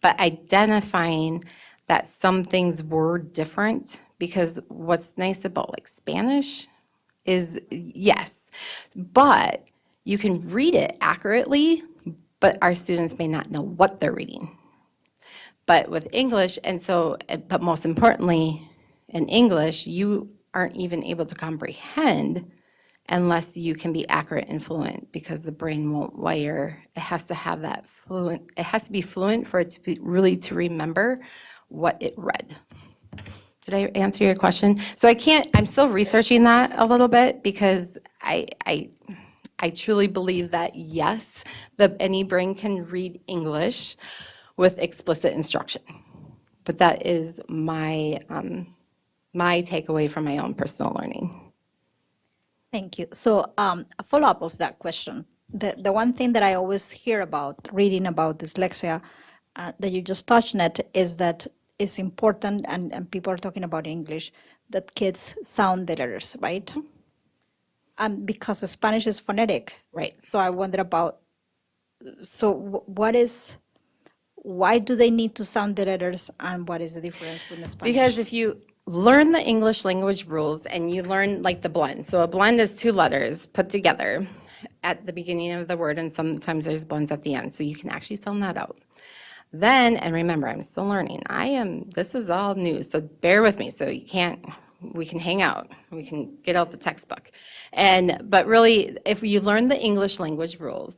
but identifying that some things were different, because what's nice about like Spanish is, yes, but you can read it accurately, but our students may not know what they're reading. But with English, and so, but most importantly, in English, you aren't even able to comprehend unless you can be accurate and fluent, because the brain won't wire. It has to have that fluent, it has to be fluent for it to be really to remember what it read. Did I answer your question? So I'm still researching that a little bit, because I truly believe that yes, any brain can read English with explicit instruction. But that is my takeaway from my own personal learning. Thank you. So a follow-up of that question. The one thing that I always hear about reading about dyslexia that you just touched on it is that it's important, and people are talking about English, that kids sound the letters, right? And because Spanish is phonetic. Right. So I wonder about, why do they need to sound the letters, and what is the difference with the Spanish? Because if you learn the English language rules and you learn like the blend, so a blend is two letters put together at the beginning of the word, and sometimes there's blends at the end, so you can actually sound that out. Then, and remember, I'm still learning. This is all new, so bear with me. So we can hang out. We can get out the textbook. But really, if you learn the English language rules,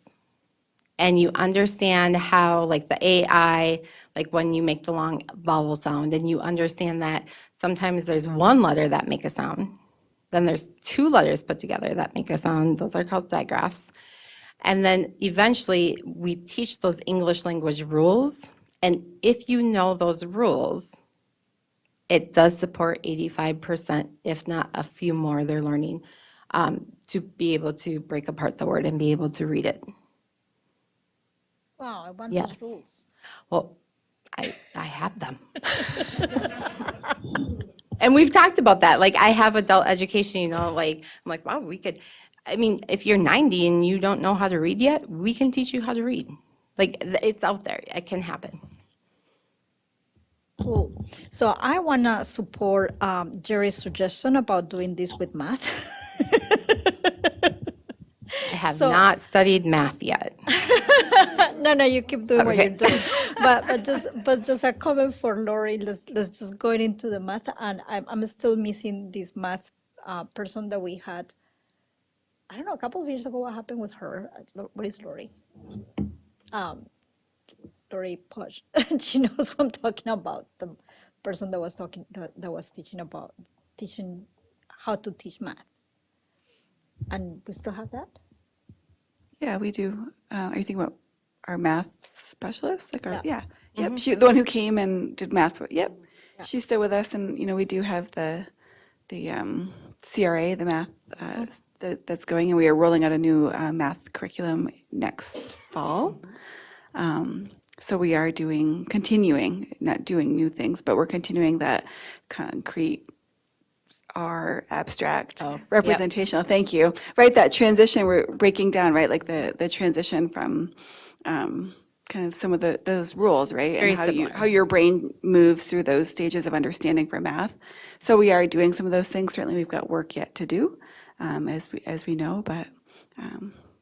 and you understand how, like the AI, like when you make the long vowel sound, and you understand that sometimes there's one letter that make a sound, then there's two letters put together that make a sound. Those are called digraphs. And then eventually we teach those English language rules. And if you know those rules, it does support 85%, if not a few more, they're learning to be able to break apart the word and be able to read it. Wow, I want Yes. those rules. Well, I have them. And we've talked about that. Like, I have adult education, like, I'm like, wow, if you're 90 and you don't know how to read yet, we can teach you how to read. Like, it's out there. It can happen. Cool. So I want to support Jerry's suggestion about doing this with math. I have not studied math yet. No, you keep doing what Okay. you're doing. But just a comment for Lori. Let's just go into the math, and I'm still missing this math person that we had. I don't know, a couple of years ago. What happened with her? What is Lori? Lori Posh. She knows what I'm talking about. The person that was teaching how to teach math. And we still have that? Yeah, we do. Are you thinking about our math specialist? Yeah. Yep. She, the one who came and did math. Yep. She's still with us, and we do have the CRA, the math that's going, and we are rolling out a new math curriculum next fall. So we are continuing, not doing new things, but we're continuing that concrete R abstract representational. Thank you. Right, that transition we're breaking down, right? Like the transition from kind of some of those rules, right? Very and similar. how your brain moves through those stages of understanding for math. So we are doing some of those things. Certainly, we've got work yet to do, as we know, but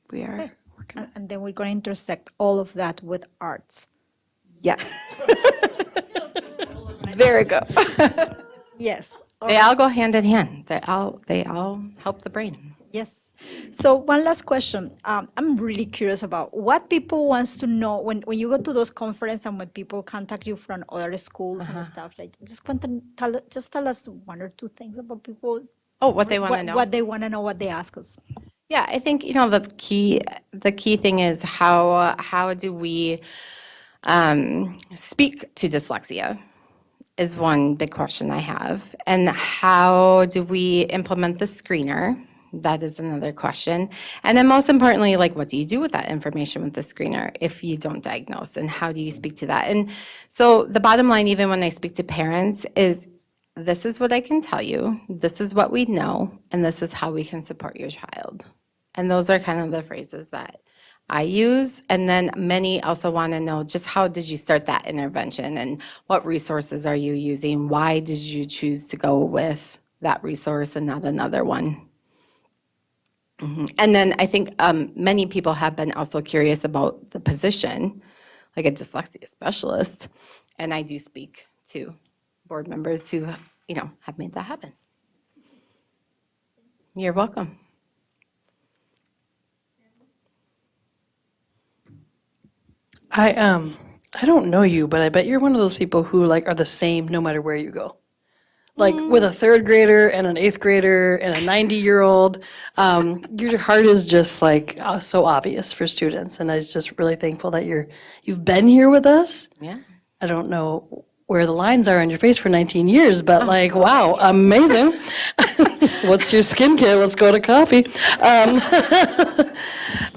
we are working. And then we're going to intersect all of that with arts. Yeah. There we go. Yes. They all go hand in hand. They all help the brain. Yes. So one last question. I'm really curious about what people wants to know when you go to those conferences and when people contact you from other schools and stuff. Like, just want to tell us one or two things about people. Oh, what they want to know. What they want to know. What they ask us. Yeah, I think the key thing is how do we speak to dyslexia is one big question I have, and how do we implement the screener? That is another question, and then most importantly, like, what do you do with that information with the screener if you don't diagnose, and how do you speak to that? And so the bottom line, even when I speak to parents, is this is what I can tell you, this is what we know, and this is how we can support your child. And those are kind of the phrases that I use. And then many also want to know just how did you start that intervention and what resources are you using? Why did you choose to go with that resource and not another one? And then I think many people have been also curious about the position, like a dyslexia specialist. And I do speak to board members who, have made that happen. You're welcome. I don't know you, but I bet you're one of those people who like are the same no matter where you go. Like with a third grader and an eighth grader and a 90-year-old, your heart is just like so obvious for students. And I was just really thankful that you've been here with us. Yeah. I don't know where the lines are on your face for 19 years, but like, wow, amazing. What's your skincare? Let's go to coffee.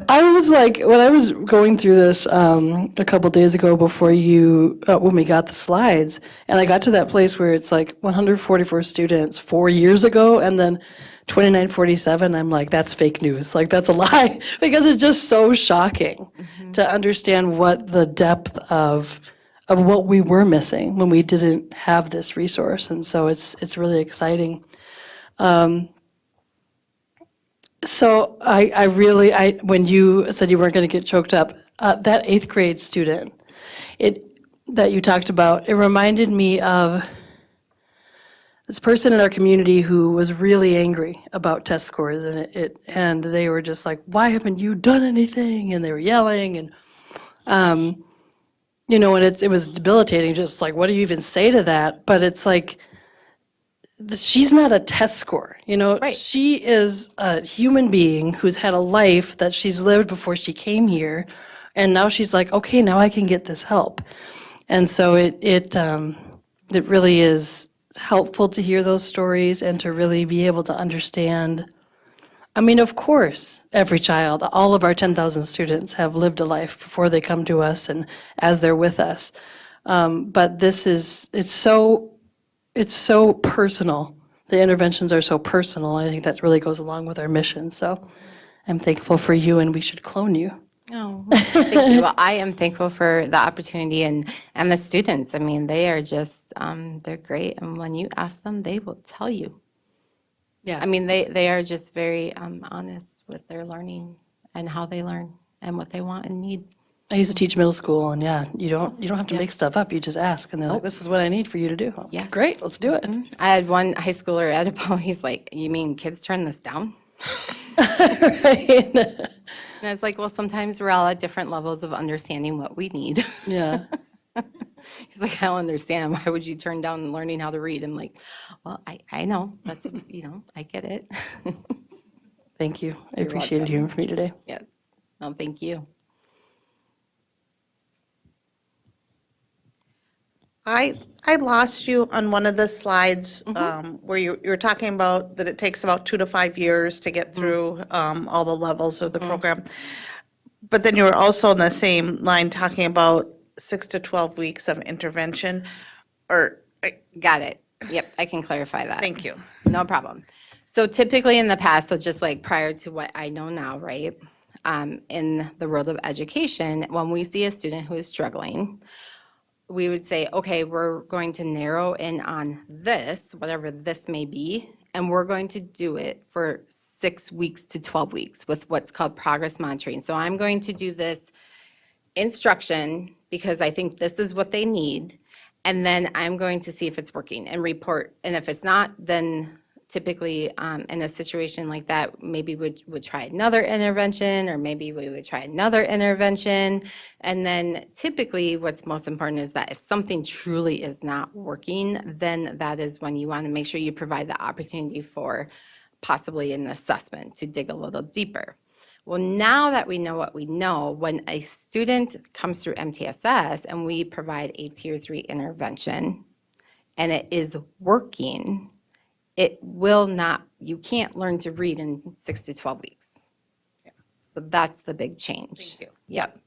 I was like, when I was going through this a couple days ago before when we got the slides, and I got to that place where it's like 144 students 4 years ago, and then 2947, I'm like, that's fake news. Like, that's a lie. Because it's just so shocking to understand what the depth of what we were missing when we didn't have this resource. And so it's really exciting. So when you said you weren't going to get choked up, that eighth grade student that you talked about, it reminded me of this person in our community who was really angry about test scores, and they were just like, "Why haven't you done anything?" And they were yelling, and and it was debilitating. Just like, what do you even say to that? But it's like, she's not a test score, Right. She is a human being who's had a life that she's lived before she came here, and now she's like, okay, now I can get this help. And so it really is helpful to hear those stories and to really be able to understand. I mean, of course, every child, all of our 10,000 students have lived a life before they come to us and as they're with us. But it's so personal. The interventions are so personal, and I think that really goes along with our mission. So I'm thankful for you, and we should clone you. Oh, well, thank you. Well, I am thankful for the opportunity and the students. I mean, they are just, they're great. And when you ask them, they will tell you. Yeah. I mean, they are just very honest with their learning and how they learn and what they want and need. I used to teach middle school, and you don't have to make stuff up. You just ask, and they're like, "This is what I need for you to do." I'm like, Yes. Great, let's do it. I had one high schooler at a point, he's like, "You mean kids turn this down?" Right. And I was like, well, sometimes we're all at different levels of understanding what we need. Yeah. He's like, I don't understand. Why would you turn down learning how to read? I'm like, well, I know. That's, I get it. Thank you. I You're appreciated welcome. hearing from you today. Yes. No, thank you. I lost you on one of the slides where you're talking about that it takes about 2 to 5 years to get through all the levels of the program. But then you were also in the same line talking about 6 to 12 weeks of intervention, or, Got it. Yep, I can clarify that. thank you. No problem. So typically in the past, so just like prior to what I know now, right? In the world of education, when we see a student who is struggling, we would say, okay, we're going to narrow in on this, whatever this may be, and we're going to do it for 6 weeks to 12 weeks with what's called progress monitoring. So I'm going to do this instruction because I think this is what they need, and then I'm going to see if it's working and report. And if it's not, then typically in a situation like that, maybe we would try another intervention, or maybe we would try another intervention. And then typically what's most important is that if something truly is not working, then that is when you want to make sure you provide the opportunity for possibly an assessment to dig a little deeper. Well, now that we know what we know, when a student comes through MTSS and we provide a Tier 3 intervention and it is working, it will not, you can't learn to read in 6 to 12 weeks. So that's the big change. Thank you. Yep.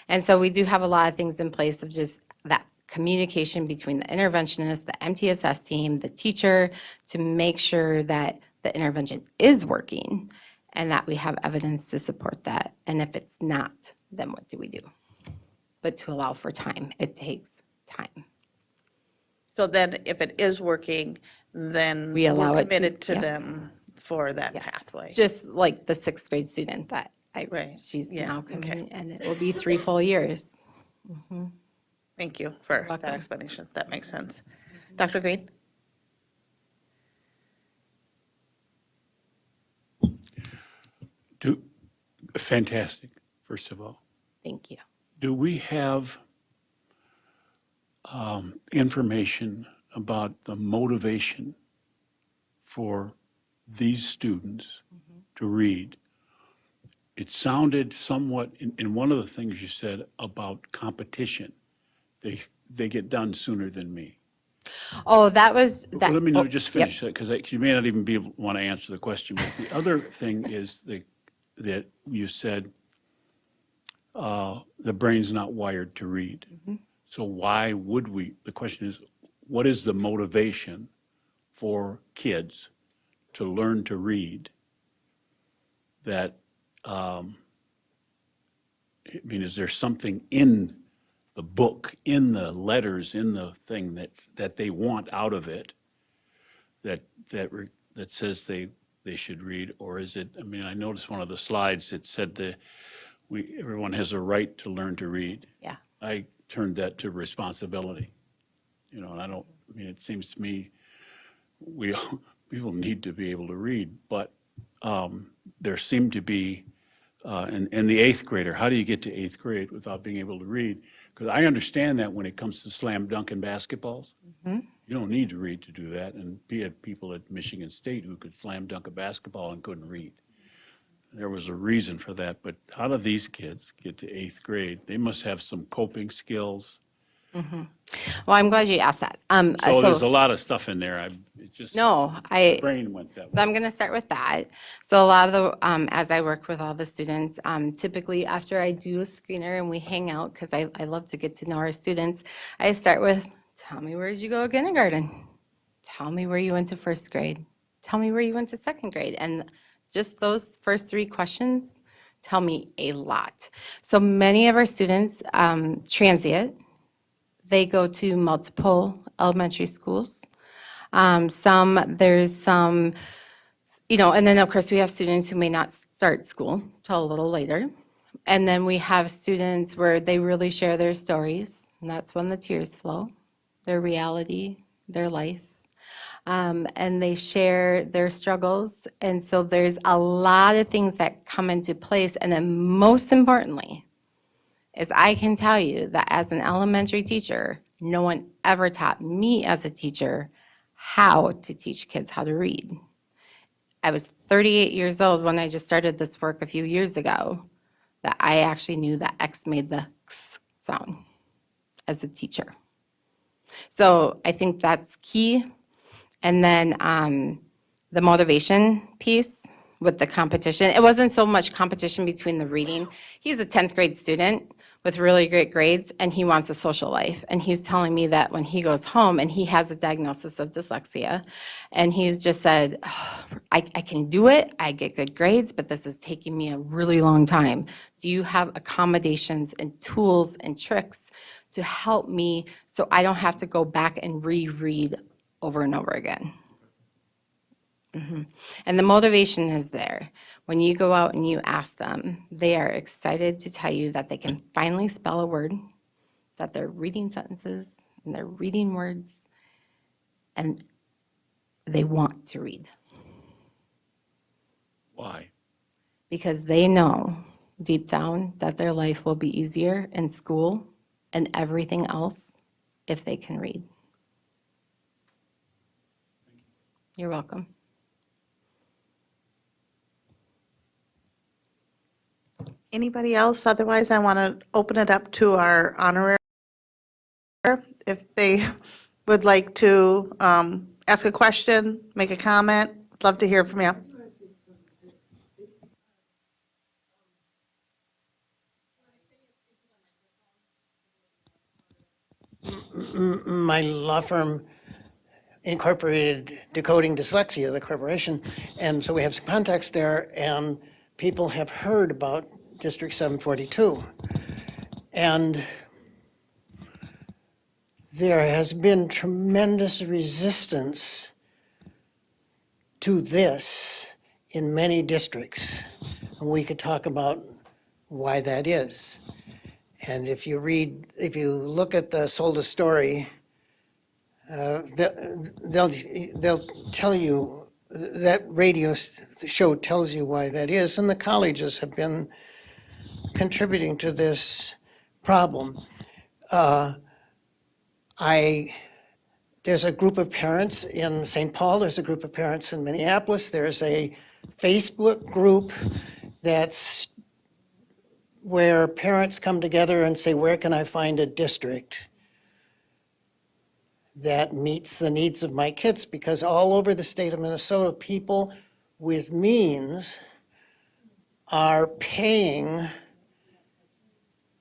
And so we do have a lot of things in place of just that communication between the interventionist, the MTSS team, the teacher, to make sure that the intervention is working. and that we have evidence to support that. And if it's not, then what do we do? But to allow for time, it takes time. So then if it is working, then We allow we're it to- committed to yeah. them for that Yes. pathway. Just like the sixth grade student that Right. she's Yeah, now okay. coming, and it will be 3 full years. Thank you for that welcome. explanation. That makes sense. Dr. Green? Fantastic, first of all. Thank you. Do we have information about the motivation for these students to read? It sounded somewhat, in one of the things you said about competition, they get done sooner than me. Oh, that was, that. Let me oh, just yep. finish that, because you may not even want to answer the question. But the other thing is that you said the brain's not wired to read. So why would we, the question is, what is the motivation for kids to learn to read that, I mean, is there something in the book, in the letters, in the thing that they want out of it that says they should read? Or is it, I mean, I noticed one of the slides, it said that everyone has a right to learn to read. Yeah. I turned that to responsibility. And I mean, it seems to me people need to be able to read, but there seemed to be, and the eighth grader, how do you get to eighth grade without being able to read? Because I understand that when it comes to slam dunk and basketballs, you don't need to read to do that. And we had people at Michigan State who could slam dunk a basketball and couldn't read. There was a reason for that, but how do these kids get to eighth grade? They must have some coping skills. Well, I'm glad you asked that. So there's a lot of stuff in there. It just, No, my brain went that So way. I'm going to start with that. So a lot of the, as I work with all the students, typically after I do a screener and we hang out, because I love to get to know our students, I start with, tell me, where did you go to kindergarten? Tell me where you went to first grade. Tell me where you went to second grade. And just those first 3 questions tell me a lot. So many of our students transient. They go to multiple elementary schools. There's some, and then of course we have students who may not start school till a little later. And then we have students where they really share their stories, and that's when the tears flow, their reality, their life. And they share their struggles. And so there's a lot of things that come into place. And then most importantly, is I can tell you that as an elementary teacher, no one ever taught me as a teacher how to teach kids how to read. I was 38 years old when I just started this work a few years ago, that I actually knew that X made the X sound as a teacher. So I think that's key. And then the motivation piece with the competition, it wasn't so much competition between the reading. He's a 10th grade student with really great grades, and he wants a social life. And he's telling me that when he goes home, and he has a diagnosis of dyslexia, and he's just said, oh, I can do it, I get good grades, but this is taking me a really long time. Do you have accommodations and tools and tricks to help me so I don't have to go back and reread over and over again? And the motivation is there. When you go out and you ask them, they are excited to tell you that they can finally spell a word, that they're reading sentences, and they're reading words, and they want to read. Why? Because they know deep down that their life will be easier in school and everything else if they can read. You're welcome. Anybody else? Otherwise, I want to open it up to our honorary, if they would like to ask a question, make a comment. Love to hear from you. My law firm incorporated Decoding Dyslexia, the corporation. And so we have some context there, and people have heard about District 742. And there has been tremendous resistance to this in many districts. And we could talk about why that is. And if you look at the Solda story, they'll tell you, that radio show tells you why that is, and the colleges have been contributing to this problem. There's a group of parents in St. Paul, there's a group of parents in Minneapolis, there's a Facebook group that's where parents come together and say, where can I find a district that meets the needs of my kids? Because all over the state of Minnesota, people with means are paying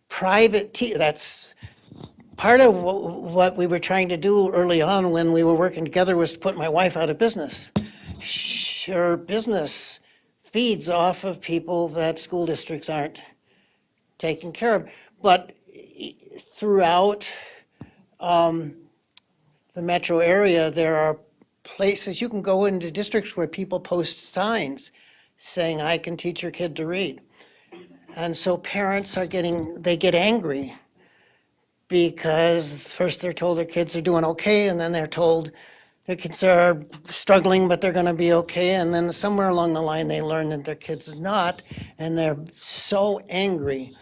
private, that's part of what we were trying to do early on when we were working together, was to put my wife out of business. Her business feeds off of people that school districts aren't taking care of. But throughout the metro area, there are places you can go into districts where people post signs saying, I can teach your kid to read. And so parents they get angry because first they're told their kids are doing okay, and then they're told their kids are struggling, but they're going to be okay. And then somewhere along the line, they learn that their kids is not, and they're so angry.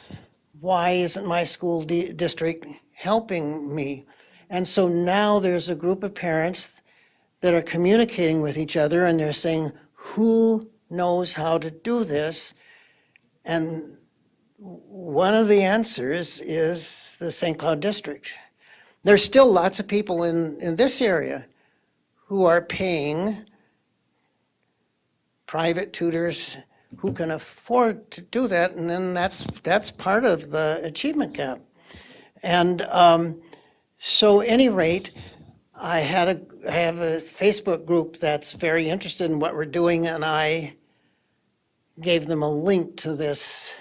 Why isn't my school district helping me? And so now there's a group of parents that are communicating with each other, and they're saying, who knows how to do this? And one of the answers is the St. Cloud district. There's still lots of people in this area who are paying private tutors who can afford to do that, and then that's part of the achievement gap. And so any rate, I have a Facebook group that's very interested in what we're doing, and I gave them a link to this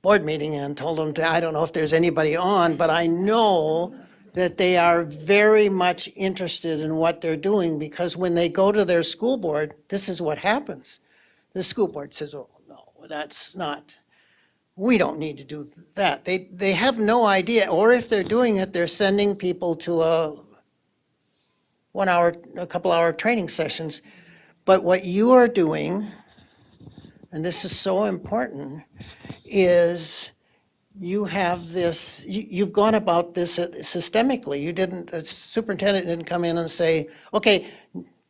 board meeting and told them I don't know if there's anybody on, but I know that they are very much interested in what they're doing, because when they go to their school board, this is what happens. The school board says, oh, no, that's not, we don't need to do that. They have no idea, or if they're doing it, they're sending people to a couple hour training sessions. But what you are doing, and this is so important, is you have this, you've gone about this systemically. The superintendent didn't come in and say, okay,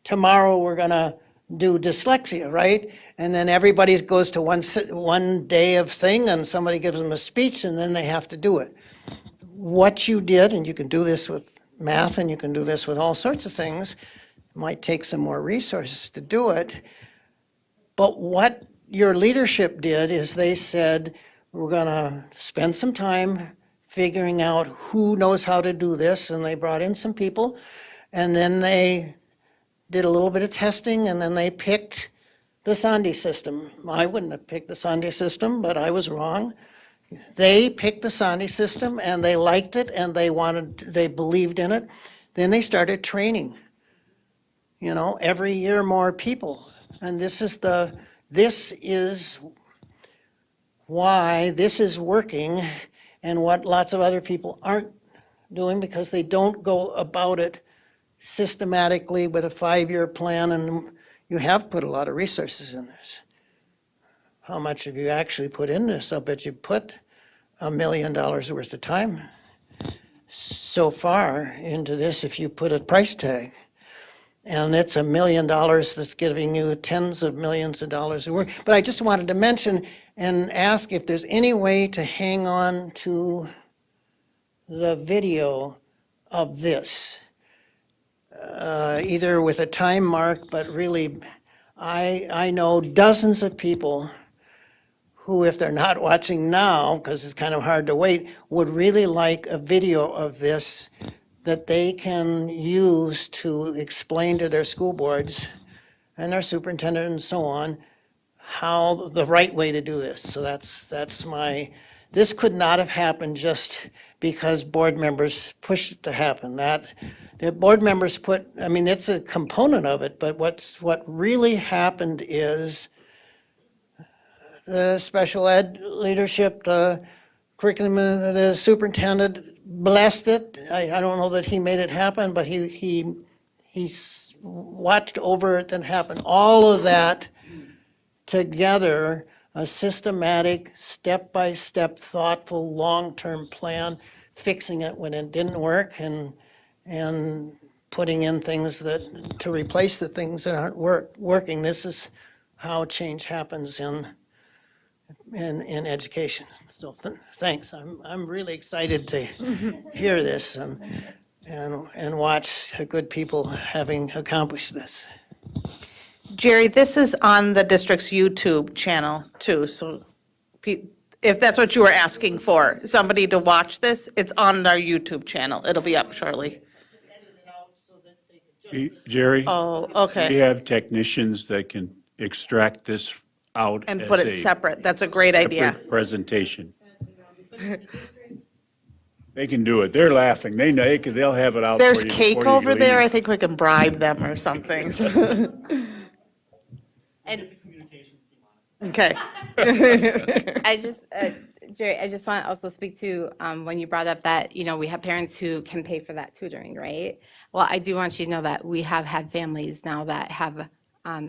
tomorrow we're going to do dyslexia, right? And then everybody goes to one day of thing, and somebody gives them a speech, and then they have to do it. What you did, and you can do this with math, and you can do this with all sorts of things, it might take some more resources to do it, but what your leadership did is they said, we're going to spend some time figuring out who knows how to do this, and they brought in some people, and then they did a little bit of testing, and then they picked the Sandi system. I wouldn't have picked the Sandi system, but I was wrong. They picked the Sandi system, and they liked it, and they believed in it. Then they started training, every year more people. And this is why this is working, and what lots of other people aren't doing, because they don't go about it systematically with a 5-year plan, and you have put a lot of resources in this. How much have you actually put in this? I'll bet you put $1 million worth of time so far into this if you put a price tag. And it's $1 million that's giving you tens of millions of dollars of work. But I just wanted to mention and ask if there's any way to hang on to the video of this. Either with a time mark, but really, I know dozens of people who, if they're not watching now, because it's kind of hard to wait, would really like a video of this that they can use to explain to their school boards and their superintendent and so on, how the right way to do this. So that's my, this could not have happened just because board members pushed it to happen. That, the board members put, I mean, it's a component of it, but what really happened is the special ed leadership, the curriculum, the superintendent blessed it. I don't know that he made it happen, but he watched over it and happen. All of that together, a systematic, step-by-step, thoughtful, long-term plan, fixing it when it didn't work and putting in things that, to replace the things that aren't working. This is how change happens in education. So thanks. I'm really excited to hear this and watch good people having accomplished this. Jerry, this is on the district's YouTube channel too, so if that's what you were asking for, somebody to watch this, it's on our YouTube channel. It'll be up shortly. Jerry? Oh, We okay. have technicians that can extract this out And as put a it separate. That's a great idea. separate presentation. They can do it. They're laughing. They know, they'll have it out for you. There's cake before you over there. I leave. think we can bribe them or something. And Okay. I just, Jerry, I just want to also speak to when you brought up that, we have parents who can pay for that tutoring, right? Well, I do want you to know that we have had families now that have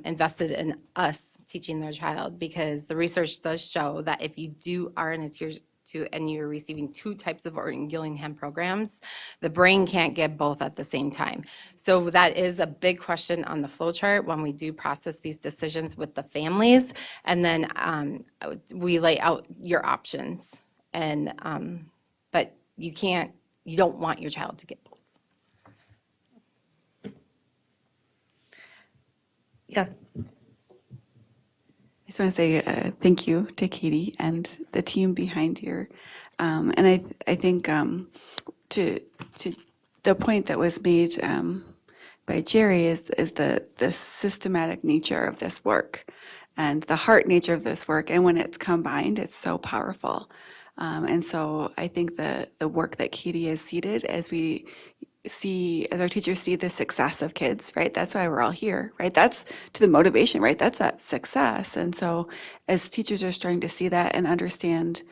invested in us teaching their child, because the research does show that if you are in a tier 2 and you're receiving 2 types of Orton Gillingham programs, the brain can't get both at the same time. So that is a big question on the flow chart when we do process these decisions with the families. And then we lay out your options. And, but you don't want your child to get both. Yeah. I just want to say thank you to Katie and the team behind your, and I think to the point that was made by Jerry is the systematic nature of this work and the heart nature of this work, and when it's combined, it's so powerful. And so I think the work that Katie has seeded as our teachers see the success of kids, right? That's why we're all here, right? That's to the motivation, right? That's that success. And so as teachers are starting to see that and understand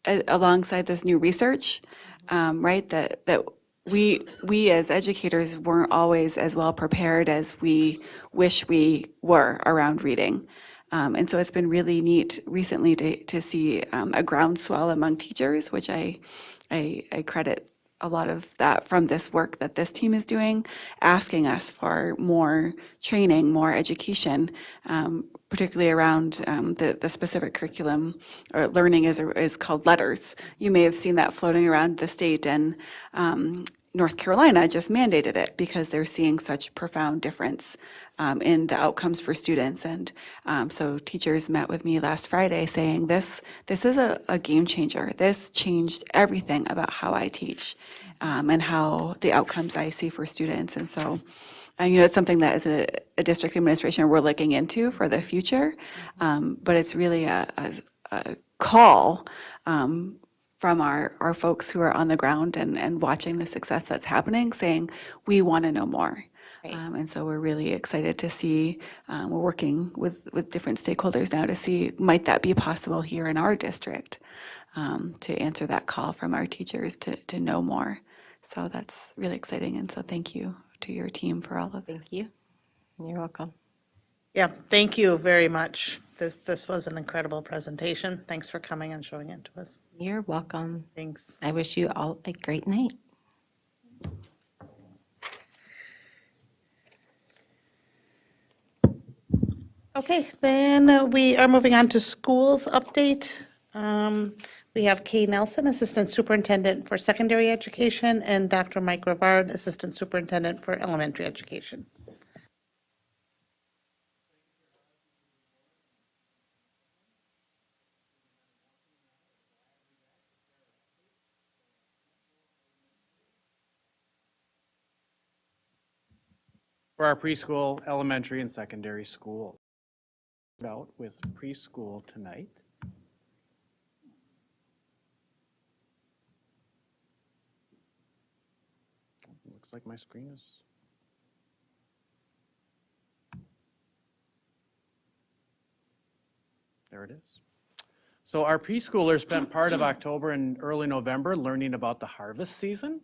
alongside this new research, right, that we as educators weren't always as well prepared as we wish we were around reading. And so it's been really neat recently to see a groundswell among teachers, which I credit a lot of that from this work that this team is doing, asking us for more training, more education, particularly around the specific curriculum or learning is called LETTERS. You may have seen that floating around the state, and North Carolina just mandated it because they're seeing such profound difference in the outcomes for students. And so teachers met with me last Friday saying this is a game changer. This changed everything about how I teach and how the outcomes I see for students. And so it's something that as a district administration we're looking into for the future, but it's really a call from our folks who are on the ground and watching the success that's happening, saying, we want to know more. Right. And so we're really excited to see, we're working with different stakeholders now to see, might that be possible here in our district, to answer that call from our teachers to know more. So that's really exciting. And so thank you to your team for all of this. Thank you. You're welcome. Yeah, thank you very much. This was an incredible presentation. Thanks for coming and showing it to us. You're welcome. Thanks. I wish you all a great night. Okay, then we are moving on to schools update. We have Kay Nelson, Assistant Superintendent for Secondary Education, and Dr. Mike Rivard, Assistant Superintendent for Elementary Education. for our preschool, elementary, and secondary schools. Out with preschool tonight. Looks like my screen is. There it is. So our preschoolers spent part of October and early November learning about the harvest season.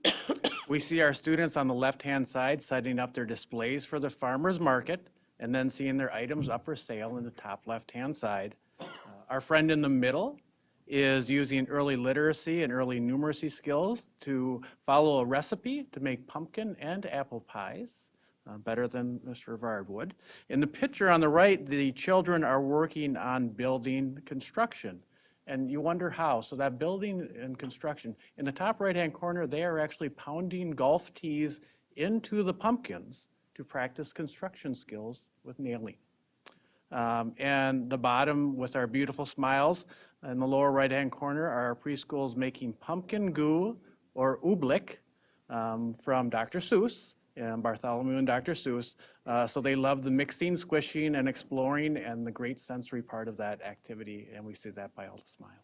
We see our students on the left-hand side setting up their displays for the farmer's market and then seeing their items up for sale in the top left-hand side. Our friend in the middle is using early literacy and early numeracy skills to follow a recipe to make pumpkin and apple pies, better than Mr. Rivard would. In the picture on the right, the children are working on building construction. And you wonder how. So that building and construction, in the top right-hand corner, they are actually pounding golf tees into the pumpkins to practice construction skills with nailing. And the bottom with our beautiful smiles in the lower right-hand corner are our preschools making pumpkin goo or oobleck from Dr. Seuss, and Bartholomew and Dr. Seuss. So they love the mixing, squishing, and exploring and the great sensory part of that activity, and we see that by all the smiles.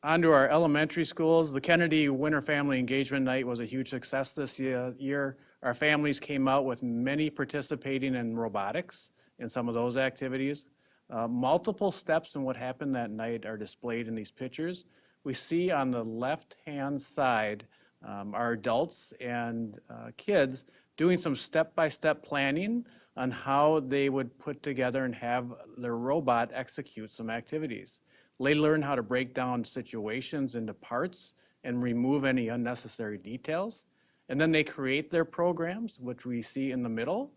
On to our elementary schools. The Kennedy Winter Family Engagement Night was a huge success this year. Our families came out with many participating in robotics in some of those activities. Multiple steps in what happened that night are displayed in these pictures. We see on the left-hand side our adults and kids doing some step-by-step planning on how they would put together and have their robot execute some activities. They learn how to break down situations into parts and remove any unnecessary details. And then they create their programs, which we see in the middle.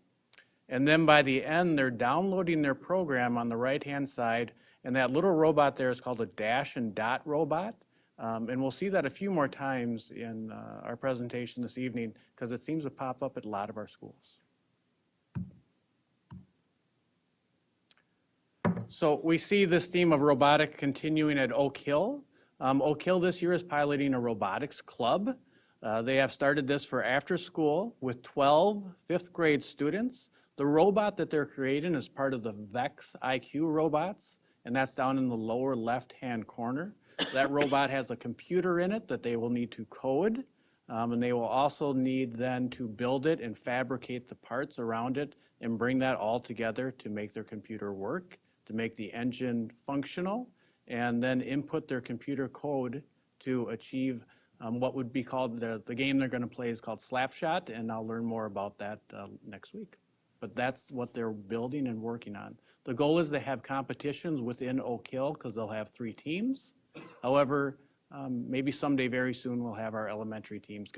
And then by the end, they're downloading their program on the right-hand side, and that little robot there is called a dash and dot robot. And we'll see that a few more times in our presentation this evening because it seems to pop up at a lot of our schools. So we see this theme of robotic continuing at Oak Hill. Oak Hill this year is piloting a robotics club. They have started this for after school with 12 fifth grade students. The robot that they're creating is part of the VEX IQ robots, and that's down in the lower left-hand corner. That robot has a computer in it that they will need to code, and they will also need then to build it and fabricate the parts around it and bring that all together to make their computer work, to make the engine functional, and then input their computer code to achieve what would be called, the game they're going to play is called Slapshot, and I'll learn more about that next week. But that's what they're building and working on. The goal is to have competitions within Oak Hill because they'll have 3 teams. However, maybe someday very soon we'll have our elementary teams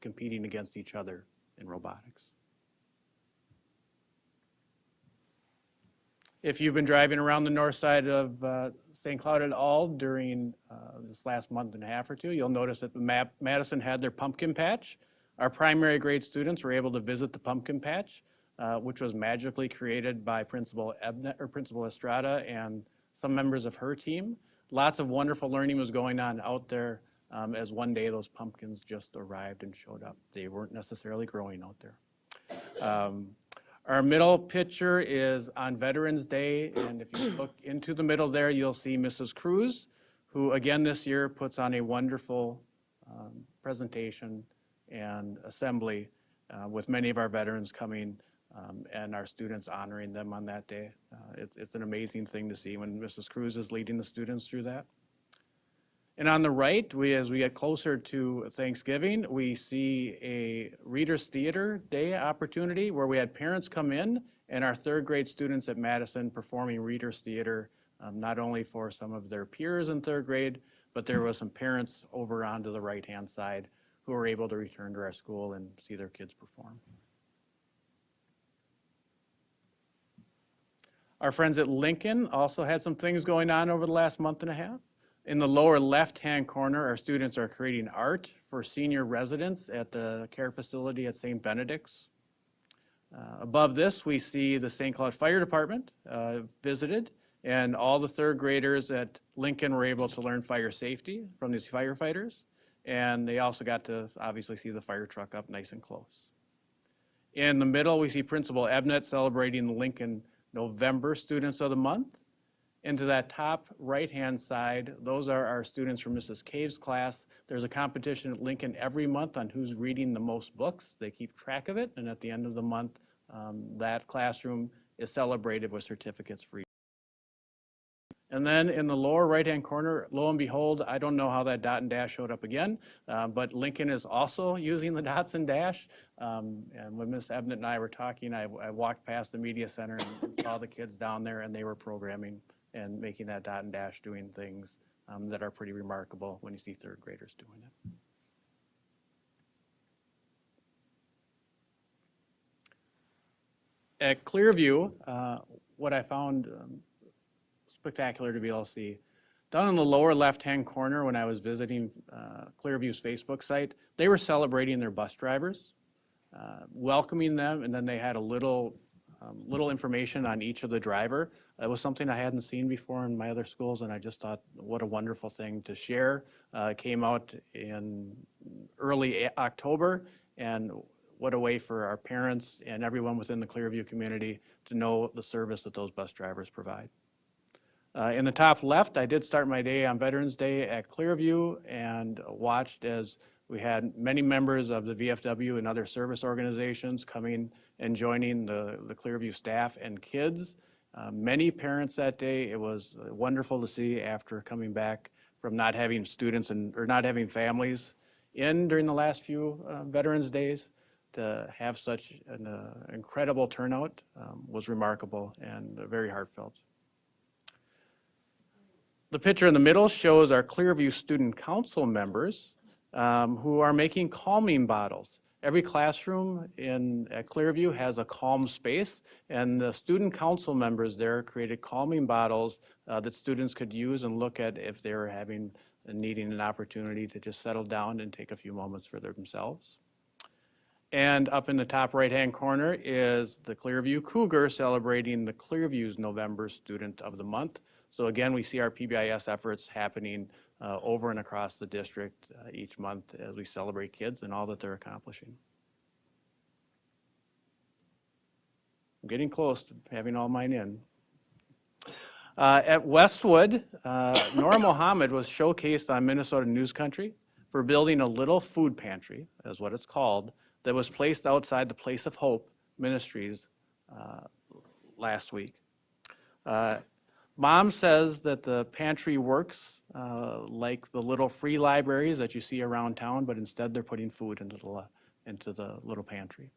competing against each other in robotics. If you've been driving around the north side of St. Cloud et al. During this last month and a half or two, you'll notice that Madison had their pumpkin patch. Our primary grade students were able to visit the pumpkin patch, which was magically created by Principal Estrada and some members of her team. Lots of wonderful learning was going on out there as one day those pumpkins just arrived and showed up. They weren't necessarily growing out there. Our middle picture is on Veterans Day, and if you look into the middle there, you'll see Mrs. Cruz, who again this year puts on a wonderful presentation and assembly with many of our veterans coming and our students honoring them on that day. It's an amazing thing to see when Mrs. Cruz is leading the students through that. And on the right, as we get closer to Thanksgiving, we see a Readers Theater Day opportunity where we had parents come in and our 3rd grade students at Madison performing Readers Theater, not only for some of their peers in 3rd grade, but there was some parents over onto the right-hand side who were able to return to our school and see their kids perform. Our friends at Lincoln also had some things going on over the last month and a half. In the lower left-hand corner, our students are creating art for senior residents at the care facility at St. Benedict's. Above this, we see the St. Cloud Fire Department visited, and all the 3rd graders at Lincoln were able to learn fire safety from these firefighters. And they also got to obviously see the fire truck up nice and close. In the middle, we see Principal Ebnett celebrating the Lincoln November Students of the Month. And to that top right-hand side, those are our students from Mrs. Cave's class. There's a competition at Lincoln every month on who's reading the most books. They keep track of it, and at the end of the month, that classroom is celebrated with certificates for each. And then in the lower right-hand corner, lo and behold, I don't know how that dot and dash showed up again, but Lincoln is also using the dots and dash. And when Ms. Ebnett and I were talking, I walked past the media center and saw the kids down there, and they were programming and making that dot and dash, doing things that are pretty remarkable when you see third graders doing it. At Clearview, what I found spectacular to be able to see, down in the lower left-hand corner when I was visiting Clearview's Facebook site, they were celebrating their bus drivers, welcoming them, and then they had a little information on each of the driver. It was something I hadn't seen before in my other schools, and I just thought, what a wonderful thing to share. It came out in early October, and what a way for our parents and everyone within the Clearview community to know the service that those bus drivers provide. In the top left, I did start my day on Veterans Day at Clearview and watched as we had many members of the VFW and other service organizations coming and joining the Clearview staff and kids. Many parents that day. It was wonderful to see after coming back from not having students or not having families in during the last few Veterans Days. To have such an incredible turnout was remarkable and very heartfelt. The picture in the middle shows our Clearview Student Council members who are making calming bottles. Every classroom at Clearview has a calm space, and the student council members there created calming bottles that students could use and look at if they were needing an opportunity to just settle down and take a few moments for themselves. And up in the top right-hand corner is the Clearview Cougar celebrating the Clearview's November Student of the Month. So again, we see our PBIS efforts happening over and across the district each month as we celebrate kids and all that they're accomplishing. I'm getting close to having all mine in. At Westwood, Nora Mohammed was showcased on Minnesota News Country for building a little food pantry, is what it's called, that was placed outside the Place of Hope Ministries last week. Mom says that the pantry works like the little free libraries that you see around town, but instead they're putting food into the little pantry.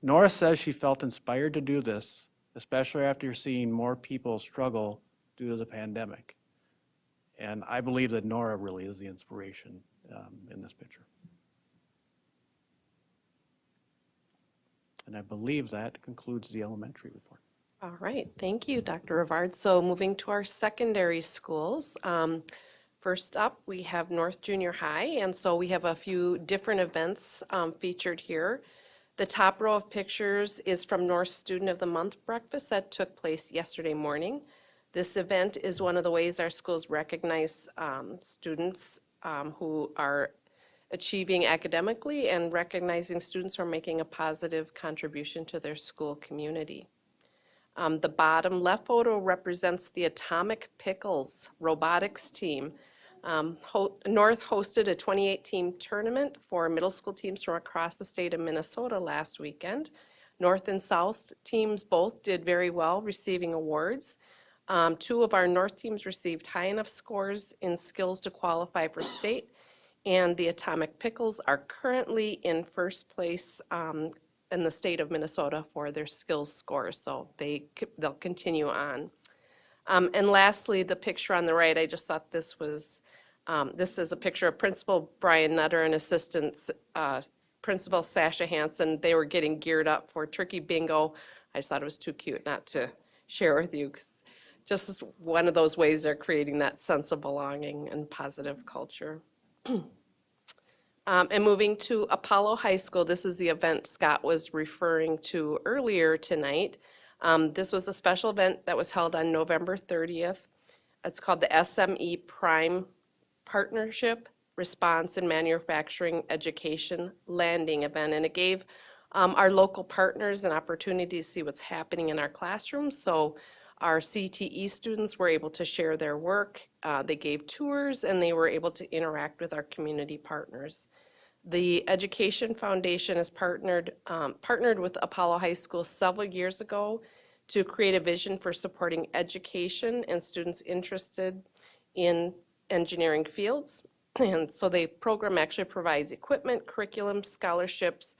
Nora says she felt inspired to do this, especially after seeing more people struggle due to the pandemic. And I believe that Nora really is the inspiration in this picture. And I believe that concludes the elementary report. All right, thank you, Dr. Rivard. So moving to our secondary schools. First up, we have North Junior High, and so we have a few different events featured here. The top row of pictures is from North Student of the Month breakfast that took place yesterday morning. This event is one of the ways our schools recognize students who are achieving academically and recognizing students who are making a positive contribution to their school community. The bottom left photo represents the Atomic Pickles robotics team. North hosted a 28-team tournament for middle school teams from across the state of Minnesota last weekend. North and South teams both did very well, receiving awards. Two of our North teams received high enough scores in skills to qualify for state, and the Atomic Pickles are currently in first place in the state of Minnesota for their skills scores, so they'll continue on. And lastly, the picture on the right, I just thought this was, this is a picture of Principal Brian Nutter and Assistant Principal Sasha Hansen. They were getting geared up for turkey bingo. I just thought it was too cute not to share with you. Just one of those ways they're creating that sense of belonging and positive culture. And moving to Apollo High School, this is the event Scott was referring to earlier tonight. This was a special event that was held on November 30th. It's called the SME Prime Partnership, Response, and Manufacturing Education Landing event. And it gave our local partners an opportunity to see what's happening in our classrooms. So our CTE students were able to share their work. They gave tours, and they were able to interact with our community partners. The Education Foundation has partnered with Apollo High School several years ago to create a vision for supporting education and students interested in engineering fields. And so the program actually provides equipment, curriculum, scholarships,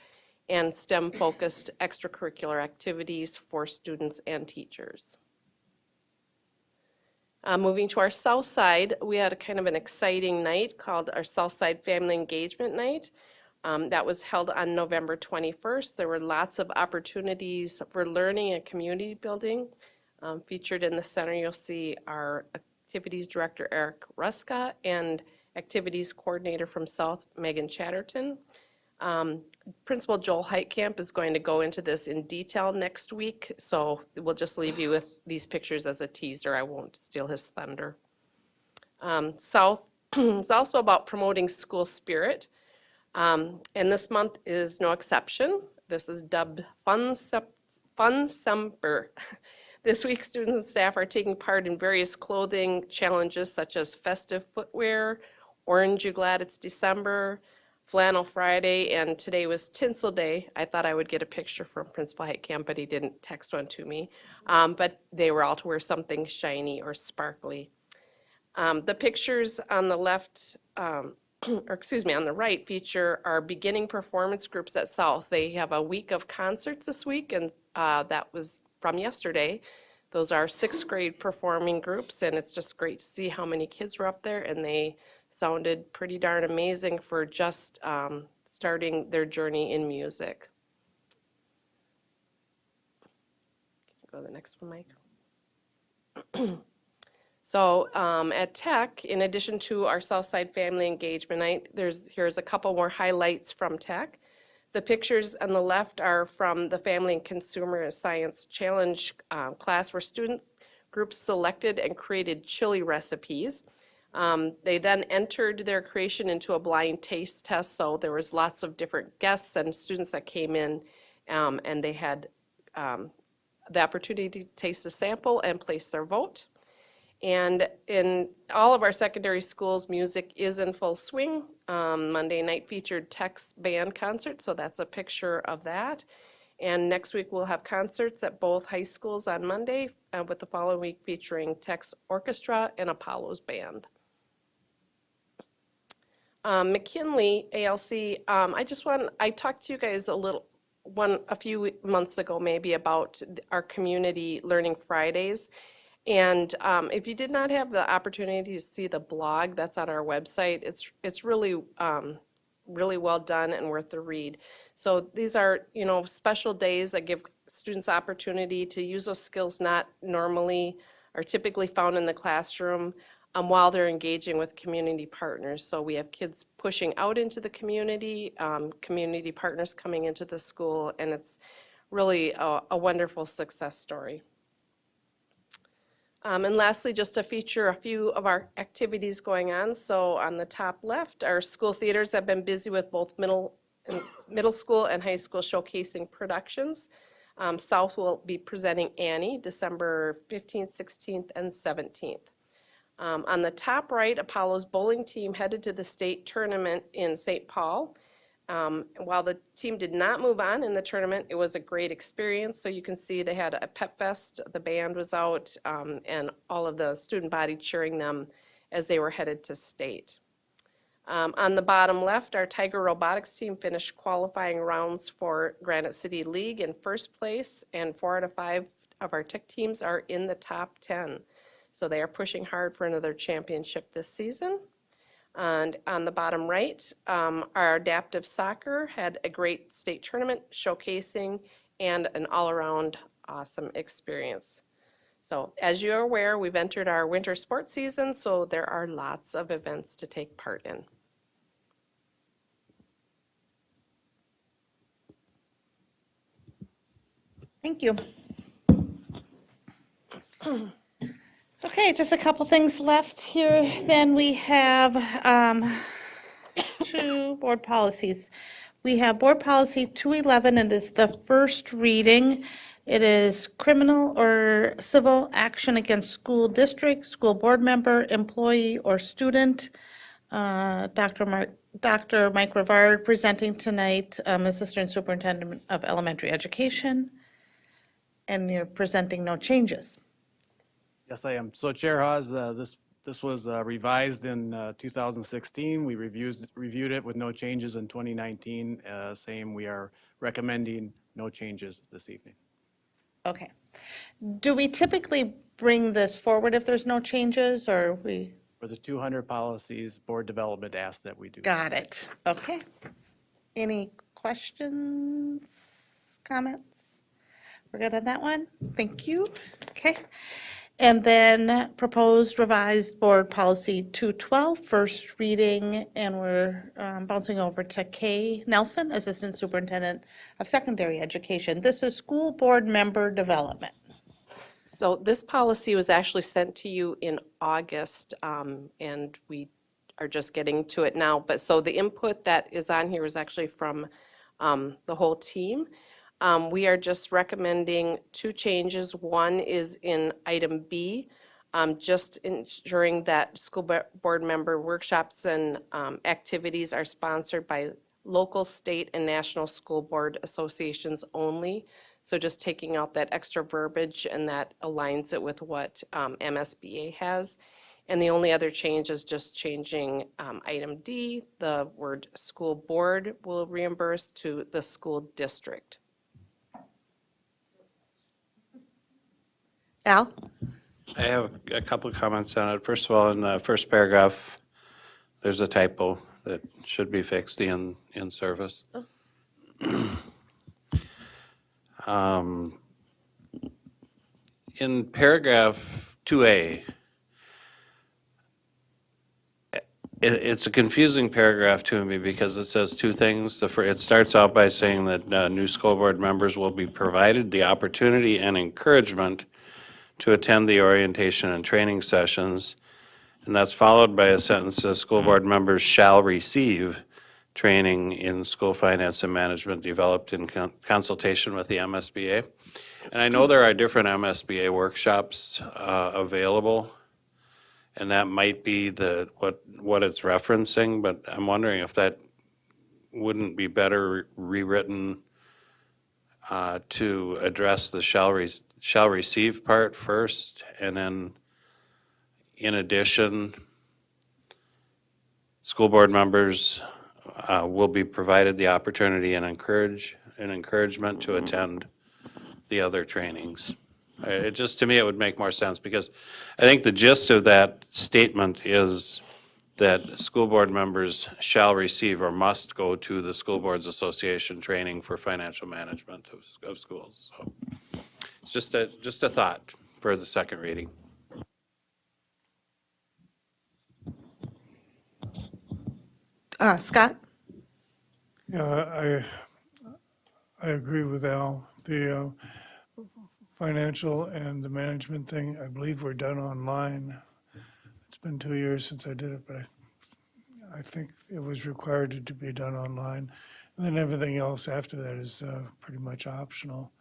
and STEM-focused extracurricular activities for students and teachers. Moving to our South Side, we had a kind of an exciting night called our South Side Family Engagement Night. That was held on November 21st. There were lots of opportunities for learning and community building. Featured in the center, you'll see our Activities Director, Eric Ruska, and Activities Coordinator from South, Megan Chatterton. Principal Joel Heitkamp is going to go into this in detail next week, so we'll just leave you with these pictures as a teaser. I won't steal his thunder. South is also about promoting school spirit, and this month is no exception. This is dubbed Fun Semper. This week, students and staff are taking part in various clothing challenges such as festive footwear, Orange You Glad It's December, Flannel Friday, and today was Tinsel Day. I thought I would get a picture from Principal Heitkamp, but he didn't text one to me. But they were all to wear something shiny or sparkly. The pictures on the left, or excuse me, on the right feature our beginning performance groups at South. They have a week of concerts this week, and that was from yesterday. Those are 6th grade performing groups, and it's just great to see how many kids were up there, and they sounded pretty darn amazing for just starting their journey in music. Go to the next one, Mike. So at Tech, in addition to our Southside Family Engagement Night, here's a couple more highlights from Tech. The pictures on the left are from the Family and Consumer Science Challenge class, where student groups selected and created chili recipes. They then entered their creation into a blind taste test, so there was lots of different guests and students that came in, and they had the opportunity to taste a sample and place their vote. And in all of our secondary schools, music is in full swing. Monday night featured Tech's band concert, so that's a picture of that. And next week we'll have concerts at both high schools on Monday, with the following week featuring Tech's orchestra and Apollo's band. McKinley ALC, I talked to you guys a few months ago maybe about our community learning Fridays. And if you did not have the opportunity to see the blog that's on our website, it's really really well done and worth the read. So these are, special days that give students opportunity to use those skills not normally or typically found in the classroom while they're engaging with community partners. So we have kids pushing out into the community, community partners coming into the school, and it's really a wonderful success story. And lastly, just to feature a few of our activities going on. So on the top left, our school theaters have been busy with both middle school and high school showcasing productions. South will be presenting Annie December 15th, 16th, and 17th. On the top right, Apollo's bowling team headed to the state tournament in St. Paul. While the team did not move on in the tournament, it was a great experience. So you can see they had a pep fest, the band was out, and all of the student body cheering them as they were headed to state. On the bottom left, our Tiger Robotics team finished qualifying rounds for Granite City League in first place, and 4 out of 5 of our tech teams are in the top 10. So they are pushing hard for another championship this season. And on the bottom right, our adaptive soccer had a great state tournament showcasing and an all-around awesome experience. So as you're aware, we've entered our winter sports season, so there are lots of events to take part in. Thank you. Okay, just a couple things left here. Then we have two board policies. We have Board Policy 211, and it's the first reading. It is criminal or civil action against school district, school board member, employee, or student. Dr. Mike Rivard presenting tonight, Assistant Superintendent of Elementary Education, and you're presenting no changes. Yes, I am. So Chair Hawes, this was revised in 2016. We reviewed it with no changes in 2019. Same, we are recommending no changes this evening. Okay. Do we typically bring this forward if there's no changes, or we? For the 200 policies, board development asked that we do. Got it. Okay. Any questions, comments? We're good on that one? Thank you. Okay. And then proposed revised board policy 212, first reading, and we're bouncing over to Kay Nelson, Assistant Superintendent of Secondary Education. This is school board member development. So this policy was actually sent to you in August, and we are just getting to it now. But so the input that is on here is actually from the whole team. We are just recommending two changes. One is in item B, just ensuring that school board member workshops and activities are sponsored by local, state, and national school board associations only. So just taking out that extra verbiage, and that aligns it with what MSBA has. And the only other change is just changing item D, the word school board will reimburse to the school district. Al? I have a couple of comments on it. First of all, in the first paragraph, there's a typo that should be fixed in service. In paragraph 2A, it's a confusing paragraph to me because it says two things. It starts out by saying that new school board members will be provided the opportunity and encouragement to attend the orientation and training sessions. And that's followed by a sentence that says school board members shall receive training in school finance and management developed in consultation with the MSBA. And I know there are different MSBA workshops available, and that might be what it's referencing, but I'm wondering if that wouldn't be better rewritten to address the shall receive part first, and then in addition, school board members will be provided the opportunity and encouragement to attend the other trainings. It just, to me, it would make more sense, because I think the gist of that statement is that school board members shall receive or must go to the School Boards Association training for financial management of schools. So it's just a thought for the second reading. Scott? Yeah, I agree with Al. The financial and the management thing, I believe we're done online. It's been 2 years since I did it, but I think it was required to be done online. And then everything else after that is pretty much optional.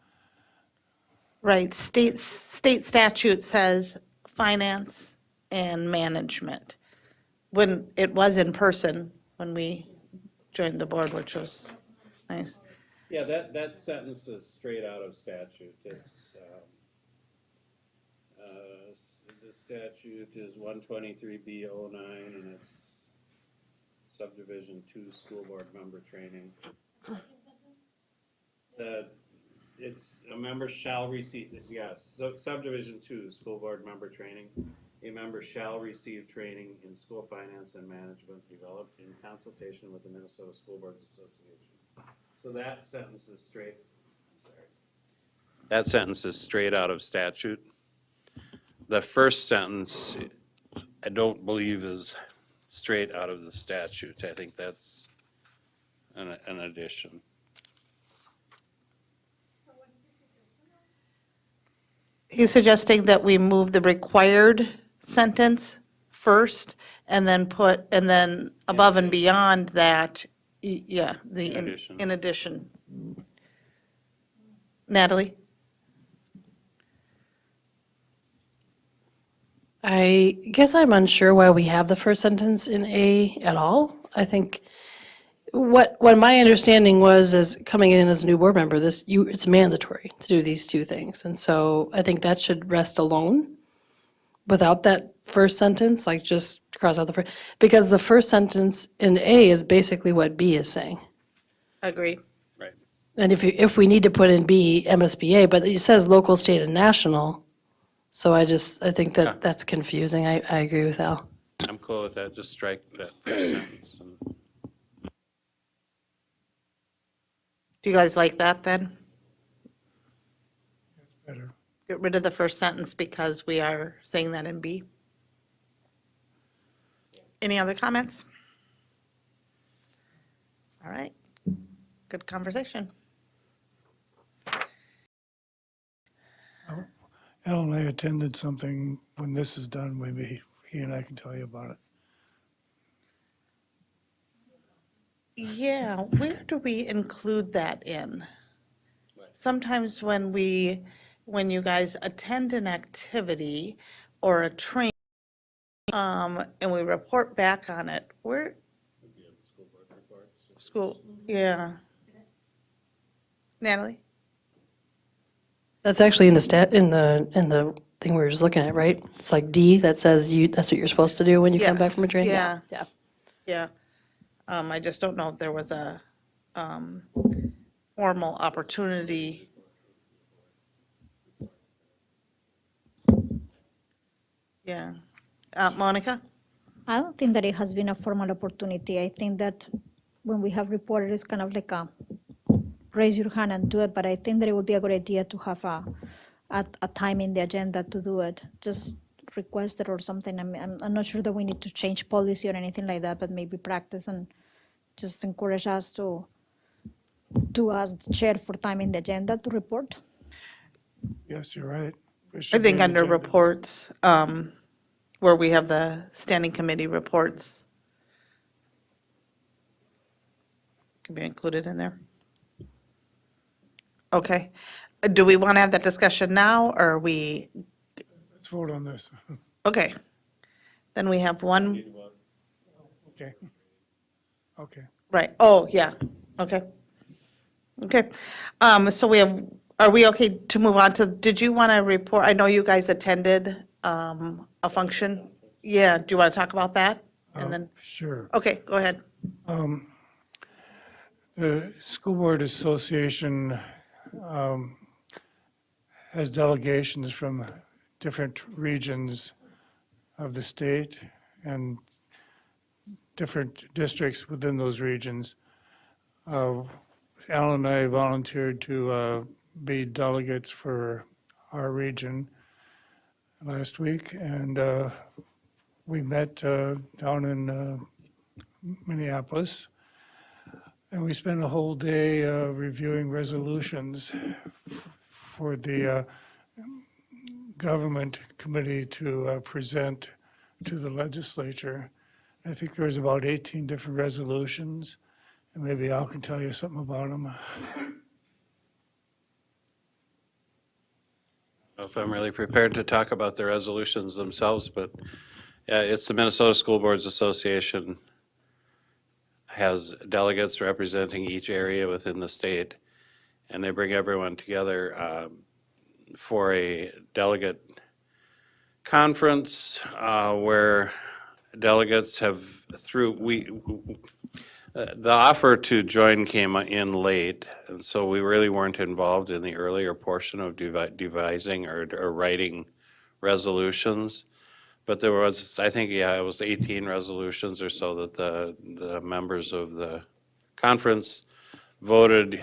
Right, state statute says finance and management. When it was in person, when we joined the board, which was nice. Yeah, that sentence is straight out of statute. It's, the statute is 123B09, and it's subdivision 2, school board member training. It's a member shall receive, yes, so subdivision 2, school board member training. A member shall receive training in school finance and management developed in consultation with the Minnesota School Boards Association. So that sentence is straight, I'm sorry. That sentence is straight out of statute. The first sentence, I don't believe is straight out of the statute. I think that's an addition. He's suggesting that we move the required sentence first and then above and beyond that, yeah, the, in addition. Natalie? I guess I'm unsure why we have the first sentence in A at all. I think what my understanding was as coming in as a new board member, it's mandatory to do these two things. And so I think that should rest alone without that first sentence, like just cross out the first, because the first sentence in A is basically what B is saying. Agree. Right. And if we need to put in B, MSBA, but it says local, state, and national. So I think that that's confusing. I agree with Al. I'm cool with that, just strike that first sentence. Do you guys like that then? Better. Get rid of the first sentence because we are saying that in B. Any other comments? All right, good conversation. Al and I attended something. When this is done, maybe he and I can tell you about it. Yeah, where do we include that in? Sometimes when you guys attend an activity or a training, and we report back on it, yeah. Natalie? That's actually in the thing we were just looking at, right? It's like D that says that's what you're supposed to do when you come back Yes, from a training? yeah. Yeah. Yeah. I just don't know if there was a formal opportunity. Yeah. Monica? I don't think that it has been a formal opportunity. I think that when we have reported, it's kind of like a raise your hand and do it, but I think that it would be a good idea to have a time in the agenda to do it. Just request it or something. I'm not sure that we need to change policy or anything like that, but maybe practice and just encourage us to ask the chair for time in the agenda to report. Yes, you're right. It I should think be an under agenda. reports, where we have the standing committee reports, can be included in there. Okay. Do we want to have that discussion now, or are we, Let's vote on this. okay. Then we have one, Okay. Okay. right, oh, yeah, okay. Okay, so are we okay to move on to, did you want to report, I know you guys attended a function. Yeah, do you want to talk about that? And then, Sure. okay, go ahead. The School Board Association has delegations from different regions of the state and different districts within those regions. Alan and I volunteered to be delegates for our region last week, and we met down in Minneapolis. And we spent a whole day reviewing resolutions for the government committee to present to the legislature. I think there was about 18 different resolutions, and maybe Al can tell you something about them. I don't know if I'm really prepared to talk about the resolutions themselves, but yeah, it's the Minnesota School Boards Association has delegates representing each area within the state, and they bring everyone together for a delegate conference where delegates have the offer to join came in late, and so we really weren't involved in the earlier portion of devising or writing resolutions. But there was, I think, yeah, it was 18 resolutions or so that the members of the conference voted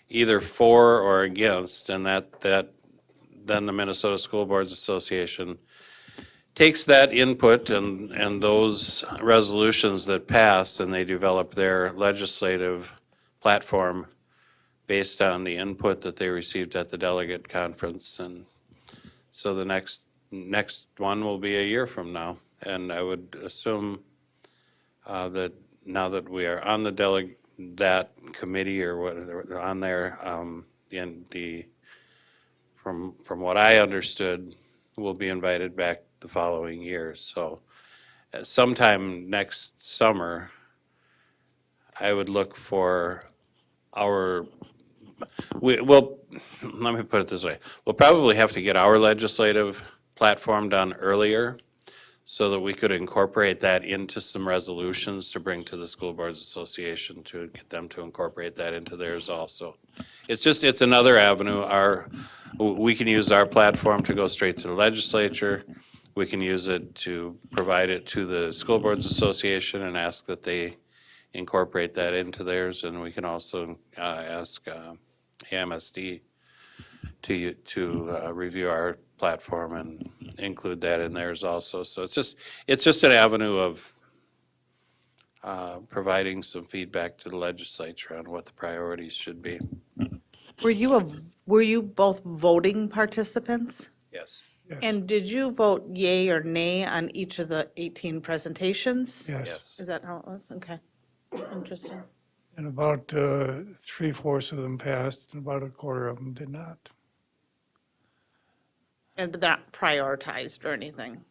either for or against, and that then the Minnesota School Boards Association takes that input and those resolutions that passed, and they develop their legislative platform based on the input that they received at the delegate conference. And So the next one will be a year from now. And I would assume that now that we are on that committee or what, on there, from what I understood, we'll be invited back the following year. So sometime next summer, I would look for well, let me put it this way. We'll probably have to get our legislative platform done earlier so that we could incorporate that into some resolutions to bring to the School Boards Association to get them to incorporate that into theirs also. It's another avenue. We can use our platform to go straight to the legislature. We can use it to provide it to the School Boards Association and ask that they incorporate that into theirs. And we can also ask AMSD to review our platform and include that in theirs also. So it's just an avenue of providing some feedback to the legislature on what the priorities should be. Were you both voting participants? Yes. Yes. And did you vote yay or nay on each of the 18 presentations? Yes. Is that how it was? Okay. Interesting. And about 3/4 of them passed, and about 1/4 of them did not. And they're not prioritized or anything?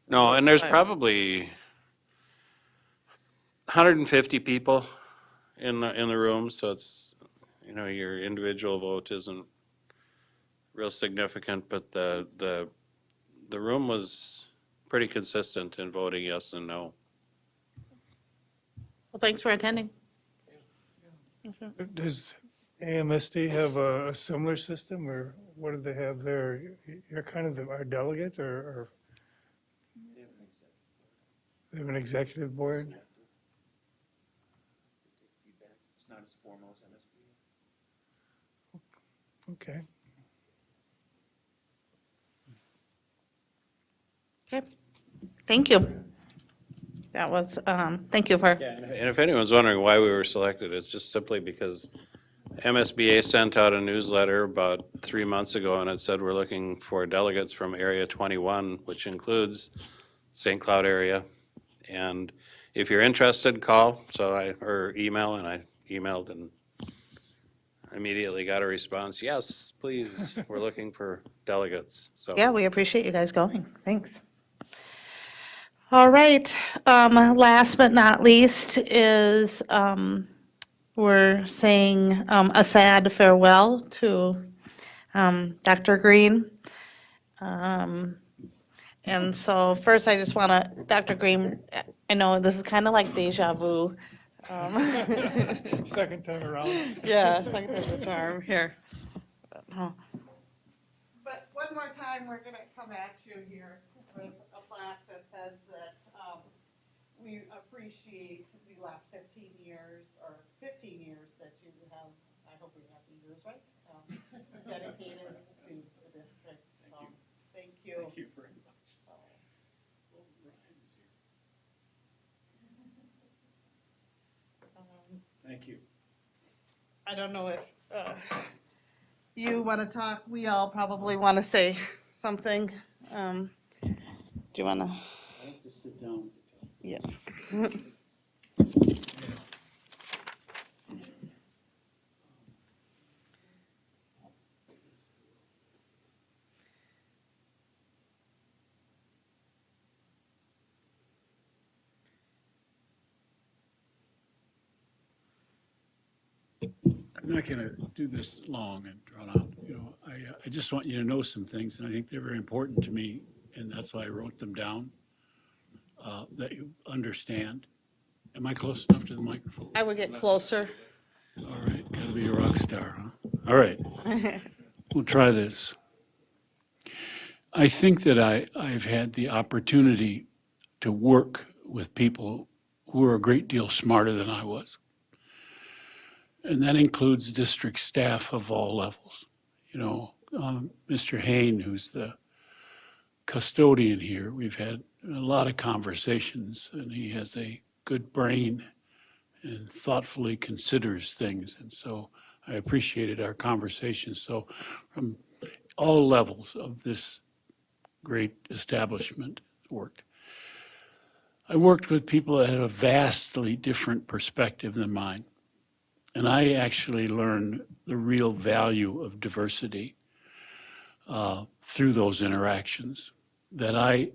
No, and there's probably 150 people in the room, so it's, your individual vote isn't real significant, but the room was pretty consistent in voting yes and no. Well, thanks for attending. Does AMSD have a similar system, or what do they have there? You're kind of our delegate, or they have an executive board? It's not as formal as MSBA. Okay. Okay. Thank you. That was, thank you for, And if anyone's wondering why we were selected, it's just simply because MSBA sent out a newsletter about 3 months ago, and it said we're looking for delegates from Area 21, which includes St. Cloud area. And if you're interested, call, or email, and I emailed and immediately got a response, yes, please, we're looking for delegates. So yeah, we appreciate you guys going. Thanks. All right. Last but not least is we're saying a sad farewell to Dr. Green. And so first I just want to, Dr. Green, I know this is kind of like deja vu. Second time around. Yeah, second time's a charm here. But one more time, we're going to come at you here with a plaque that says that we appreciate the last 15 years that you have, I hope we have the years right, dedicated to the district. So, thank you. Thank you very much. Thank you. I don't know if you want to talk. We all probably want to say something. Do you want to? I have to sit down. Yes. I'm not going to do this long and drawn out. I just want you to know some things, and I think they're very important to me, and that's why I wrote them down, that you understand. Am I close enough to the microphone? I would get closer. All right, got to be a rock star, huh? All right, we'll try this. I think that I've had the opportunity to work with people who are a great deal smarter than I was. And that includes district staff of all levels. Mr. Hain, who's the custodian here, we've had a lot of conversations, and he has a good brain and thoughtfully considers things. And so I appreciated our conversations. So from all levels of this great establishment worked. I worked with people that had a vastly different perspective than mine. And I actually learned the real value of diversity through those interactions, that I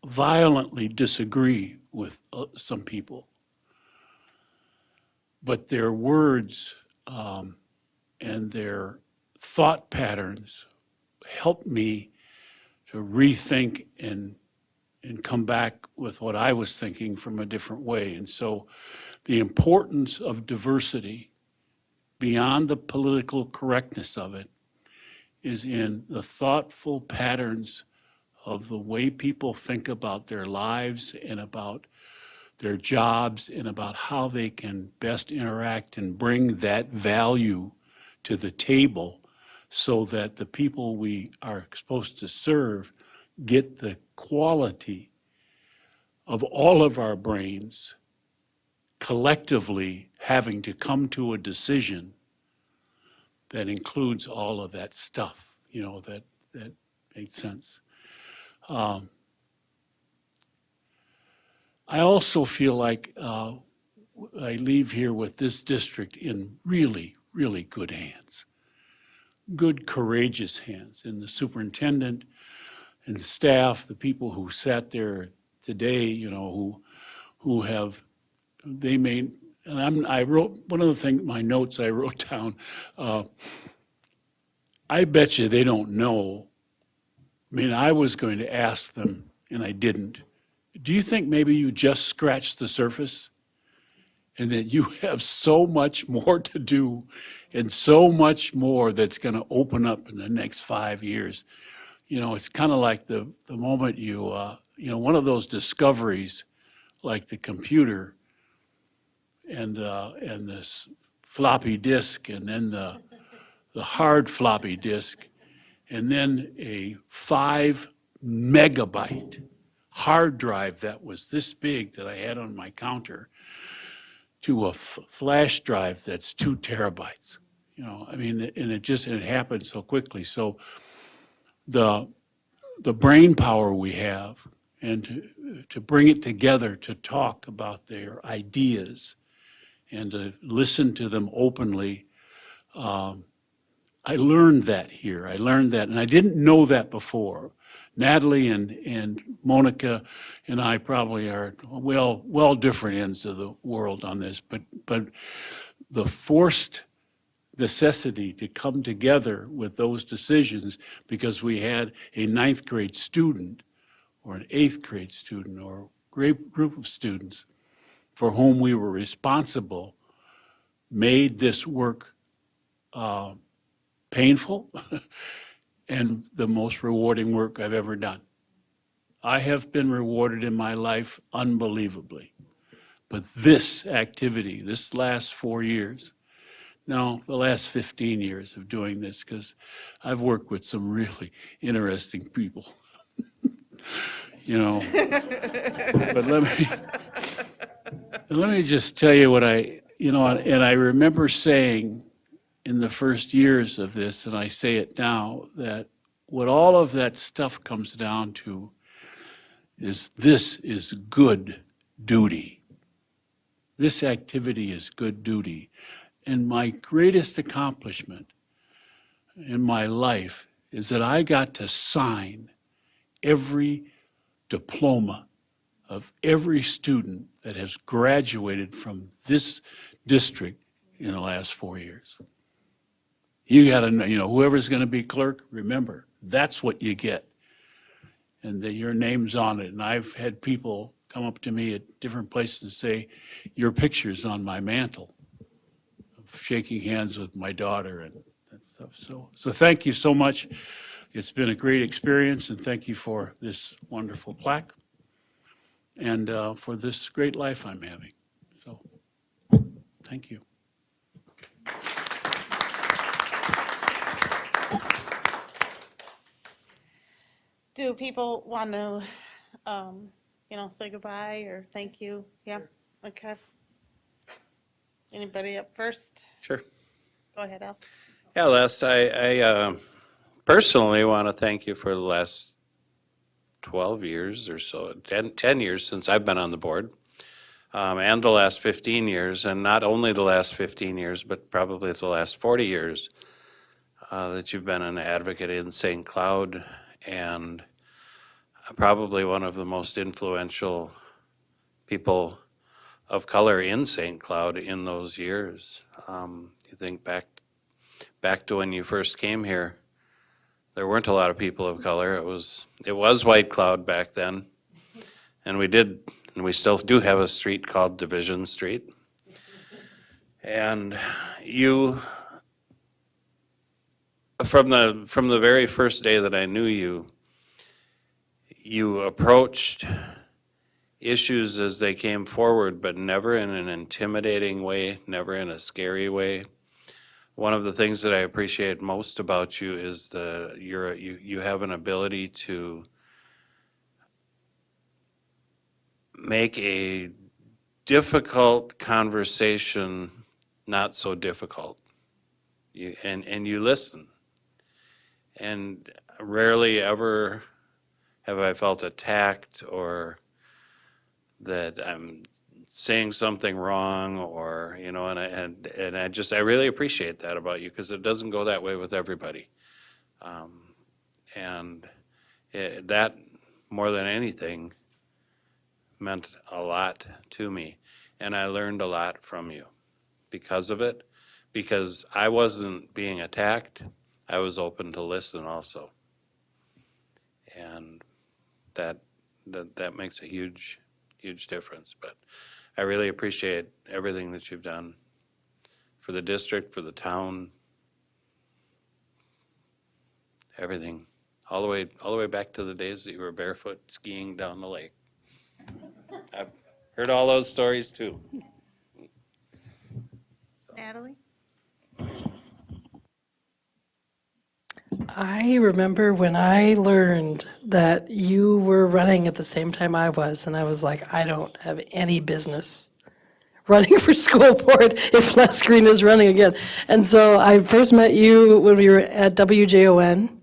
violently disagree with some people. But their words and their thought patterns helped me to rethink and come back with what I was thinking from a different way. And so the importance of diversity, beyond the political correctness of it, is in the thoughtful patterns of the way people think about their lives and about their jobs and about how they can best interact and bring that value to the table so that the people we are supposed to serve get the quality of all of our brains collectively having to come to a decision that includes all of that stuff, that makes sense. I also feel like I leave here with this district in really, really good hands. Good, courageous hands. And the superintendent and the staff, the people who sat there today, who have, they made, and I wrote, one of the things, my notes I wrote down, I bet you they don't know. I mean, I was going to ask them, and I didn't. Do you think maybe you just scratched the surface and that you have so much more to do and so much more that's going to open up in the next 5 years? It's kind of like the moment you, one of those discoveries like the computer and this floppy disk and then the hard floppy disk and then a 5 megabyte hard drive that was this big that I had on my counter to a flash drive that's 2 terabytes. And it happened so quickly. So the brain power we have and to bring it together to talk about their ideas and to listen to them openly, I learned that here. I learned that, and I didn't know that before. Natalie and Monica and I probably are well different ends of the world on this, but the forced necessity to come together with those decisions because we had a 9th grade student or an 8th grade student or a great group of students for whom we were responsible made this work painful and the most rewarding work I've ever done. I have been rewarded in my life unbelievably. But this activity, this last 4 years, no, the last 15 years of doing this, because I've worked with some really interesting people. But let me just tell you what and I remember saying in the first years of this, and I say it now, that what all of that stuff comes down to is this is good duty. This activity is good duty. And my greatest accomplishment in my life is that I got to sign every diploma of every student that has graduated from this district in the last 4 years. You got to know, whoever's going to be clerk, remember, that's what you get. And your name's on it. And I've had people come up to me at different places and say, your picture's on my mantle, of shaking hands with my daughter and that stuff. So thank you so much. It's been a great experience, and thank you for this wonderful plaque and for this great life I'm having. So thank you. Do people want to, say goodbye or thank you? Yeah, okay. Anybody up first? Sure. Go ahead, Al. Yeah, Les, I personally want to thank you for the last 12 years or so, 10 years since I've been on the board, and the last 15 years, and not only the last 15 years, but probably the last 40 years that you've been an advocate in St. Cloud, and probably one of the most influential people of color in St. Cloud in those years. You think back to when you first came here, there weren't a lot of people of color. It was White Cloud back then. And we still do have a street called Division Street. And you, from the very first day that I knew you, you approached issues as they came forward, but never in an intimidating way, never in a scary way. One of the things that I appreciate most about you is you have an ability to make a difficult conversation not so difficult. And you listen. And rarely ever have I felt attacked or that I'm saying something wrong, or and I really appreciate that about you, because it doesn't go that way with everybody, that more than anything meant a lot to me, and I learned a lot from you because of it, because I wasn't being attacked. I was open to listen also, and that makes a huge difference. But I really appreciate everything that you've done for the district, for the town, everything, all the way back to the days that you were barefoot skiing down the lake. I've heard all those stories too. Natalie? I remember when I learned that you were running at the same time I was, and I was like, I don't have any business running for school board if Les Green is running again. And so I first met you when we were at WJON,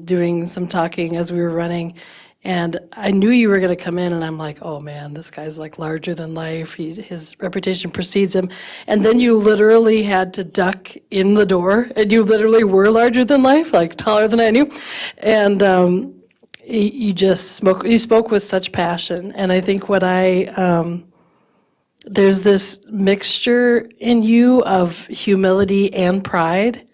doing some talking as we were running. And I knew you were going to come in, and I'm like, oh man, this guy's like larger than life. His reputation precedes him. And then you literally had to duck in the door, and you literally were larger than life, like taller than I knew. And you spoke with such passion. And I think there's this mixture in you of humility and pride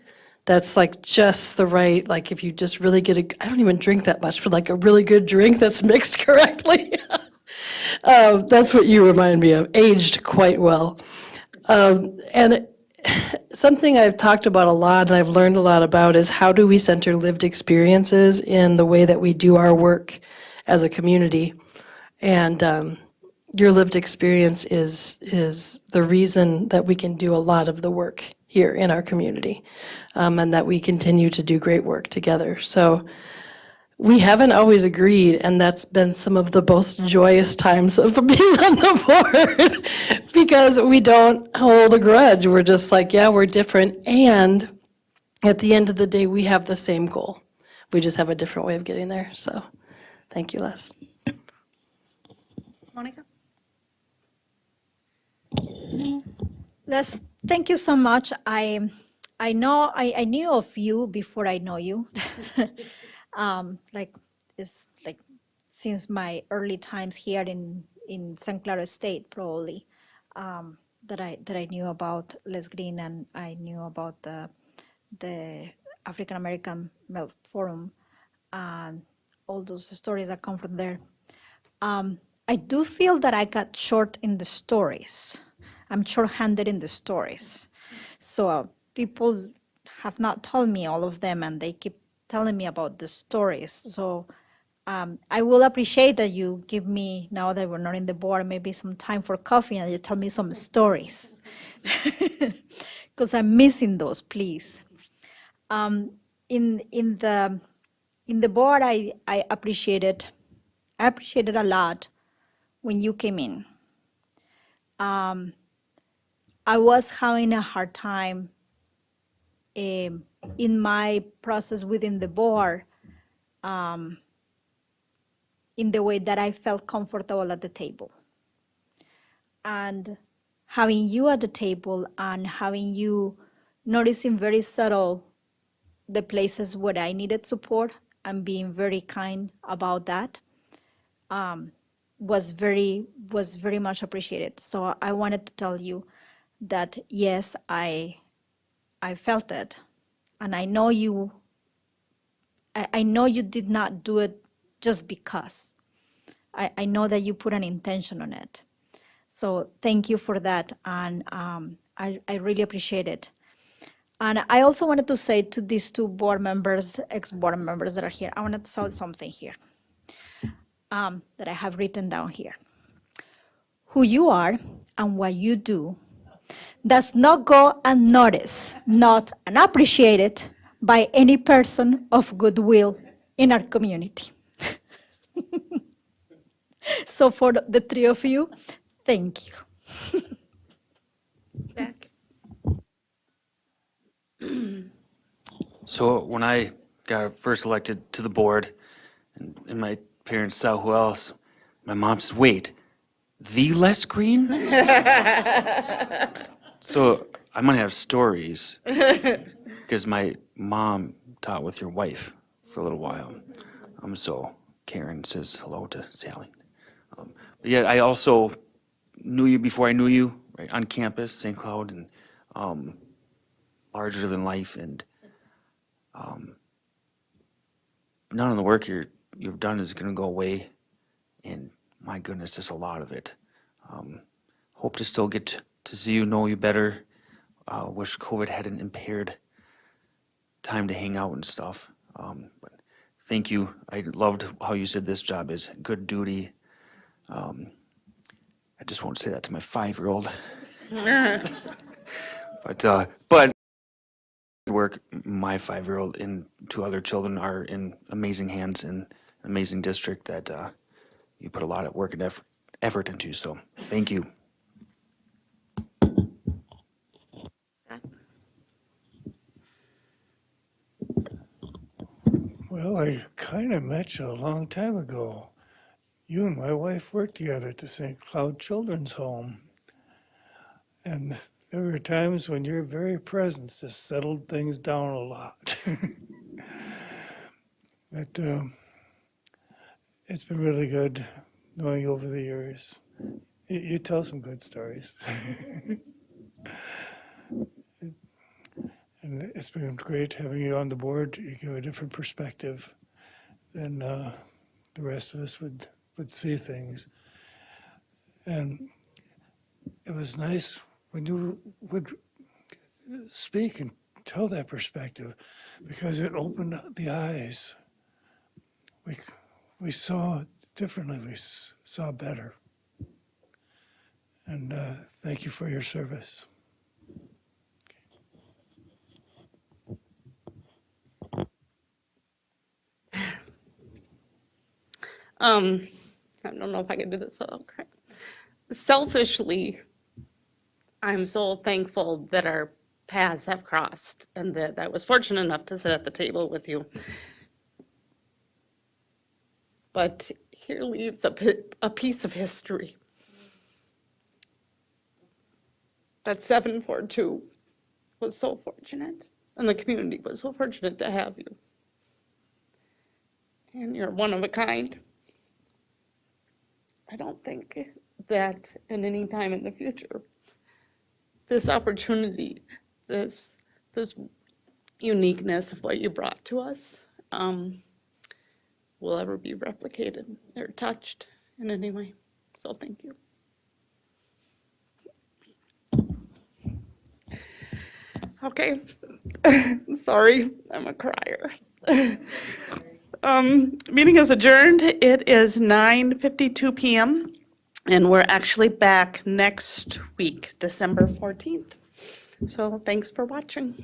that's like just the right, like if you just really I don't even drink that much, but like a really good drink that's mixed correctly. That's what you remind me of, aged quite well. And something I've talked about a lot and I've learned a lot about is how do we center lived experiences in the way that we do our work as a community. And your lived experience is the reason that we can do a lot of the work here in our community, and that we continue to do great work together. So we haven't always agreed, and that's been some of the most joyous times of being on the board because we don't hold a grudge. We're just like, yeah, we're different. And at the end of the day, we have the same goal. We just have a different way of getting there. So thank you, Les. Monica? Les, thank you so much. I knew of you before I know you. It's like since my early times here in St. Clara State, probably, that I knew about Les Green, and I knew about the African American Male Forum and all those stories that come from there. I do feel that I got short in the stories. I'm short-handed in the stories. So people have not told me all of them, and they keep telling me about the stories. So I will appreciate that you give me, now that we're not in the board, maybe some time for coffee and you tell me some stories. Because I'm missing those, please. In the board, I appreciated a lot when you came in. I was having a hard time in my process within the board, in the way that I felt comfortable at the table. And having you at the table and having you noticing very subtle the places where I needed support and being very kind about that was very much appreciated. So I wanted to tell you that yes, I felt it, and I know you did not do it just because. I know that you put an intention on it. So thank you for that, and I really appreciate it. And I also wanted to say to these two board members, ex-board members that are here, I wanted to tell something here that I have written down here. Who you are and what you do does not go unnoticed, not unappreciated by any person of goodwill in our community. So for the three of you, thank you. Zach? So when I got first elected to the board, and my parents saw who else, my mom says, wait, the Les Green? So I'm gonna have stories, because my mom taught with your wife for a little while. So Karen says hello to Sally. But yeah, I also knew you before I knew you, right, on campus, St. Cloud, and larger than life, and none of the work you've done is gonna go away, and my goodness, just a lot of it. Hope to still get to see you, know you better. Wish COVID hadn't impaired time to hang out and stuff. But thank you. I loved how you said this job is good duty. I just won't say that to my 5-year-old. But work, my 5-year-old and 2 other children are in amazing hands in an amazing district that you put a lot of work and effort into. So thank you. Well, I kind of met you a long time ago. You and my wife worked together at the St. Cloud Children's Home. And there were times when your very presence just settled things down a lot. But it's been really good knowing you over the years. You tell some good stories. And it's been great having you on the board. You give a different perspective than the rest of us would see things. And it was nice when you would speak and tell that perspective, because it opened up the eyes. We saw differently, we saw better. And thank you for your service. I don't know if I can do this without crying. Selfishly, I'm so thankful that our paths have crossed and that I was fortunate enough to sit at the table with you. But here leaves a piece of history. That 742 was so fortunate, and the community was so fortunate to have you. And you're one of a kind. I don't think that at any time in the future, this opportunity, this uniqueness of what you brought to us will ever be replicated or touched in any way. So thank you. Okay, sorry, I'm a crier. Meeting is adjourned. It is 9:52 p.m. and we're actually back next week, December 14th. So thanks for watching.